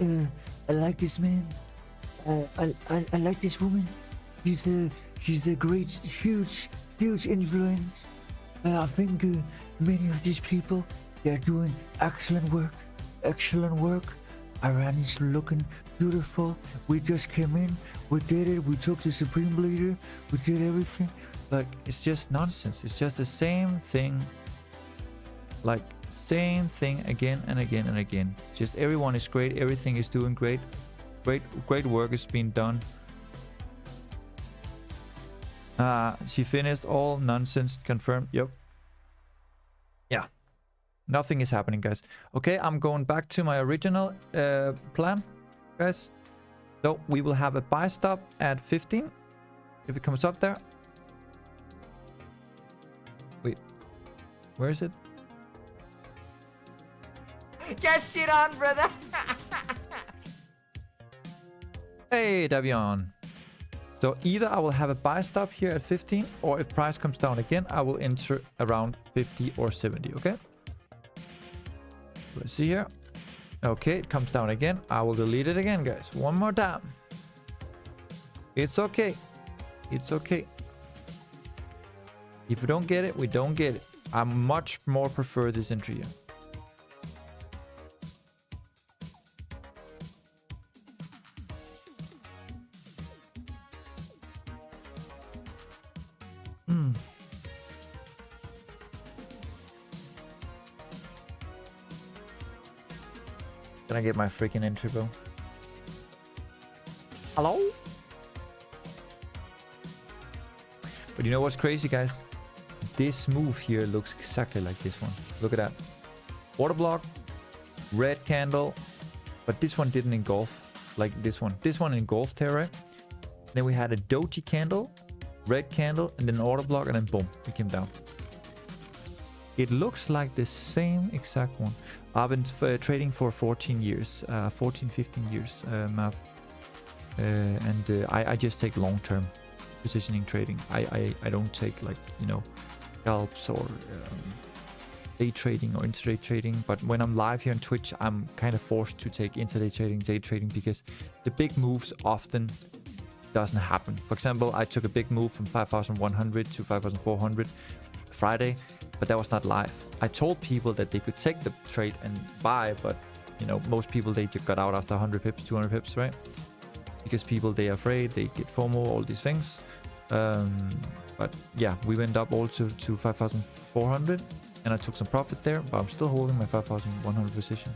I like this man. I like this woman. She's a great, huge influence. I think many of these people, they're doing excellent work. Iran is looking beautiful. We just came in, we did it, we took the supreme leader, we did everything. Like, it's just nonsense. It's just the same thing. Like, same thing again and again and again. Just everyone is great, everything is doing great. Great work is being done. She finished all nonsense, confirmed. Yep. Yeah. Nothing is happening, guys. Okay, I'm going back to my original plan, guys. So we will have a buy stop at 15. If it comes up there. Wait. Where is it? Get shit on, brother. Hey, Davion. So either I will have a buy stop here at 15, or if price comes down again, I will enter around 50 or 70, okay? Let's see here. Okay, it comes down again. I will delete it again, guys. One more time. It's okay. It's okay. If we don't get it, we don't get it. I much more prefer this entry here. Can I get my freaking entry, bro? Hello? But you know what's crazy, guys? This move here looks exactly like this one. Look at that. Water block, red candle, but this one didn't engulf like this one. This one engulfed here, right? Then we had a doji candle, red candle, and then order block, and then boom, it came down. It looks like the same exact one. I've been trading for 14 years, 15 years, I just take long-term positioning trading. I don't take, like, you know, scalps or day trading or intraday trading. But when I'm live here on Twitch, I'm kind of forced to take intraday trading, day trading, because the big moves often doesn't happen. For example, I took a big move from 5,100 to 5,400 Friday, but that was not live. I told people that they could take the trade and buy, but you know, most people, they just got out after 100 pips, 200 pips, right? Because people, they are afraid, they get FOMO, all these things. But yeah, we went up also to 5,400 and I took some profit there, but I'm still holding my 5,100 position.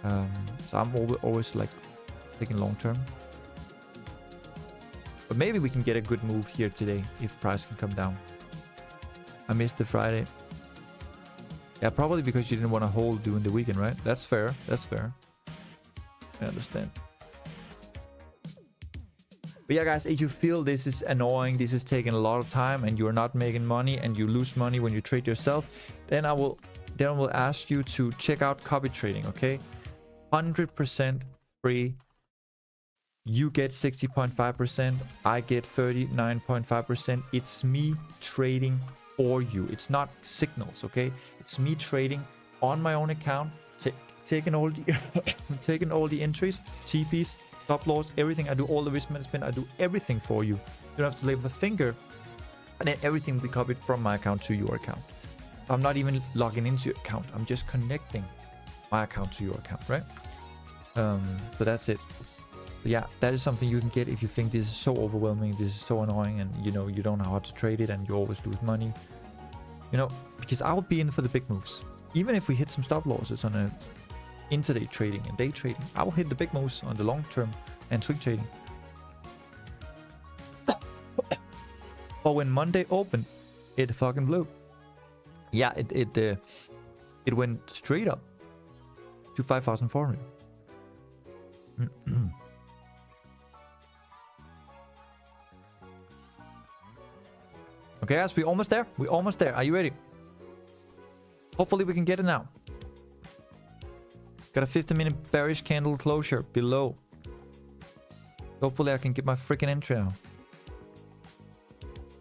So I'm always like taking long term. But maybe we can get a good move here today if price can come down. I missed the Friday. Yeah, probably because you didn't want to hold during the weekend, right? That's fair. That's fair. I understand. But yeah, guys, if you feel this is annoying, this is taking a lot of time, and you're not making money, and you lose money when you trade yourself, then I will ask you to check out copy trading, okay? 100% free. You get 60.5%. I get 39.5%. It's me trading for you. It's not signals, okay? It's me trading on my own account, taking all the taking all the entries, TPs, stop loss, everything. I do all the risk management. I do everything for you. You don't have to leave a finger, and then everything will be copied from my account to your account. I'm not even logging into your account. I'm just connecting my account to your account, right? So that's it. But yeah, that is something you can get if you think this is so overwhelming, this is so annoying, and you know, you don't know how to trade it, and you always lose money. You know, because I will be in for the big moves. Even if we hit some stop losses on a intraday trading and day trading, I will hit the big moves on the long term and swing trading. But when Monday opened, it fucking blew. Yeah, it went straight up to 5,400. Okay, guys, we're almost there. We're almost there. Are you ready? Hopefully we can get it now. Got a 15-minute bearish candle closure below. Hopefully I can get my freaking entry now.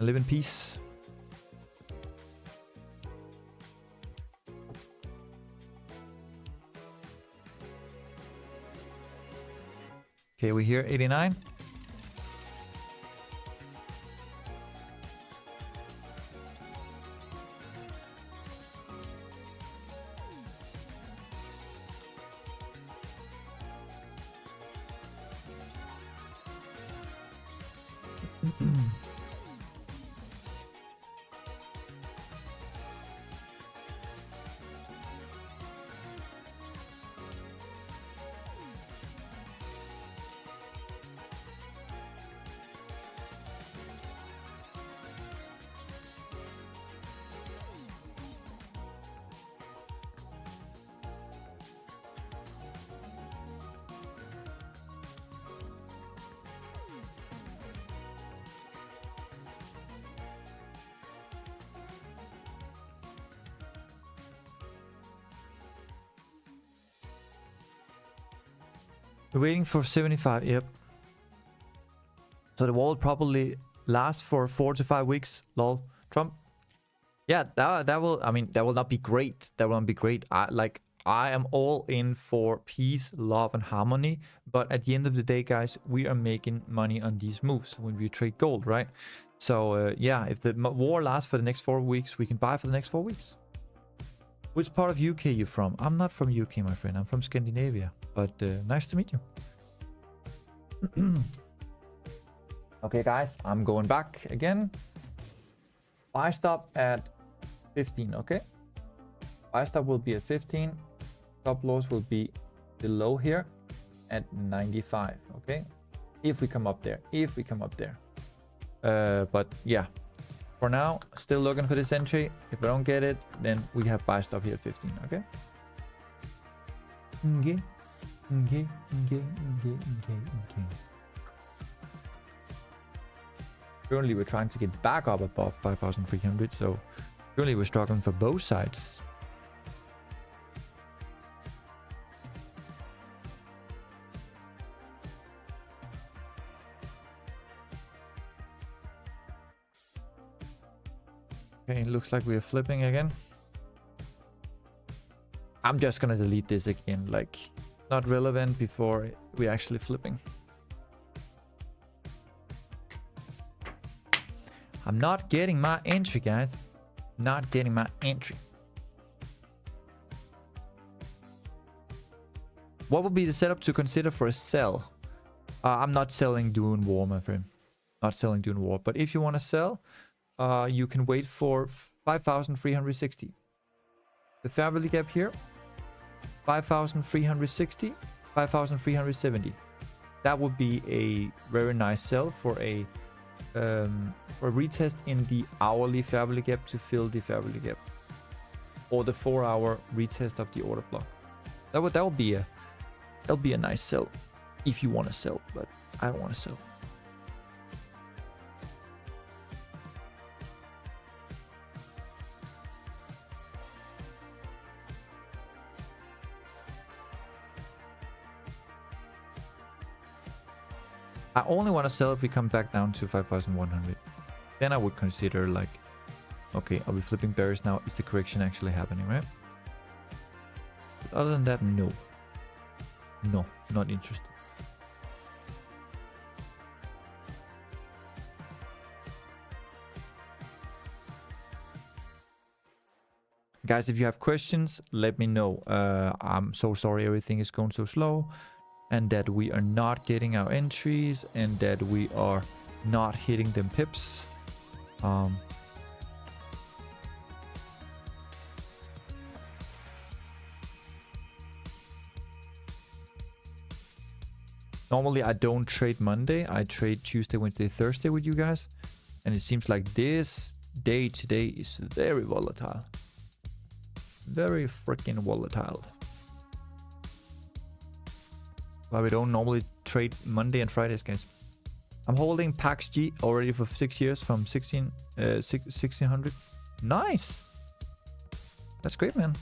I live in peace. Okay, we're here, 89. We're waiting for 75, yep. So the wall will probably last for 4 to 5 weeks, lol. Trump. Yeah, that will, I mean, that will not be great. That will not be great. I am all in for peace, love, and harmony. But at the end of the day, guys, we are making money on these moves when we trade gold, right? So, yeah, if the war lasts for the next 4 weeks, we can buy for the next 4 weeks. Which part of UK you from? I'm not from UK, my friend. I'm from Scandinavia. But nice to meet you. Okay, guys, I'm going back again. Buy stop at 15, okay? Buy stop will be at 15. Stop loss will be below here at 95, okay? If we come up there. If we come up there. But yeah. For now, still looking for this entry. If I don't get it, then we have buy stop here at 15, okay? Okay. Okay. Currently, we're trying to get back up above 5,300, so currently we're struggling for both sides. Okay, looks like we're flipping again. I'm just gonna delete this again, like, not relevant before we're actually flipping. I'm not getting my entry, guys. Not getting my entry. What would be the setup to consider for a sell? I'm not selling during war, my friend. Not selling during war. But if you want to sell, you can wait for 5,360. The fair value gap here, 5,360, 5,370. That would be a very nice sell for a retest in the hourly fair value gap to fill the fair value gap, or the 4-hour retest of the order block. That'll be a nice sell if you want to sell, but I don't want to sell. I only want to sell if we come back down to 5,100. Then I would consider, like, okay, are we flipping bearish now? Is the correction actually happening, right? But other than that, no. No, not interested. Guys, if you have questions, let me know. I'm so sorry everything is going so slow, and that we are not getting our entries, and that we are not hitting them pips. Normally I don't trade Monday. I trade Tuesday, Wednesday, Thursday with you guys. And it seems like this day today is very volatile. Very freaking volatile. Why we don't normally trade Monday and Fridays, guys. I'm holding Pax G already for 6 years from 1600. Nice. That's great, man.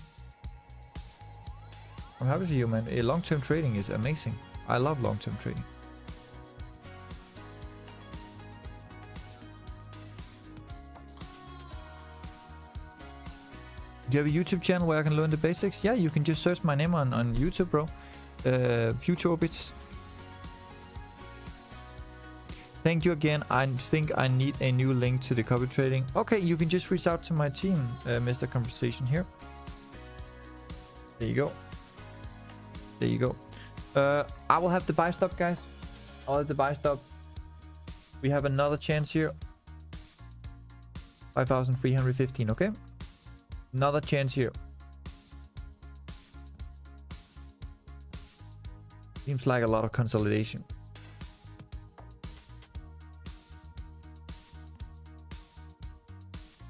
I'm happy for you, man. Long-term trading is amazing. I love long-term trading. Do you have a YouTube channel where I can learn the basics? Yeah, you can just search my name on YouTube, bro. Future Orbits. Thank you again. I think I need a new link to the copy trading. Okay, you can just reach out to my team, Mr. Conversation here. There you go. There you go. I will have the buy stop, guys. I'll have the buy stop. We have another chance here. 5,315, okay? Another chance here. Seems like a lot of consolidation.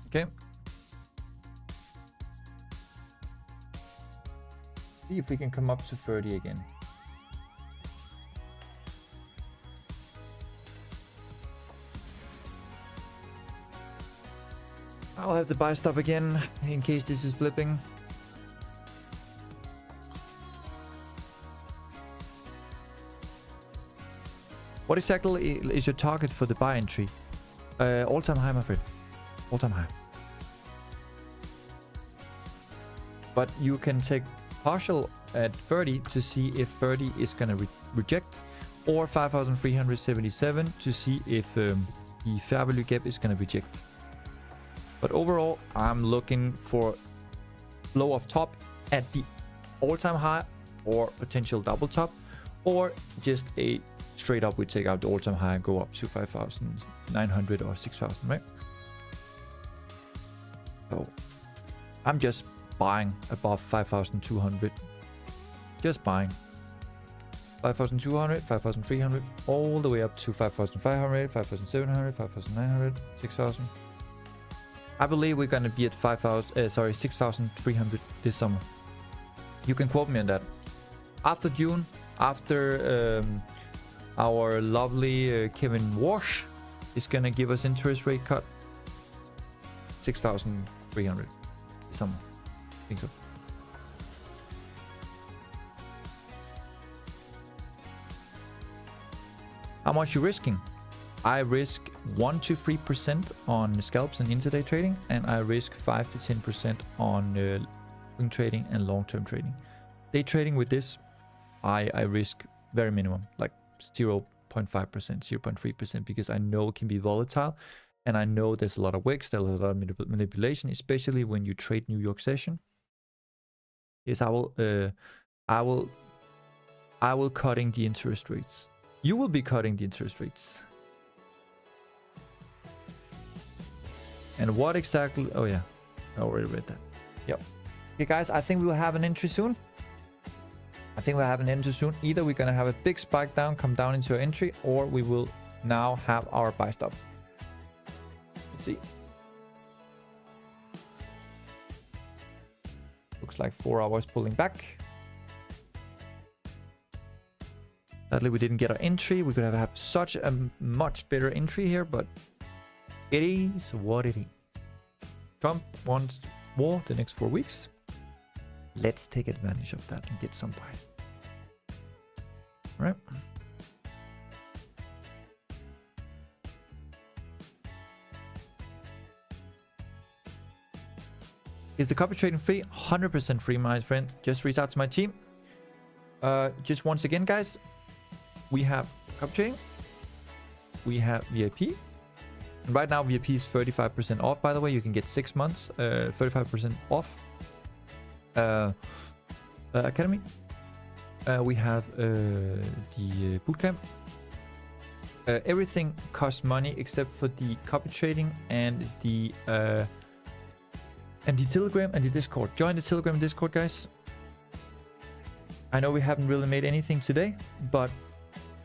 Okay. See if we can come up to 30 again. I'll have to buy stop again in case this is flipping. What exactly is your target for the buy entry? All-time high, my friend. All-time high. But you can take partial at 30 to see if 30 is gonna reject, or 5,377 to see if the fair value gap is gonna reject. But overall, I'm looking for low of top at the all-time high, or potential double top, or just a straight up we take out the all-time high and go up to 5,900 or 6,000, right? So I'm just buying above 5,200. Just buying 5,200, 5,300, all the way up to 5,500, 5,700, 5,900, 6,000. I believe we're gonna be at 6,300 this summer. You can quote me on that. After June, after our lovely Kevin Walsh is gonna give us interest rate cut, 6,300 this summer. I think so. How much you risking? I risk 1 to 3% on scalps and intraday trading, and I risk 5 to 10% on swing trading and long-term trading. Day trading with this, I risk very minimum, like 0.5%, 0.3%, because I know it can be volatile, and I know there's a lot of wicks, there's a lot of manipulation, especially when you trade New York session. Yes, I will cutting the interest rates. You will be cutting the interest rates. And what exactly? Oh yeah, I already read that. Yep. Okay, guys, I think we'll have an entry soon. Either we're gonna have a big spike down, come down into our entry, or we will now have our buy stop. Let's see. Looks like 4 hours pulling back. Sadly, we didn't get our entry. We could have such a much better entry here, but it is what it is. Trump wants war the next 4 weeks. Let's take advantage of that and get some buys. All right. Is the copy trading free? 100% free, my friend. Just reach out to my team. Just once again, guys, we have copy trading. We have VIP. And right now, VIP is 35% off, by the way. You can get 6 months, 35% off. Academy. We have the bootcamp. Everything costs money except for the copy trading and the Telegram and the Discord. Join the Telegram and Discord, guys. I know we haven't really made anything today, but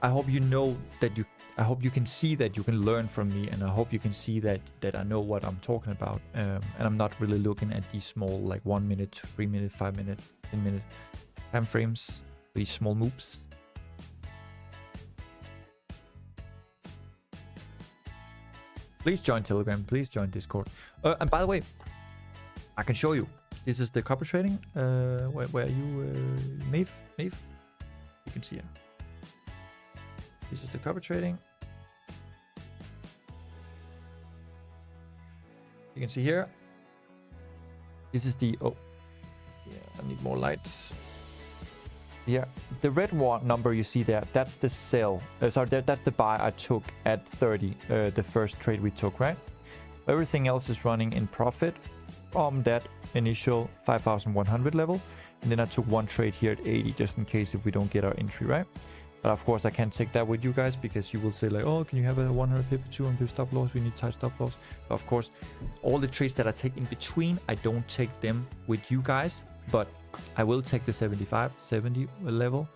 I hope you know that you I hope you can see that you can learn from me, and I hope you can see that I know what I'm talking about. And I'm not really looking at these small, like 1 minute, 3 minute, 5 minute, 10 minute time frames, these small moves. Please join Telegram. Please join Discord. And by the way, I can show you. This is the copper trading. Where you, Maeve? You can see it. This is the copper trading. You can see here. This is the, oh, yeah, I need more lights. Yeah, the red one number you see there, that's the sell. Sorry, that's the buy I took at 30, the first trade we took, right? Everything else is running in profit from that initial 5,100 level. And then I took one trade here at 80, just in case if we don't get our entry, right? But of course, I can't take that with you guys, because you will say like, oh, can you have a 100 pip, 200 pip stop loss? We need tight stop loss. But of course, all the trades that I take in between, I don't take them with you guys, but I will take the 75, 70 level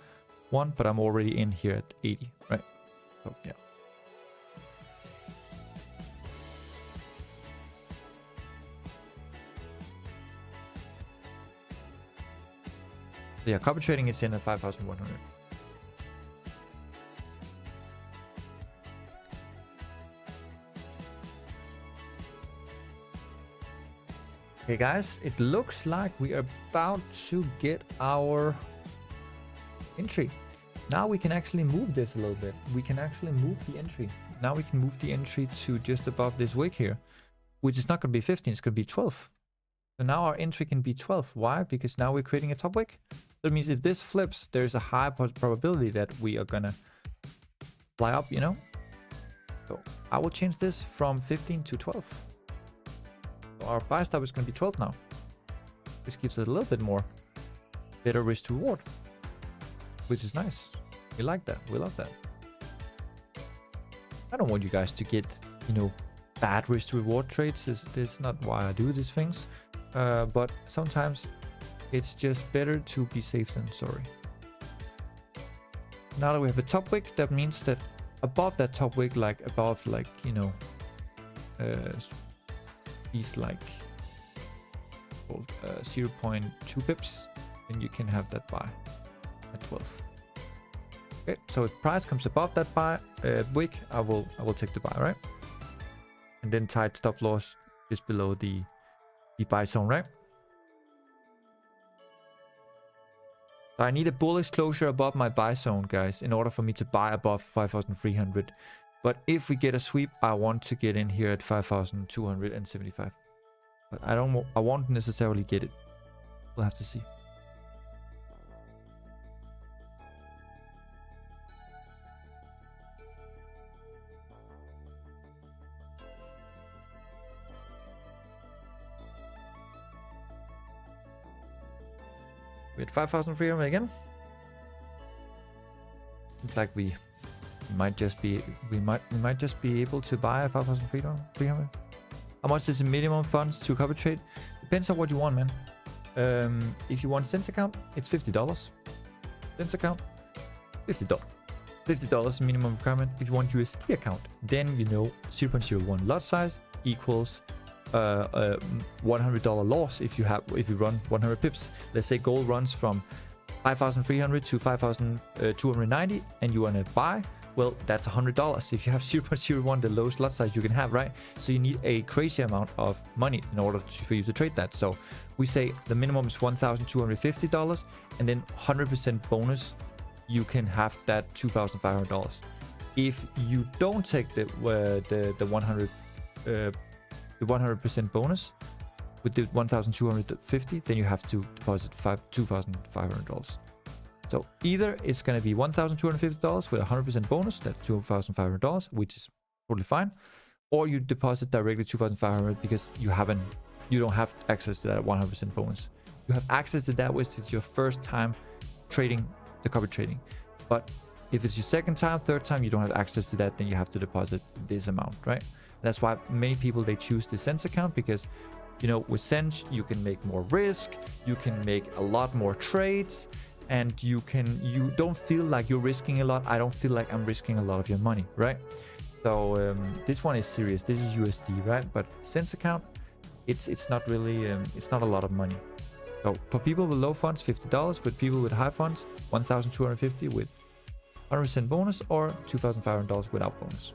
one, but I'm already in here at 80, right? So yeah. So yeah, copper trading is in at 5,100. Okay guys, it looks like we are about to get our entry. Now we can actually move this a little bit. We can actually move the entry. Now we can move the entry to just above this wick here, which is not going to be 15, it's going to be 12. So now our entry can be 12. Why? Because now we're creating a top wick. That means if this flips, there's a high probability that we are going to fly up, you know? So I will change this from 15 to 12. Our buy stop is going to be 12 now, which gives us a little bit more better risk to reward, which is nice. We like that. We love that. I don't want you guys to get, you know, bad risk to reward trades. This is not why I do these things, but sometimes it's just better to be safe than sorry. Now that we have a top wick, that means that above that top wick, like above, like, you know, these like 0.2 pips, then you can have that buy at 12. Okay, so if price comes above that buy wick, I will take the buy, right? And then tight stop loss just below the buy zone, right? So I need a bullish closure above my buy zone, guys, in order for me to buy above 5,300. But if we get a sweep, I want to get in here at 5,275. But I won't necessarily get it. We'll have to see. We're at 5,300 again. Looks like we might just be able to buy a 5,300. How much is the minimum funds to copper trade? Depends on what you want, man. If you want Sense account, it's $50. Sense account, $50. $50 minimum requirement. If you want USD account, then you know 0.01 lot size equals $100 loss if you run 100 pips. Let's say gold runs from 5,300 to 5,290 and you want to buy. Well, that's $100 if you have 0.01, the lowest lot size you can have, right? So you need a crazy amount of money in order for you to trade that. So we say the minimum is $1,250, and then 100% bonus, you can have that $2,500. If you don't take the 100% bonus with the 1,250, then you have to deposit $2,500. So either it's going to be $1,250 with 100% bonus, that's $2,500, which is totally fine, or you deposit directly $2,500 because you don't have access to that 100% bonus. You have access to that with it's your first time trading the copper trading. But if it's your second time, third time, you don't have access to that, then you have to deposit this amount, right? That's why many people, they choose the Sense account, because, you know, with Sense, you can make more risk, you can make a lot more trades, and you don't feel like you're risking a lot. I don't feel like I'm risking a lot of your money, right? So this one is serious. This is USD, right? But Sense account, it's not really it's not a lot of money. So for people with low funds, $50. With people with high funds, $1,250 with 100% bonus, or $2,500 without bonus.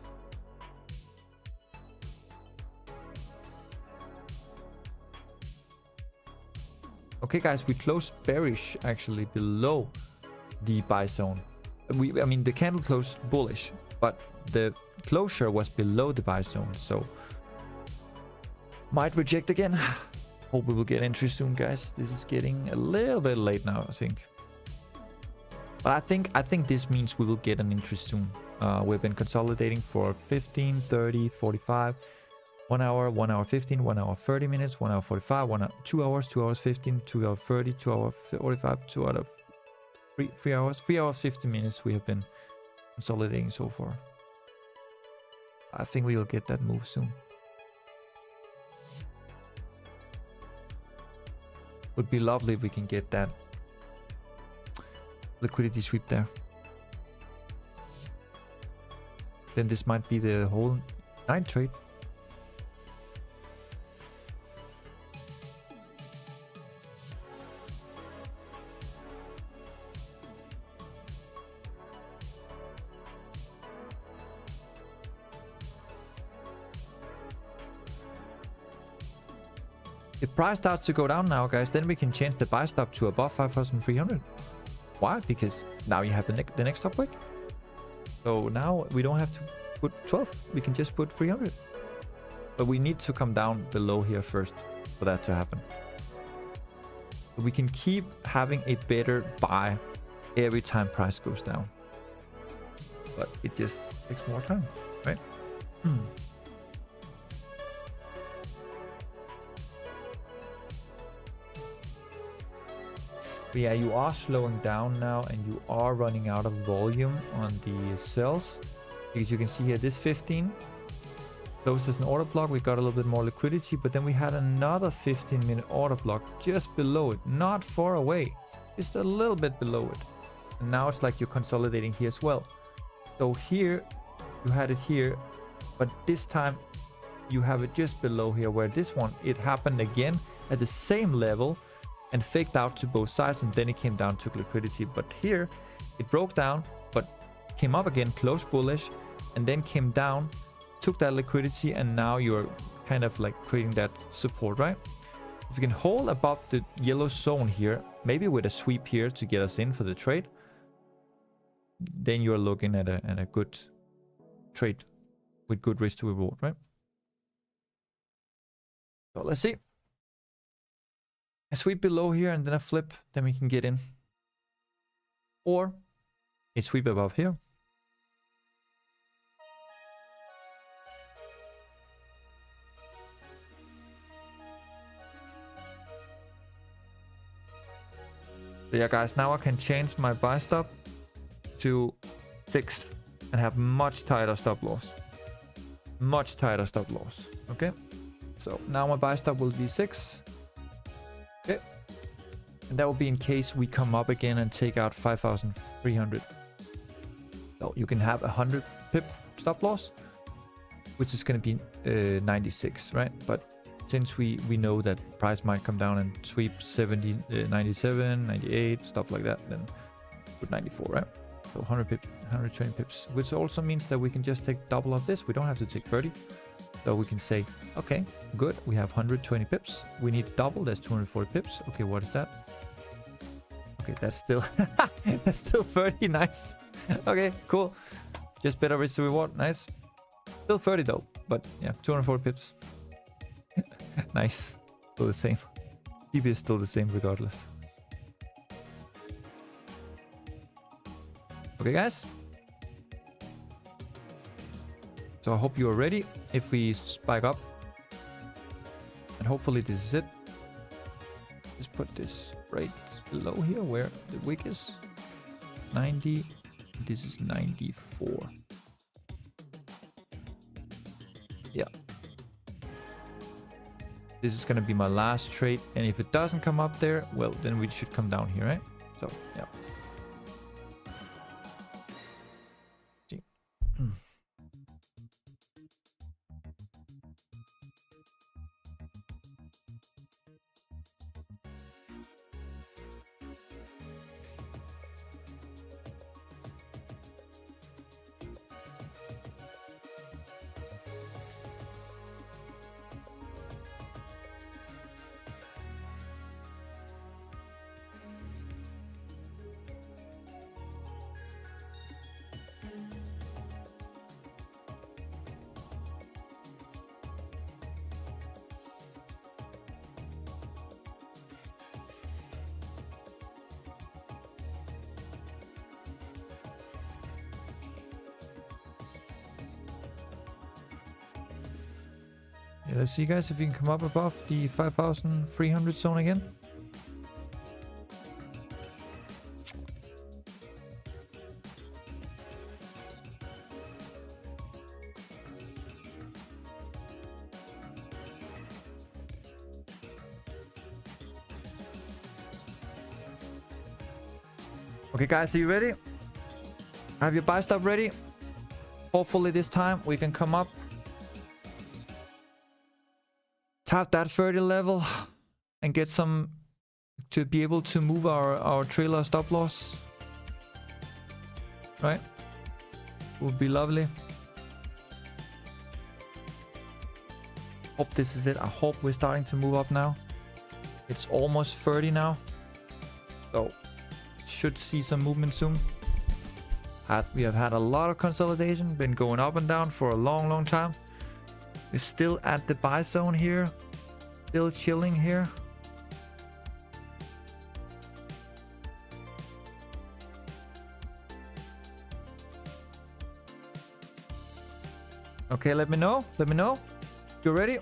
Okay, guys, we closed bearish actually below the buy zone. I mean, the candle closed bullish, but the closure was below the buy zone, so might reject again. Hope we will get entry soon, guys. This is getting a little bit late now, I think. But I think this means we will get an entry soon. We've been consolidating for 15, 30, 45. 1 hour, 1 hour 15, 1 hour 30 minutes, 1 hour 45, 2 hours, 2 hours 15, 2 hours 30, 2 hours 45, 2 out of 3 hours, 3 hours 50 minutes we have been consolidating so far. I think we will get that move soon. Would be lovely if we can get that liquidity sweep there. Then this might be the whole night trade. If price starts to go down now, guys, then we can change the buy stop to above 5,300. Why? Because now you have the next stop break. So now we don't have to put 12. We can just put 300. But we need to come down below here first for that to happen. But we can keep having a better buy every time price goes down. But it just takes more time, right? But yeah, you are slowing down now and you are running out of volume on the sells. Because you can see here, this 15 closed as an order block. We got a little bit more liquidity, but then we had another 15-minute order block just below it. Not far away, just a little bit below it. And now it's like you're consolidating here as well. So here, you had it here, but this time you have it just below here, where this one, it happened again at the same level and faked out to both sides, and then it came down, took liquidity. But here it broke down, but came up again, closed bullish, and then came down, took that liquidity, and now you're kind of like creating that support, right? If you can hold above the yellow zone here, maybe with a sweep here to get us in for the trade, then you're looking at a good trade with good risk to reward, right? So let's see. A sweep below here and then a flip, then we can get in. Or a sweep above here. So yeah, guys, now I can change my buy stop to 6 and have much tighter stop loss. Much tighter stop loss. Okay, so now my buy stop will be 6. Okay, and that will be in case we come up again and take out 5,300. So you can have 100 pip stop loss, which is going to be 96, right? But since we know that price might come down and sweep 70, 97, 98, stuff like that, then put 94, right? So 100 pip, 120 pips, which also means that we can just take double of this. We don't have to take 30. So we can say, okay, good, we have 120 pips. We need double, that's 240 pips. Okay, what is that? Okay, that's still that's still 30, nice. Okay, cool. Just better risk to reward, nice. Still 30 though, but yeah, 240 pips. Nice, still the same. TP is still the same regardless. Okay, guys. So I hope you are ready if we spike up. And hopefully this is it. Just put this right below here where the wick is. 90. This is 94. Yeah. This is going to be my last trade. And if it doesn't come up there, well, then we should come down here, right? So, yeah. Let's see, guys, if you can come up above the 5,300 zone again. Okay, guys, are you ready? Have your buy stop ready? Hopefully this time we can come up, tap that 30 level, and get some to be able to move our trailer stop loss. Right? Would be lovely. Hope this is it. I hope we're starting to move up now. It's almost 30 now, so should see some movement soon. We have had a lot of consolidation, been going up and down for a long time. We're still at the buy zone here, still chilling here. Okay, let me know. You ready?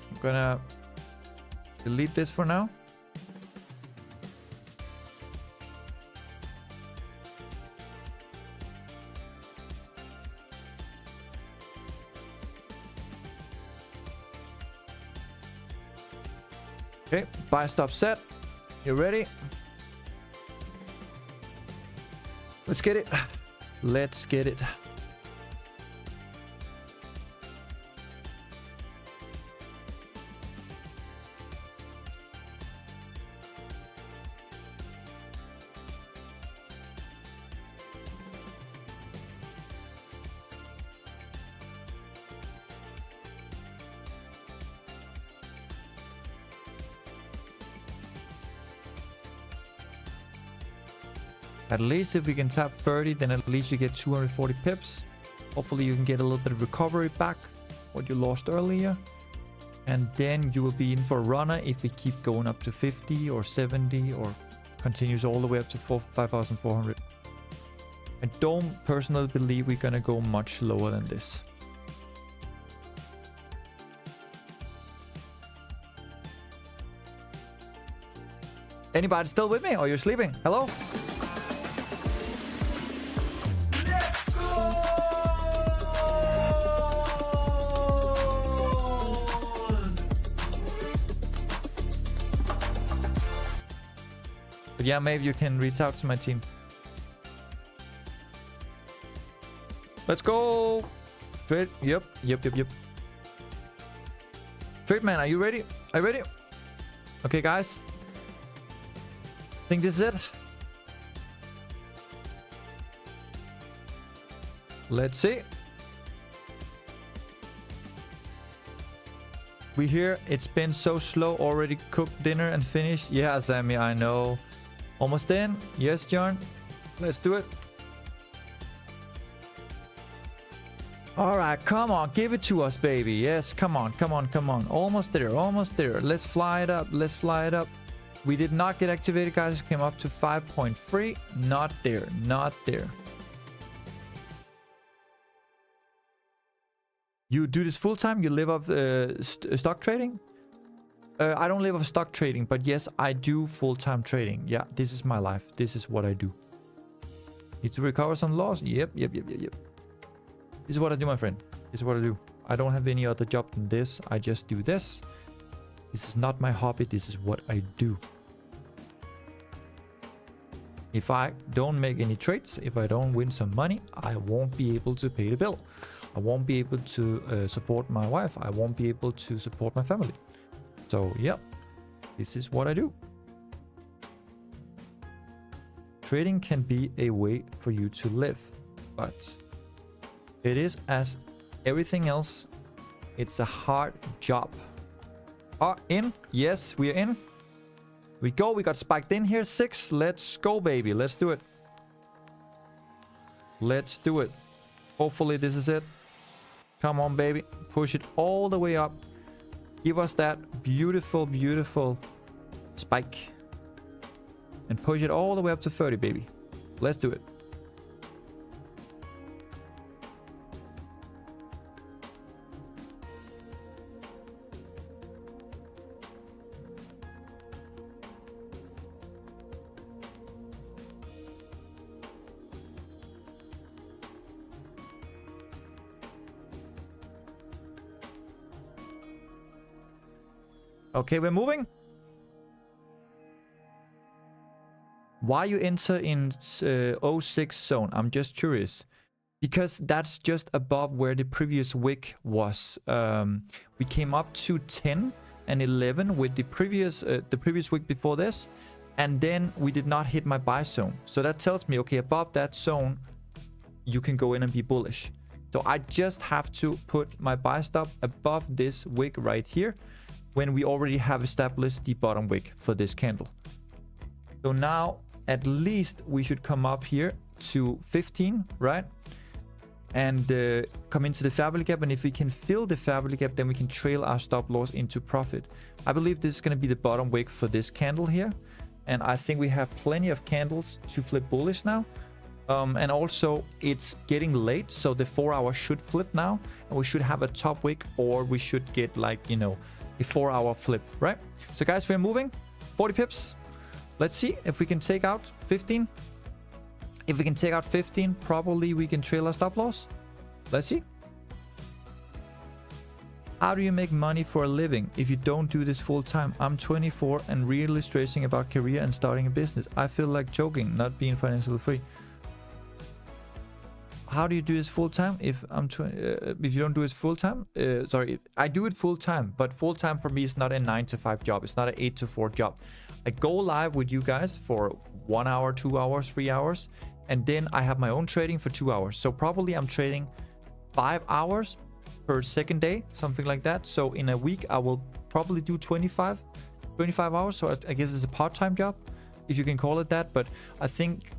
I'm gonna delete this for now. Okay, buy stop set. You ready? Let's get it. Let's get it. At least if we can tap 30, then at least you get 240 pips. Hopefully you can get a little bit of recovery back, what you lost earlier. And then you will be in for a runner if we keep going up to 50 or 70 or continues all the way up to 5,400. I don't personally believe we're gonna go much lower than this. Anybody still with me or you're sleeping? Hello? Let's go! But yeah, maybe you can reach out to my team. Let's go! Trade. Yep. Trade man, are you ready? Are you ready? Okay, guys. I think this is it. Let's see. We hear it's been so slow, already cooked dinner and finished. Yeah, Sammy, I know. Almost in. Yes, John. Let's do it. All right, come on, give it to us, baby. Yes, come on. Almost there. Let's fly it up. We did not get activated, guys. Came up to 5.3. Not there. You do this full time? You live off stock trading? I don't live off stock trading, but yes, I do full-time trading. Yeah, this is my life. This is what I do. Need to recover some loss? Yep. This is what I do, my friend. This is what I do. I don't have any other job than this. I just do this. This is not my hobby. This is what I do. If I don't make any trades, if I don't win some money, I won't be able to pay the bill. I won't be able to support my wife. I won't be able to support my family. So, yeah, this is what I do. Trading can be a way for you to live, but it is, as everything else, it's a hard job. In? Yes, we are in. We go. We got spiked in here. 6. Let's go, baby. Let's do it. Hopefully this is it. Come on, baby. Push it all the way up. Give us that beautiful spike. and push it all the way up to 30, baby. Let's do it. Okay, we're moving. Why you enter in 06 zone? I'm just curious. Because that's just above where the previous wick was. We came up to 10 and 11 with the previous wick before this. And then we did not hit my buy zone. So that tells me, okay, above that zone, you can go in and be bullish. So I just have to put my buy stop above this wick right here, when we already have established the bottom wick for this candle. So now at least we should come up here to 15, right? And come into the fair value gap. And if we can fill the fair value gap, then we can trail our stop loss into profit. I believe this is going to be the bottom wick for this candle here. And I think we have plenty of candles to flip bullish now. And also it's getting late, so the 4 hour should flip now. And we should have a top wick, or we should get like, you know, a 4 hour flip, right? So guys, we're moving 40 pips. Let's see if we can take out 15. If we can take out 15, probably we can trail our stop loss. Let's see. How do you make money for a living if you don't do this full time? I'm 24 and really stressing about career and starting a business. I feel like choking, not being financially free. How do you do this full time? If you don't do it full time, sorry, I do it full time, but full time for me is not a 9 to 5 job. It's not an 8 to 4 job. I go live with you guys for 1 hour, 2 hours, 3 hours, and then I have my own trading for 2 hours. So probably I'm trading 5 hours per second day, something like that. So in a week, I will probably do 25 hours. So I guess it's a part-time job, if you can call it that. But I think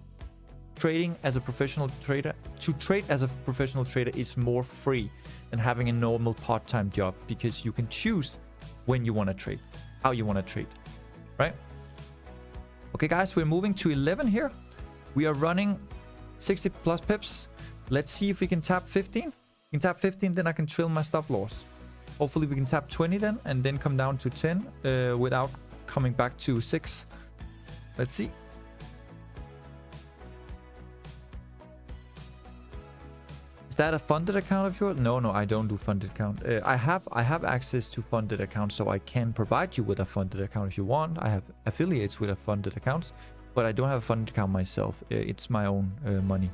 trading as a professional trader, to trade as a professional trader is more free than having a normal part-time job, because you can choose when you want to trade, how you want to trade, right? Okay guys, we're moving to 11 here. We are running 60 plus pips. Let's see if we can tap 15. We can tap 15, then I can trail my stop loss. Hopefully we can tap 20 then, and then come down to 10 without coming back to 6. Let's see. Is that a funded account of yours? No, I don't do funded account. I have access to funded accounts, so I can provide you with a funded account if you want. I have affiliates with a funded accounts, but I don't have a funded account myself. It's my own money.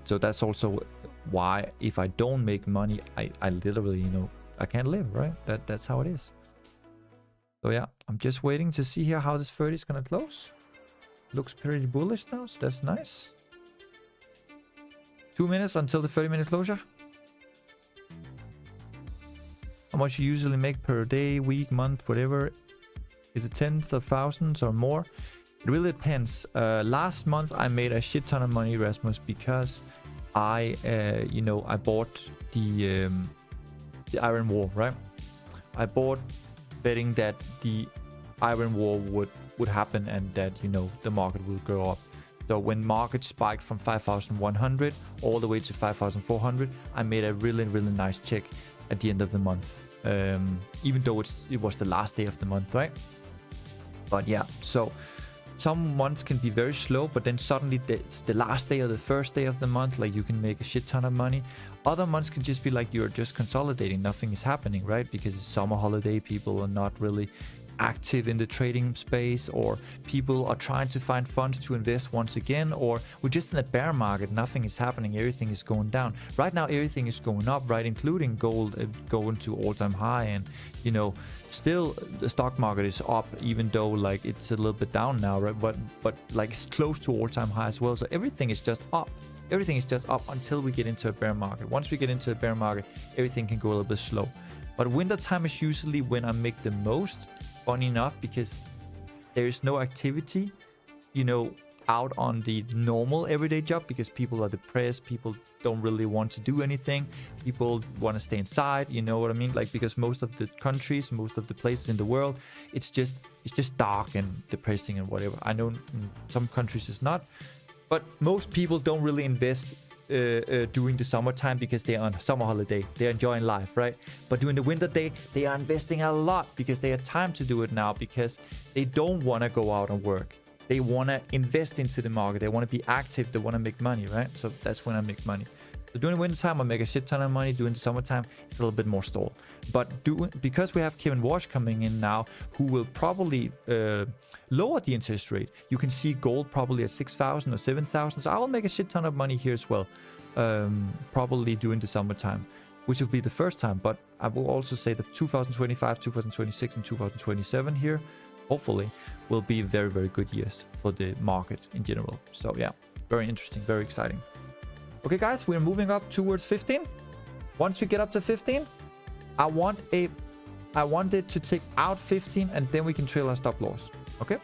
So that's also why if I don't make money, I literally, you know, I can't live, right? That's how it is. So yeah, I'm just waiting to see here how this 30 is gonna close. Looks pretty bullish now, so that's nice. 2 minutes until the 30-minute closure. How much you usually make per day, week, month, whatever? Is it tens of thousands or more? It really depends. Last month I made a shit ton of money, Rasmus, because I bought the Iron War, right? I bought betting that the Iron War would happen and that, you know, the market will go up. So when market spiked from 5,100 all the way to 5,400, I made a really, really nice check at the end of the month. Even though it was the last day of the month, right? But yeah, so some months can be very slow, but then suddenly it's the last day or the first day of the month, like you can make a shit ton of money. Other months can just be like you're just consolidating, nothing is happening, right? Because it's summer holiday, people are not really active in the trading space, or people are trying to find funds to invest once again, or we're just in a bear market, nothing is happening, everything is going down. Right now everything is going up, right, including gold going to all-time high, and you know, still the stock market is up, even though like it's a little bit down now, right? But like it's close to all-time high as well. So everything is just up. Everything is just up until we get into a bear market. Once we get into a bear market, everything can go a little bit slow. But winter time is usually when I make the most. Funny enough, because there is no activity, you know, out on the normal everyday job because people are depressed, people don't really want to do anything, people want to stay inside, you know what I mean? Like, because most of the countries, most of the places in the world, it's just dark and depressing and whatever. I know in some countries it's not, but most people don't really invest during the summertime because they're on summer holiday, they're enjoying life, right? But during the winter day, they are investing a lot because they have time to do it now, because they don't want to go out and work. They want to invest into the market, they want to be active, they want to make money, right? So that's when I make money. So during the winter time, I make a shit ton of money. During the summertime, it's a little bit more stalled. But because we have Kevin Walsh coming in now, who will probably lower the interest rate. You can see gold probably at 6,000 or 7,000. So I will make a shit ton of money here as well, probably during the summertime, which will be the first time. But I will also say that 2025, 2026, and 2027 here, hopefully, will be very, very good years for the market in general. So yeah, very interesting, very exciting. Okay, guys, we're moving up towards 15. Once we get up to 15, I want it to take out 15, and then we can trail our stop loss. Okay.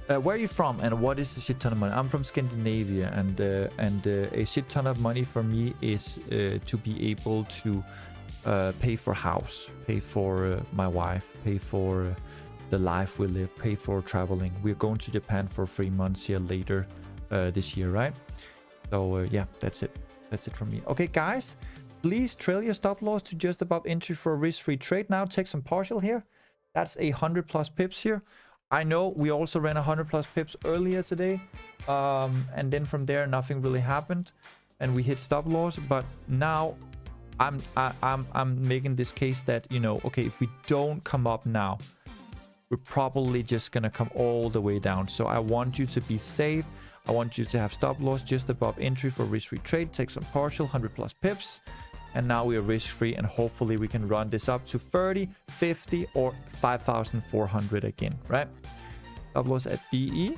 Where are you from, and what is a shit ton of money? I'm from Scandinavia, and a shit ton of money for me is to be able to pay for house, pay for my wife, pay for the life we live, pay for traveling. We're going to Japan for 3 months here later this year, right? So yeah, that's it. That's it from me. Okay, guys, please trail your stop loss to just above entry for a risk-free trade. Now take some partial here. That's 100+ pips here. I know we also ran 100+ pips earlier today, and then from there nothing really happened, and we hit stop loss. But now I'm making this case that, you know, okay, if we don't come up now, we're probably just gonna come all the way down. So I want you to be safe. I want you to have stop loss just above entry for risk-free trade. Take some partial, 100+ pips. And now we are risk-free, and hopefully we can run this up to 30, 50, or 5,400 again, right? Stop loss at BE,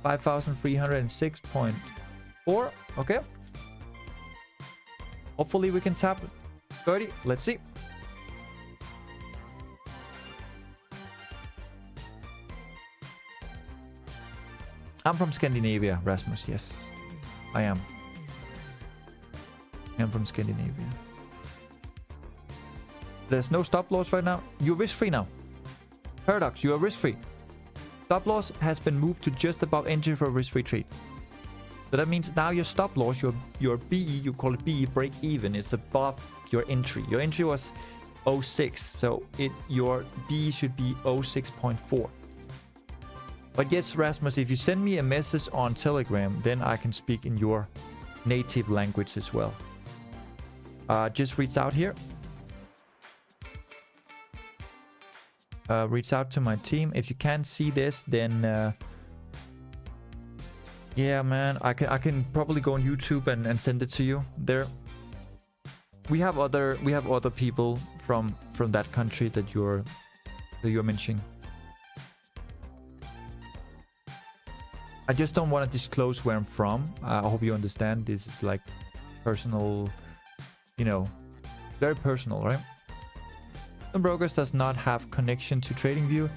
5,306.4. Okay. Hopefully we can tap 30. Let's see. I'm from Scandinavia, Rasmus. Yes, I am. I'm from Scandinavia. There's no stop loss right now. You're risk-free now. Paradox, you are risk-free. Stop loss has been moved to just above entry for a risk-free trade. So that means now your stop loss, your BE, you call it BE break even, is above your entry. Your entry was 0.6, so your BE should be 0.6.4. But yes, Rasmus, if you send me a message on Telegram, then I can speak in your native language as well. Just reach out here. Reach out to my team. If you can't see this, then yeah, man, I can probably go on YouTube and send it to you. There, we have other people from that country that you're mentioning. I just don't want to disclose where I'm from. I hope you understand. This is like personal, you know, very personal, right? Some brokers does not have connection to TradingView.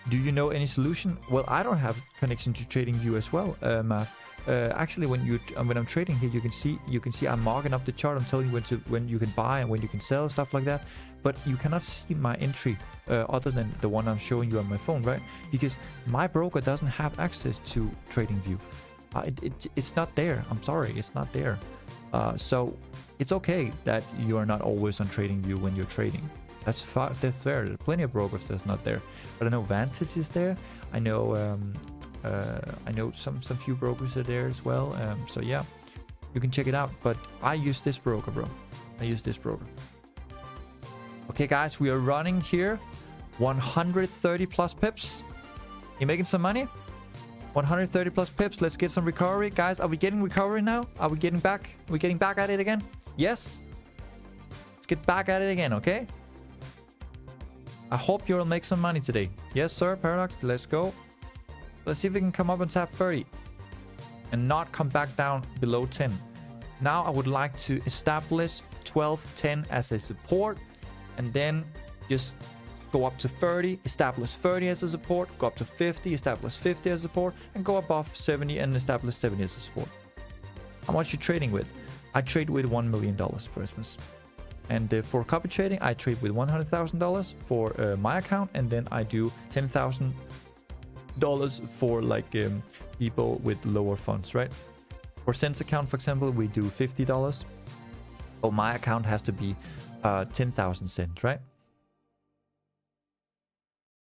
Do you know any solution? Well, I don't have connection to TradingView as well, Matt. Actually, when I'm trading here, you can see I'm marking up the chart. I'm telling you when you can buy and when you can sell, stuff like that. But you cannot see my entry other than the one I'm showing you on my phone, right? Because my broker doesn't have access to TradingView. It's not there. I'm sorry, it's not there. So it's okay that you are not always on TradingView when you're trading. That's fair. There are plenty of brokers that's not there. But I know Vantage is there. I know some few brokers are there as well. So yeah, you can check it out. But I use this broker, bro. I use this broker. Okay, guys, we are running here 130+ pips. You making some money? 130+ pips. Let's get some recovery, guys. Are we getting recovery now? Are we getting back? Are we getting back at it again? Yes. Let's get back at it again. Okay. I hope you'll make some money today. Yes, sir. Paradox. Let's go. Let's see if we can come up and tap 30 and not come back down below 10. Now I would like to establish 12.10 as a support, and then just go up to 30, establish 30 as a support, go up to 50, establish 50 as a support, and go above 70 and establish 70 as a support. How much you trading with? I trade with $1 million per Christmas. And for copy trading, I trade with $100,000 for my account, and then I do $10,000 for like people with lower funds, right? For Sense account, for example, we do $50. So my account has to be 10,000 cents, right?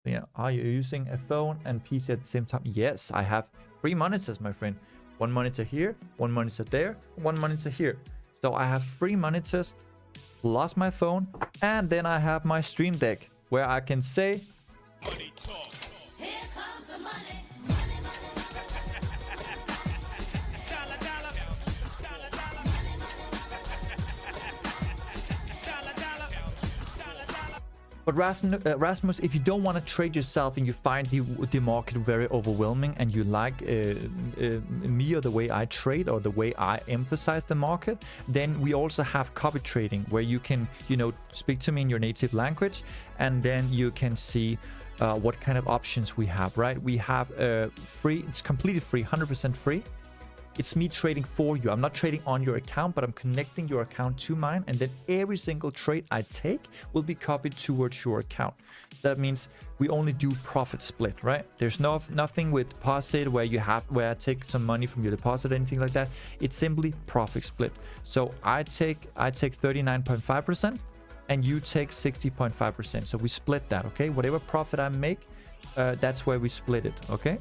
Yeah, are you using a phone and PC at the same time? Yes, I have 3 monitors, my friend. 1 monitor here, 1 monitor there, 1 monitor here. So I have 3 monitors plus my phone, and then I have my Stream Deck where I can say Money talk. Here comes the money. Dollar, dollar. Dollar, dollar. Dollar, dollar. Dollar, dollar. But Rasmus, if you don't want to trade yourself and you find the market very overwhelming and you like me or the way I trade or the way I emphasize the market, then we also have copy trading where you can, you know, speak to me in your native language, and then you can see what kind of options we have, right? We have free, it's completely free, 100% free. It's me trading for you. I'm not trading on your account, but I'm connecting your account to mine, and then every single trade I take will be copied towards your account. That means we only do profit split, right? There's nothing with deposit where I take some money from your deposit or anything like that. It's simply profit split. So I take 39.5% and you take 60.5%. So we split that, okay? Whatever profit I make, that's where we split it, okay?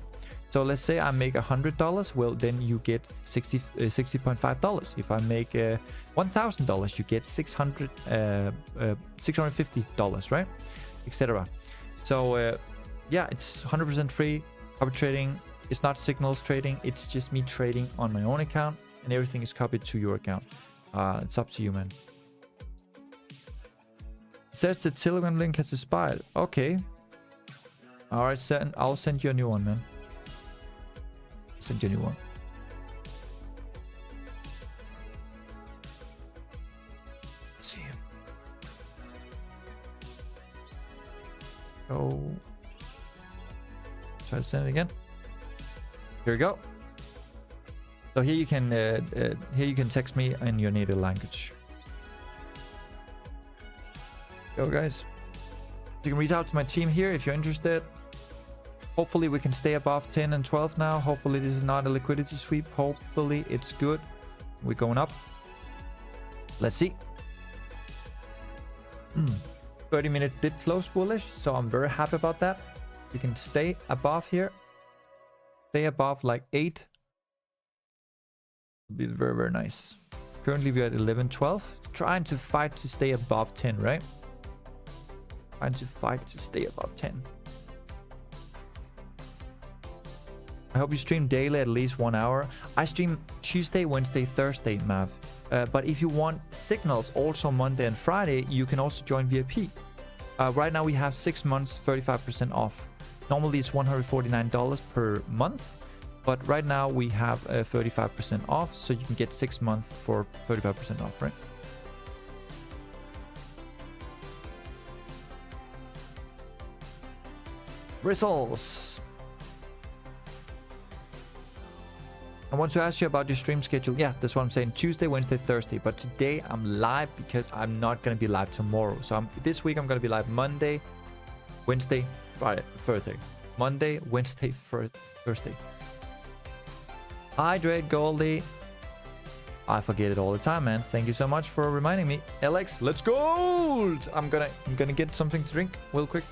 So let's say I make $100, well, then you get $60.5. If I make $1,000, you get $650, right? Etc. So yeah, it's 100% free. Copy trading. It's not signals trading. It's just me trading on my own account, and everything is copied to your account. It's up to you, man. It says the Telegram link has expired. Okay. All right, I'll send you a new one, man. Send you a new one. Let's see. Go. Try to send it again. Here we go. So here you can text me in your native language. Go, guys. You can reach out to my team here if you're interested. Hopefully we can stay above 10 and 12 now. Hopefully this is not a liquidity sweep. Hopefully it's good. We're going up. Let's see. 30-minute did close bullish, so I'm very happy about that. You can stay above here. Stay above like 8. It'll be very, very nice. Currently we're at 11, 12. Trying to fight to stay above 10, right? Trying to fight to stay above 10. I hope you stream daily at least 1 hour. I stream Tuesday, Wednesday, Thursday, Mav. But if you want signals also Monday and Friday, you can also join VIP. Right now we have 6 months, 35% off. Normally it's $149 per month. But right now we have 35% off. So you can get 6 months for 35% off, right? Results. I want to ask you about your stream schedule. Yeah, that's what I'm saying. Tuesday, Wednesday, Thursday. But today I'm live because I'm not going to be live tomorrow. So this week I'm going to be live Monday, Wednesday, Friday, Thursday. Monday, Wednesday, Thursday. Hydrate, Goldie. I forget it all the time, man. Thank you so much for reminding me. Alex, let's go! I'm gonna get something to drink real quick.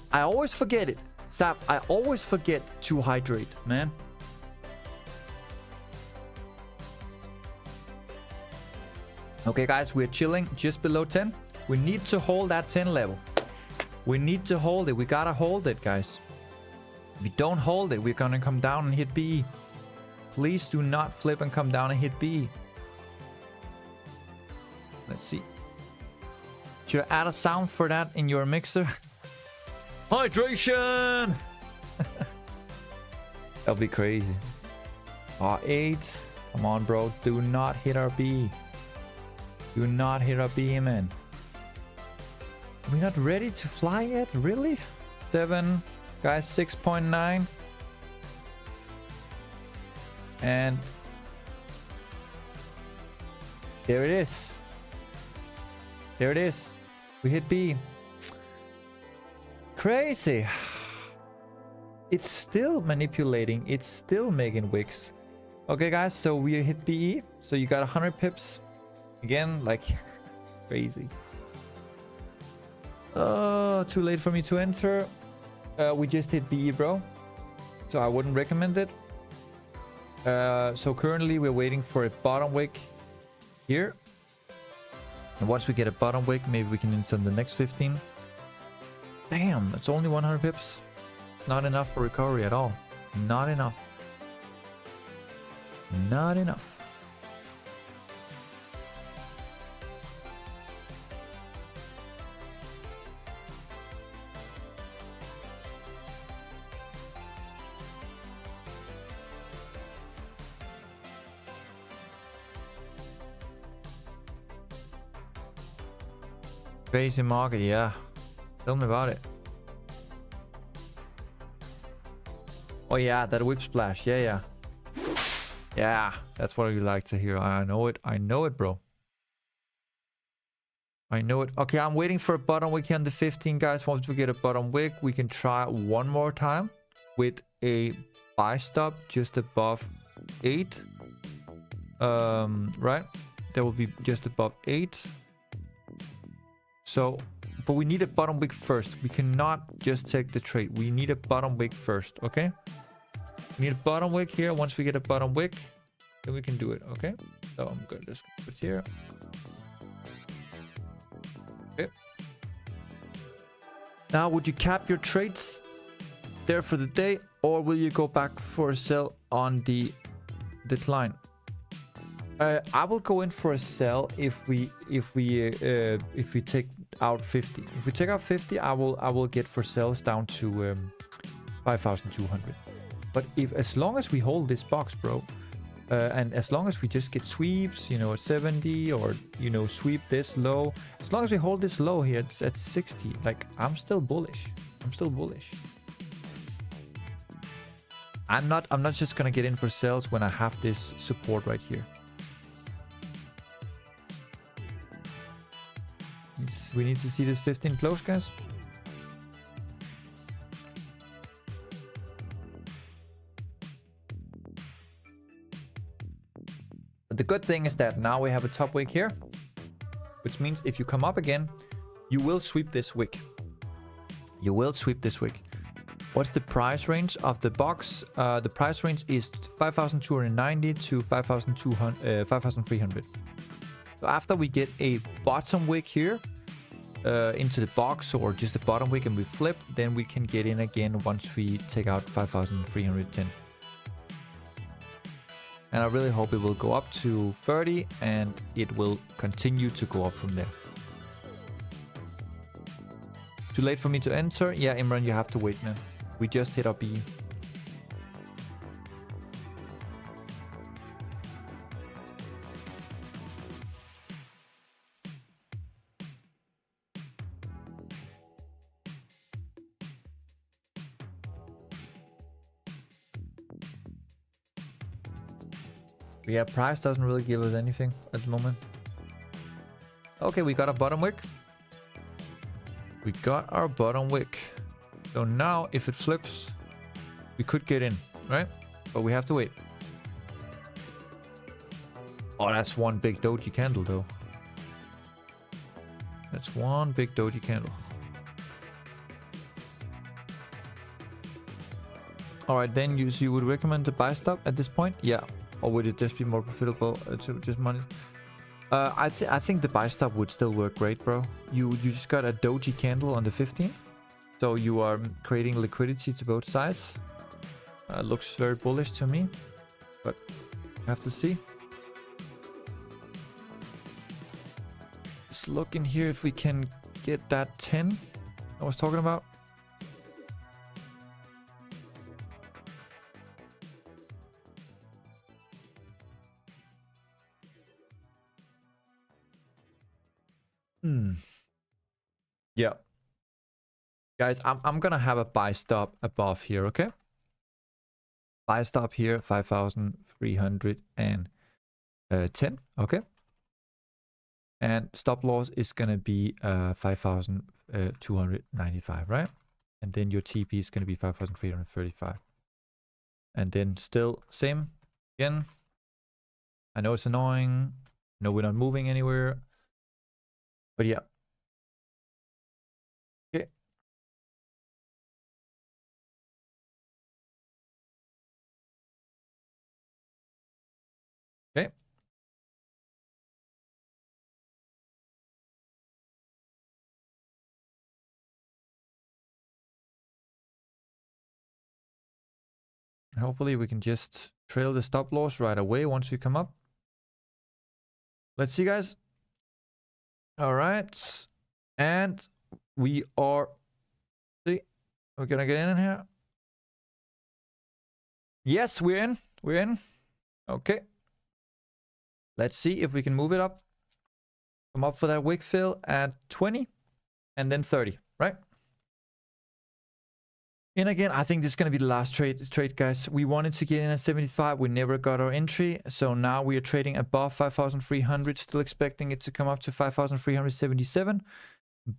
I always forget it. Sap, I always forget to hydrate, man. Okay, guys, we're chilling just below 10. We need to hold that 10 level. We need to hold it. We gotta hold it, guys. If we don't hold it, we're gonna come down and hit B. Please do not flip and come down and hit B. Let's see. Should I add a sound for that in your mixer? Hydration! That'll be crazy. R8. Come on, bro. Do not hit our B. Do not hit our B, man. We're not ready to fly yet? Really? 7. Guys, 6.9. And there it is. There it is. We hit B. Crazy. It's still manipulating. It's still making wicks. Okay, guys, so we hit BE. So you got 100 pips. Again, like crazy. Too late for me to enter. We just hit BE, bro. So I wouldn't recommend it. So currently we're waiting for a bottom wick here. And once we get a bottom wick, maybe we can insert the next 15. Damn, it's only 100 pips. It's not enough for recovery at all. Not enough. Not enough. Crazy market, yeah. Tell me about it. Oh yeah, that whip splash. Yeah, yeah. Yeah, that's what you like to hear. I know it. I know it, bro. I know it. Okay, I'm waiting for a bottom wick here on the 15, guys. Once we get a bottom wick, we can try one more time with a buy stop just above 8. Right? That will be just above 8. So, but we need a bottom wick first. We cannot just take the trade. We need a bottom wick first, okay? We need a bottom wick here. Once we get a bottom wick, then we can do it, okay? So I'm gonna just put it here. Okay. Now, would you cap your trades there for the day, or will you go back for a sell on the decline? I will go in for a sell if we take out 50. If we take out 50, I will get for sells down to 5,200. But if as long as we hold this box, bro, and as long as we just get sweeps, you know, at 70, or you know, sweep this low, as long as we hold this low here at 60, like I'm still bullish. I'm still bullish. I'm not just gonna get in for sells when I have this support right here. We need to see this 15 close, guys. But the good thing is that now we have a top wick here, which means if you come up again, you will sweep this wick. You will sweep this wick. What's the price range of the box? The price range is 5,290 to 5,300. So after we get a bottom wick here, into the box, or just the bottom wick, and we flip, then we can get in again once we take out 5,310. And I really hope it will go up to 30 and it will continue to go up from there. Too late for me to enter? Yeah, Imran, you have to wait, man. We just hit our B. Yeah, price doesn't really give us anything at the moment. Okay, we got a bottom wick. We got our bottom wick. So now, if it flips, we could get in, right? But we have to wait. Oh, that's one big doji candle, though. That's one big doji candle. All right, then you would recommend to buy stop at this point? Yeah. Or would it just be more profitable to just money? I think the buy stop would still work great, bro. You just got a doji candle on the 15th. So you are creating liquidity to both sides. Looks very bullish to me. But have to see. Just look in here if we can get that 10 I was talking about. Yeah. Guys, I'm gonna have a buy stop above here, okay? Buy stop here, 5,310, okay? And stop loss is gonna be 5,295, right? And then your TP is gonna be 5,335. And then still same again. I know it's annoying. No, we're not moving anywhere. But yeah. Okay. Okay. Hopefully we can just trail the stop loss right away once we come up. Let's see, guys. All right. And we are... See, we're gonna get in here. Yes, we're in. We're in. Okay. Let's see if we can move it up. Come up for that wick fill at 20 and then 30, right? And again, I think this is going to be the last trade, guys. We wanted to get in at 75. We never got our entry. So now we are trading above 5,300, still expecting it to come up to 5,377.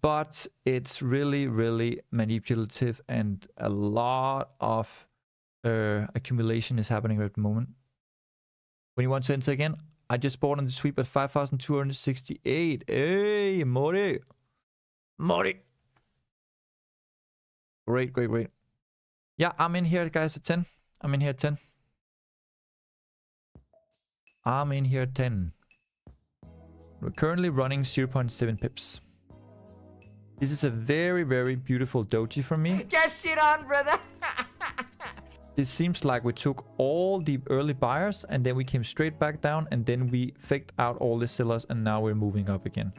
But it's really, really manipulative and a lot of accumulation is happening at the moment. When you want to enter again, I just bought on the sweep at 5,268. Hey, Mori. Mori. Great, great, great. Yeah, I'm in here, guys, at 10. I'm in here at 10. I'm in here at 10. We're currently running 0.7 pips. This is a very, very beautiful doji for me. Get shit on, brother. It seems like we took all the early buyers and then we came straight back down and then we faked out all the sellers and now we're moving up again.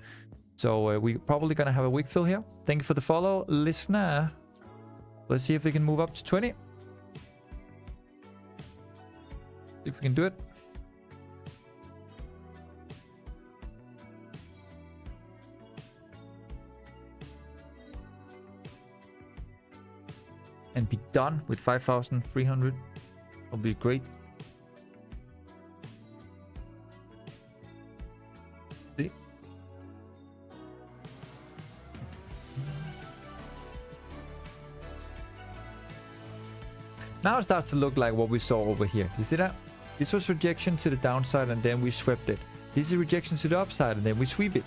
So we're probably going to have a wick fill here. Thank you for the follow, listener. Let's see if we can move up to 20. See if we can do it. And be done with 5,300. That'll be great. See? Now it starts to look like what we saw over here. You see that? This was rejection to the downside and then we swept it. This is rejection to the upside and then we sweep it.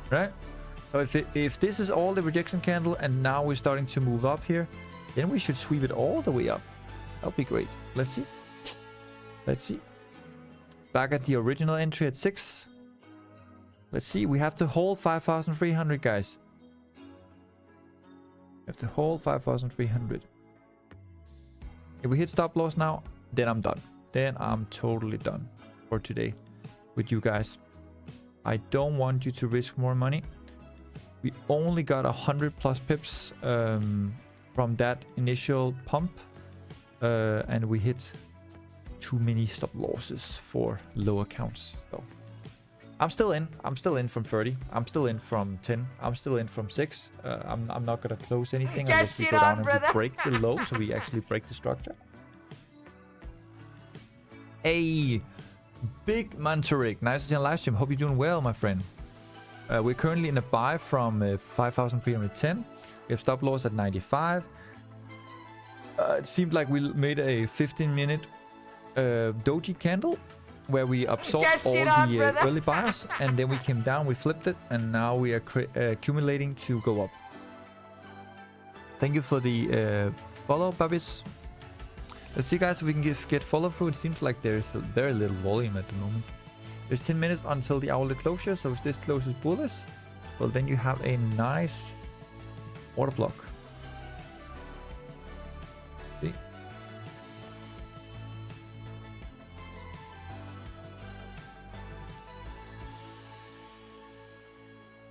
Right? So if this is all the rejection candle and now we're starting to move up here, then we should sweep it all the way up. That'll be great. Let's see. Let's see. Back at the original entry at 6. Let's see. We have to hold 5,300, guys. We have to hold 5,300. If we hit stop loss now, then I'm done. Then I'm totally done for today with you guys. I don't want you to risk more money. We only got 100 plus pips from that initial pump. And we hit too many stop losses for low accounts. So I'm still in. I'm still in from 30. I'm still in from 10. I'm still in from 6. I'm not going to close anything unless we go down and we break the low. So we actually break the structure. Hey, Big Mantarik. Nice to see you on live stream. Hope you're doing well, my friend. We're currently in a buy from 5,310. We have stop loss at 95. It seemed like we made a 15-minute doji candle where we absorbed all the early buyers and then we came down, we flipped it, and now we are accumulating to go up. Thank you for the follow, Babis. Let's see, guys, if we can get follow through. It seems like there's very little volume at the moment. There's 10 minutes until the hourly closure, so if this closes bullish, well, then you have a nice order block. See?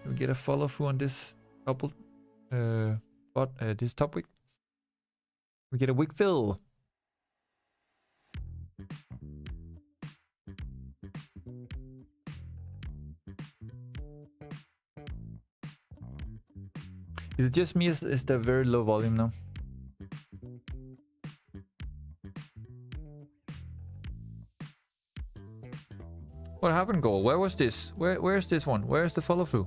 We get a follow through on this couple, this top wick. We get a wick fill. Is it just me? Is there very low volume now? What happened, Goal? Where was this? Where's this one? Where's the follow through?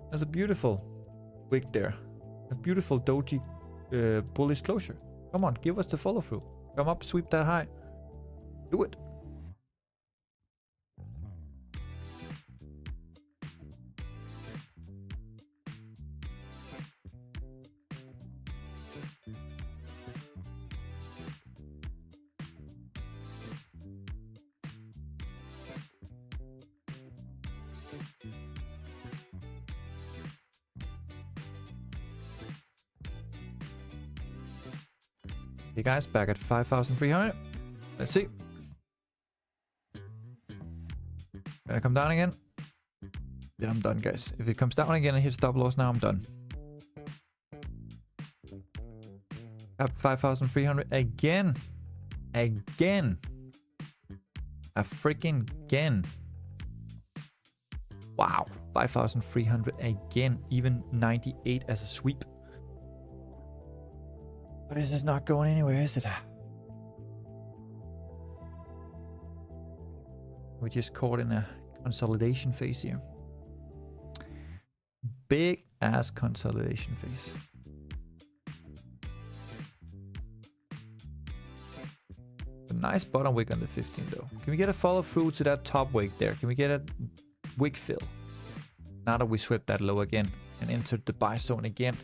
There's a beautiful wick there. A beautiful doji bullish closure. Come on, give us the follow through. Come up, sweep that high. Do it. Hey guys, back at 5,300. Let's see. Gonna come down again. Then I'm done, guys. If it comes down again and hits stop loss now, I'm done. Up 5,300 again. Again. A freaking again. Wow. 5,300 again. Even 98 as a sweep. But this is not going anywhere, is it? We're just caught in a consolidation phase here. Big ass consolidation phase. A nice bottom wick on the 15 though. Can we get a follow through to that top wick there? Can we get a wick fill? Now that we swept that low again and entered the buy zone again.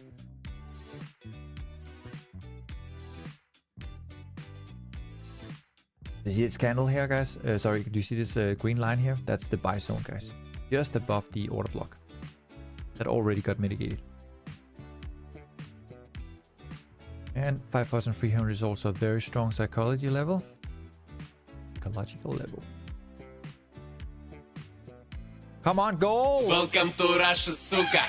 Do you see this candle here, guys? Sorry, do you see this green line here? That's the buy zone, guys. Just above the order block. That already got mitigated. And 5,300 is also a very strong psychology level. Psychological level. Come on, go! Welcome to Russia, suka.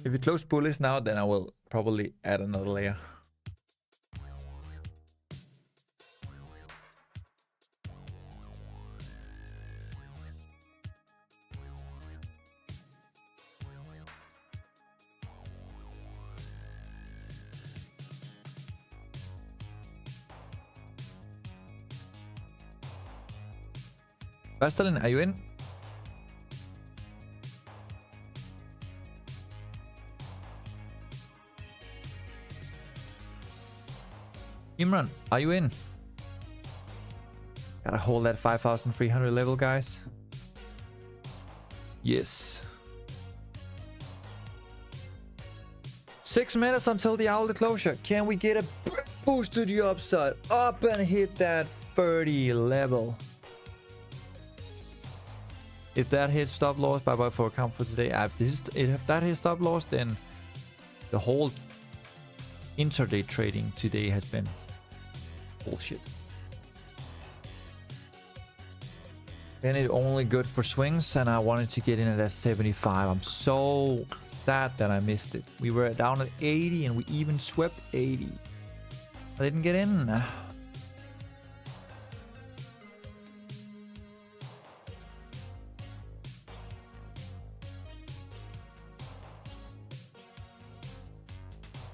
If it close bullish now, then I will probably add another layer. Bastelin, are you in? Imran, are you in? Gotta hold that 5,300 level, guys. Yes. 6 minutes until the hourly closure. Can we get a boost to the upside? Up and hit that 30 level. If that hits stop loss, bye bye for account for today. If that hits stop loss, then the whole intraday trading today has been bullshit. And it only good for swings, and I wanted to get in at that 75. I'm so sad that I missed it. We were down at 80 and we even swept 80. I didn't get in.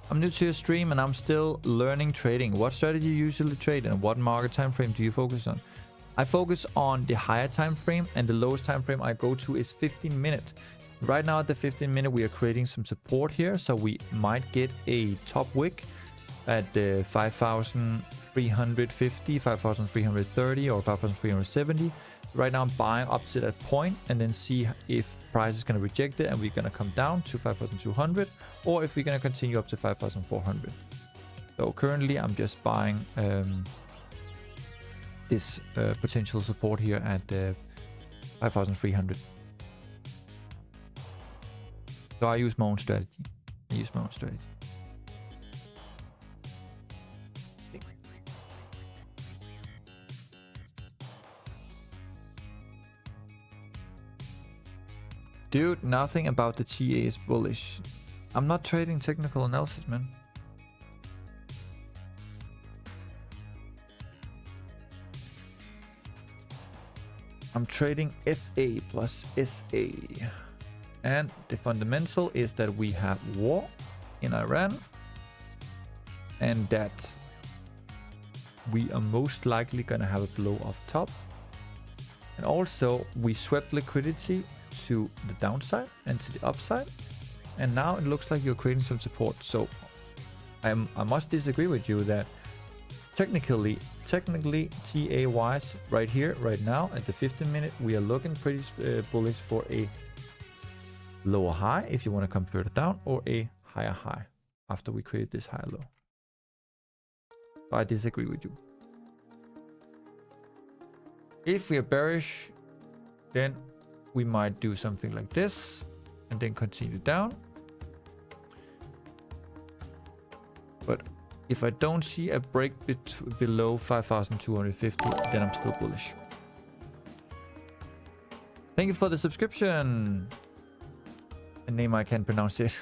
I'm new to your stream and I'm still learning trading. What strategy do you usually trade and what market time frame do you focus on? I focus on the higher time frame, and the lowest time frame I go to is 15 minutes. Right now at the 15 minute we are creating some support here, so we might get a top wick at the 5,350, 5,330 or 5,370. Right now I'm buying up to that point and then see if price is going to reject it and we're going to come down to 5,200, or if we're going to continue up to 5,400. So currently I'm just buying this potential support here at 5,300. So I use my own strategy. Dude, nothing about the TA is bullish. I'm not trading technical analysis, man. I'm trading FA plus SA. And the fundamental is that we have war in Iran and that we are most likely going to have a blow off top. And also we swept liquidity to the downside and to the upside. And now it looks like you're creating some support. So I must disagree with you that technically TA wise right here, right now at the 15 minute, we are looking pretty bullish for a lower high if you want to come further down, or a higher high after we create this higher low. So I disagree with you. If we are bearish, then we might do something like this and then continue down. But if I don't see a break below 5,250, then I'm still bullish. Thank you for the subscription. A name I can't pronounce it.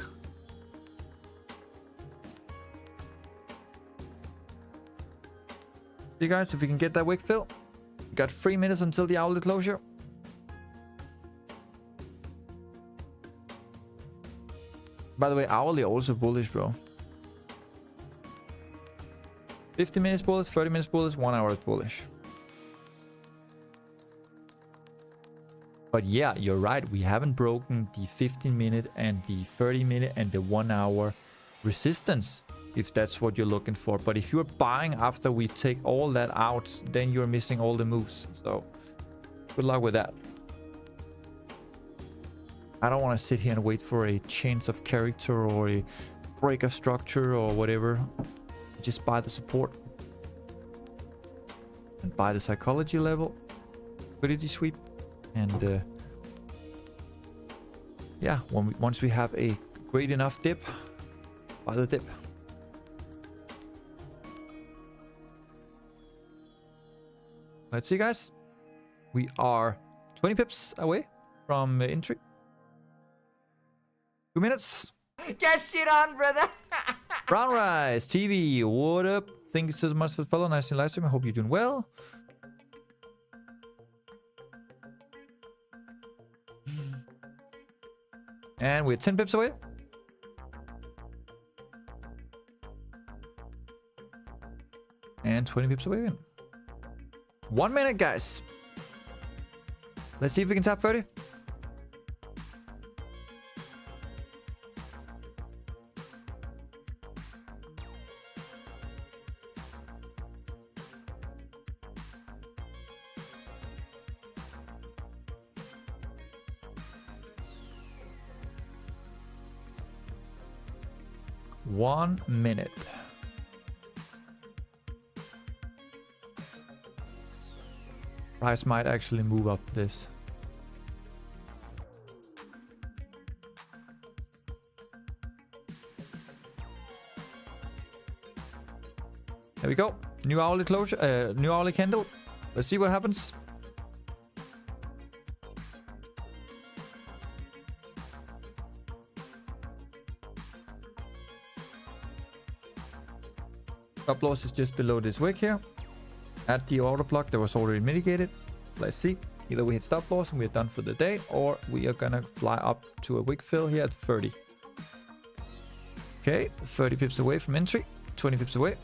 You guys, if we can get that wick fill. We got 3 minutes until the hourly closure. By the way, hourly also bullish, bro. 50 minutes bullish, 30 minutes bullish, 1 hour is bullish. But yeah, you're right. We haven't broken the 15 minute and the 30 minute and the 1 hour resistance, if that's what you're looking for. But if you're buying after we take all that out, then you're missing all the moves. So good luck with that. I don't want to sit here and wait for a change of character or a break of structure or whatever. Just buy the support and buy the psychology level, liquidity sweep, and yeah, once we have a great enough dip, buy the dip. Let's see, guys. We are 20 pips away from entry. 2 minutes. Get shit on, brother. Brown Rice TV, what up? Thank you so much for the follow. Nice to live stream. I hope you're doing well. And we're 10 pips away. And 20 pips away again. 1 minute, guys. Let's see if we can tap 30. One minute. Price might actually move up this. There we go. New hourly closure, new hourly candle. Let's see what happens. Stop loss is just below this wick here. At the order block that was already mitigated. Let's see. Either we hit stop loss and we're done for the day, or we are gonna fly up to a wick fill here at 30. Okay, 30 pips away from entry, 20 pips away.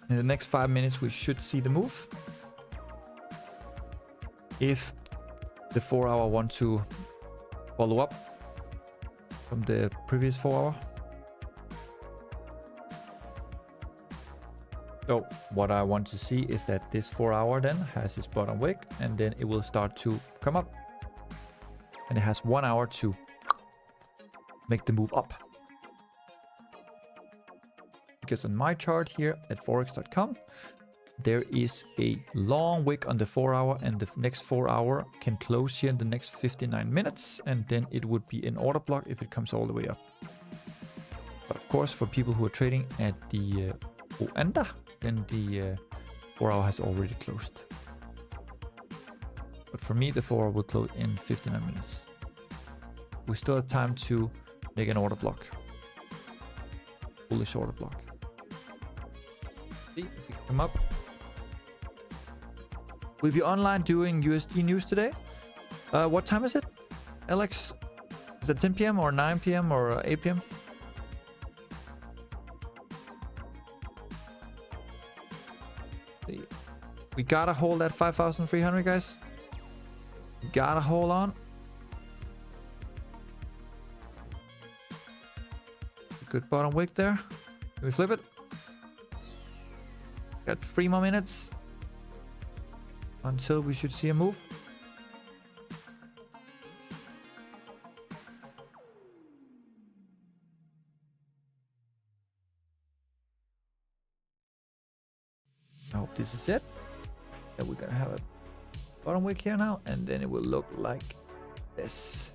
In the next 5 minutes, we should see the move. If the 4 hour want to follow up from the previous 4 hour. So what I want to see is that this 4 hour then has its bottom wick, and then it will start to come up. And it has 1 hour to make the move up. Because on my chart here at forex.com, there is a long wick on the 4 hour, and the next 4 hour can close here in the next 59 minutes, and then it would be an order block if it comes all the way up. But of course, for people who are trading at the Oanda, then the 4 hour has already closed. But for me, the 4 hour will close in 59 minutes. We still have time to make an order block. Bullish order block. See if we can come up. We'll be online doing USD news today. What time is it, Alex? Is it 10 p.m. or 9 p.m. or 8 p.m.? We gotta hold that 5,300, guys. We gotta hold on. Good bottom wick there. Can we flip it? Got 3 more minutes until we should see a move. I hope this is it. And we're gonna have a bottom wick here now, and then it will look like this.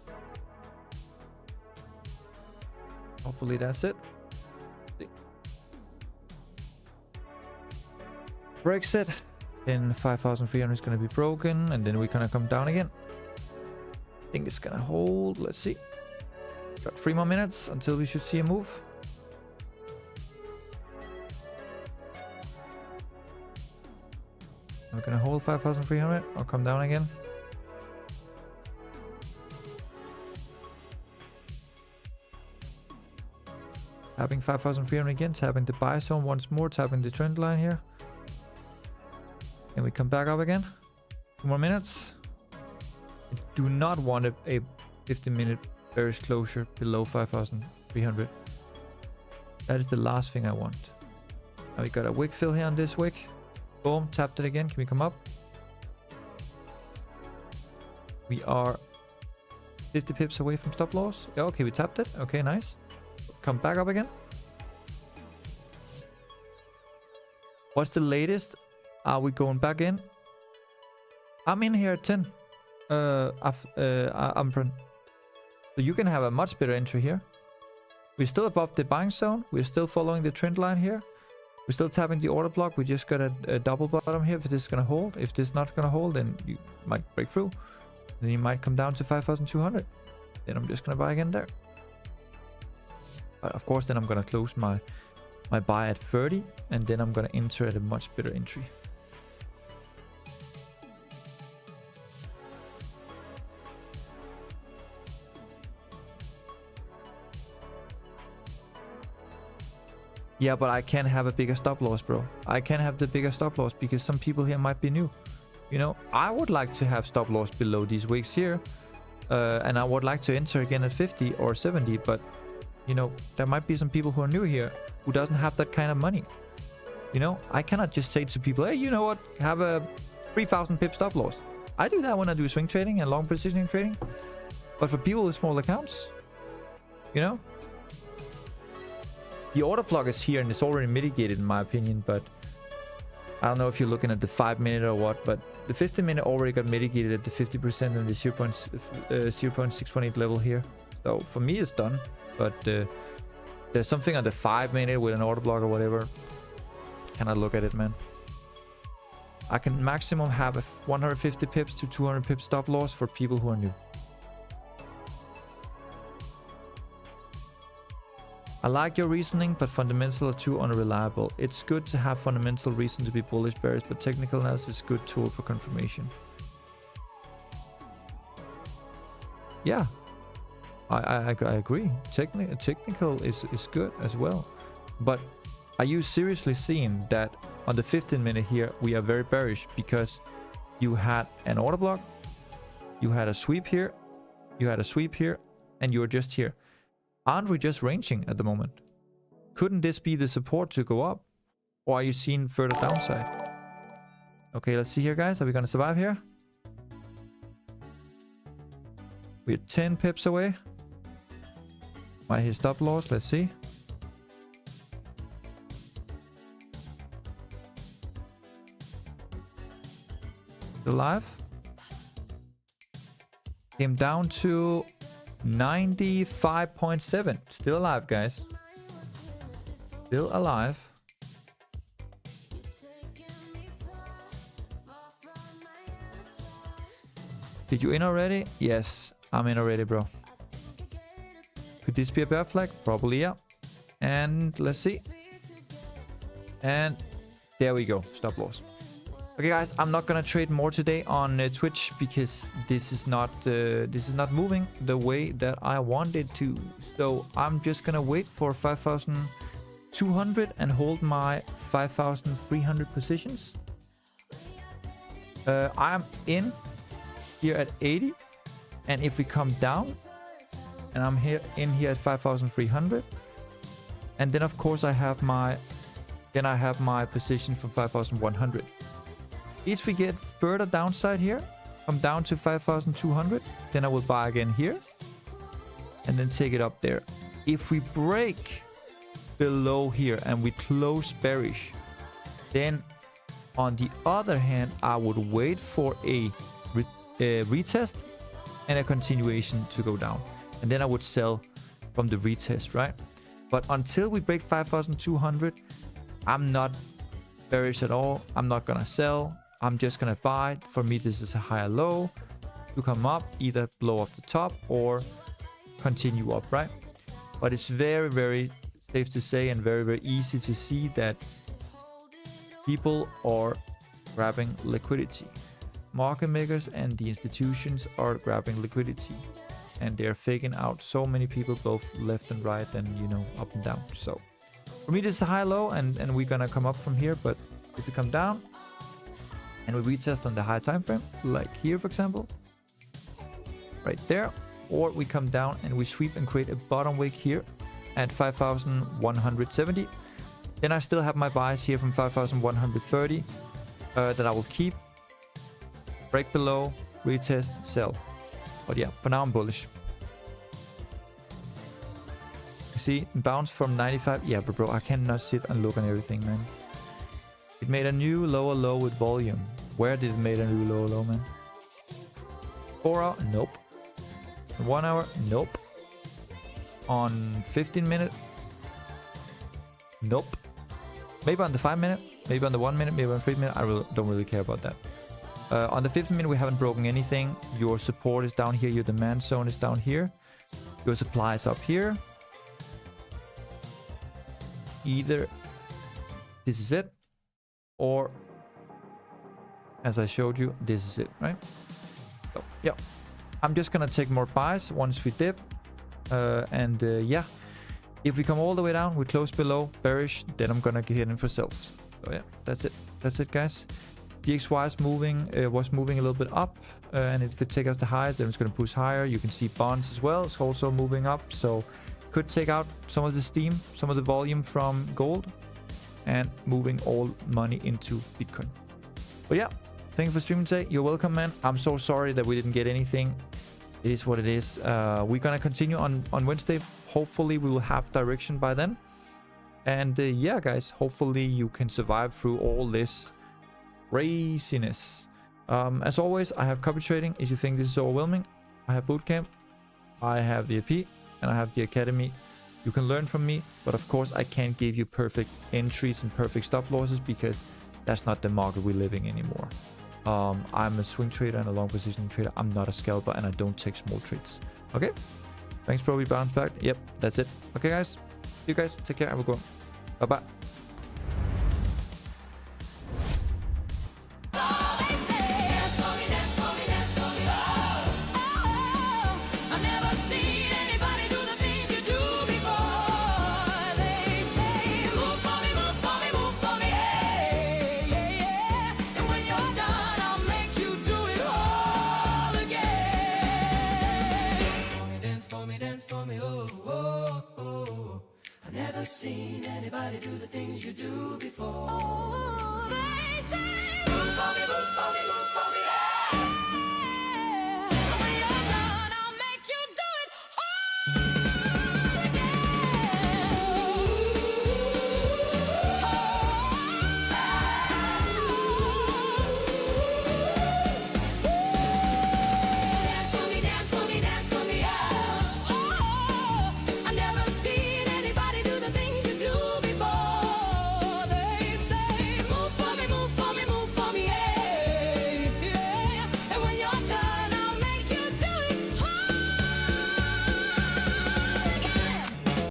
Hopefully that's it. Breaks it, then 5,300 is gonna be broken, and then we're gonna come down again. I think it's gonna hold. Let's see. Got 3 more minutes until we should see a move. We're gonna hold 5,300 or come down again. Tapping 5,300 again, tapping the buy zone once more, tapping the trend line here. And we come back up again. 2 more minutes. I do not want a 15-minute bearish closure below 5,300. That is the last thing I want. Now we got a wick fill here on this wick. Boom, tapped it again. Can we come up? We are 50 pips away from stop loss. Yeah, okay, we tapped it. Okay, nice. Come back up again. What's the latest? Are we going back in? I'm in here at 10. I'm front. So you can have a much better entry here. We're still above the buying zone. We're still following the trend line here. We're still tapping the order block. We just got a double bottom here. If this is gonna hold, if this is not gonna hold, then you might break through. Then you might come down to 5,200. Then I'm just gonna buy again there. But of course, then I'm gonna close my buy at 30, and then I'm gonna enter at a much better entry. Yeah, but I can have a bigger stop loss, bro. I can have the bigger stop loss because some people here might be new. You know, I would like to have stop loss below these wicks here. And I would like to enter again at 50 or 70. But, you know, there might be some people who are new here who doesn't have that kind of money. You know, I cannot just say to people, hey, you know what? Have a 3,000 pip stop loss. I do that when I do swing trading and long positioning trading. But for people with small accounts, you know, the order block is here and it's already mitigated in my opinion, but I don't know if you're looking at the 5 minute or what, but the 15 minute already got mitigated at the 50% and the 0.618 level here. So for me it's done, but there's something on the 5 minute with an order block or whatever. Cannot look at it, man. I can maximum have a 150 pips to 200 pips stop loss for people who are new. I like your reasoning, but fundamental are too unreliable. It's good to have fundamental reason to be bullish bearish, but technical analysis is a good tool for confirmation. Yeah, I agree. Technical is good as well. But are you seriously seeing that on the 15-minute here, we are very bearish because you had an order block, you had a sweep here, you had a sweep here, and you're just here. Aren't we just ranging at the moment? Couldn't this be the support to go up? Or are you seeing further downside? Okay, let's see here, guys. Are we going to survive here? We're 10 pips away. Might hit stop loss. Let's see. Still alive. Came down to 95.7. Still alive, guys. Still alive. Did you in already? Yes, I'm in already, bro. Could this be a bear flag? Probably, yeah. And let's see. And there we go. Stop loss. Okay, guys, I'm not gonna trade more today on Twitch because this is not moving the way that I wanted to. So I'm just gonna wait for 5,200 and hold my 5,300 positions. I'm in here at 80, and if we come down, and I'm in here at 5,300, and then of course I have my position from 5,100. If we get further downside here, come down to 5,200, then I will buy again here and then take it up there. If we break below here and we close bearish, then on the other hand, I would wait for a retest and a continuation to go down. And then I would sell from the retest, right? But until we break 5,200, I'm not bearish at all. I'm not gonna sell. I'm just gonna buy. For me, this is a higher low to come up, either blow off the top or continue up, right? But it's very, very safe to say and very, very easy to see that people are grabbing liquidity. Market makers and the institutions are grabbing liquidity, and they're faking out so many people, both left and right, and you know, up and down. So for me, this is a high low, and we're gonna come up from here. But if we come down and we retest on the high time frame, like here for example, right there, or we come down and we sweep and create a bottom wick here at 5,170, then I still have my buys here from 5,130 that I will keep. Break below, retest, sell. But yeah, for now I'm bullish. You see, bounce from 95. Yeah, but bro, I cannot sit and look on everything, man. It made a new lower low with volume. Where did it make a new lower low, man? 4 hour? Nope. 1 hour? Nope. On 15 minute? Nope. Maybe on the 5 minute, maybe on the 1 minute, maybe on 3 minute. I don't really care about that. On the 15 minute, we haven't broken anything. Your support is down here. Your demand zone is down here. Your supply is up here. Either this is it, or as I showed you, this is it, right? So yeah, I'm just gonna take more buys once we dip, yeah, if we come all the way down, we close below bearish, then I'm gonna get in for sells. So yeah, that's it, guys. The Xauusd was moving a little bit up, and if it takes us to high, then it's going to push higher. You can see bonds as well. It's also moving up, so could take out some of the steam, some of the volume from gold, and moving all money into Bitcoin. But yeah, thank you for streaming today. You're welcome, man. I'm so sorry that we didn't get anything. It is what it is. We're going to continue on Wednesday. Hopefully, we will have direction by then. And yeah, guys, hopefully you can survive through all this craziness. As always, I have copy trading. If you think this is overwhelming, I have bootcamp, I have the AP, and I have the academy. You can learn from me, but of course I can't give you perfect entries and perfect stop losses because that's not the market we're living anymore. I'm a swing trader and a long position trader. I'm not a scalper, and I don't take small trades. Okay, thanks, bro. We bounce back. Yep, that's it. Okay, guys, you guys. Take care. Have a good one. Bye bye. I've never seen anybody do the things you do before. They say, move for me, move for me, move for me, hey, yeah, yeah. And when you're done, I'll make you do it all again. Dance for me, dance for me, oh, oh, oh. I've never seen anybody do the things you do before.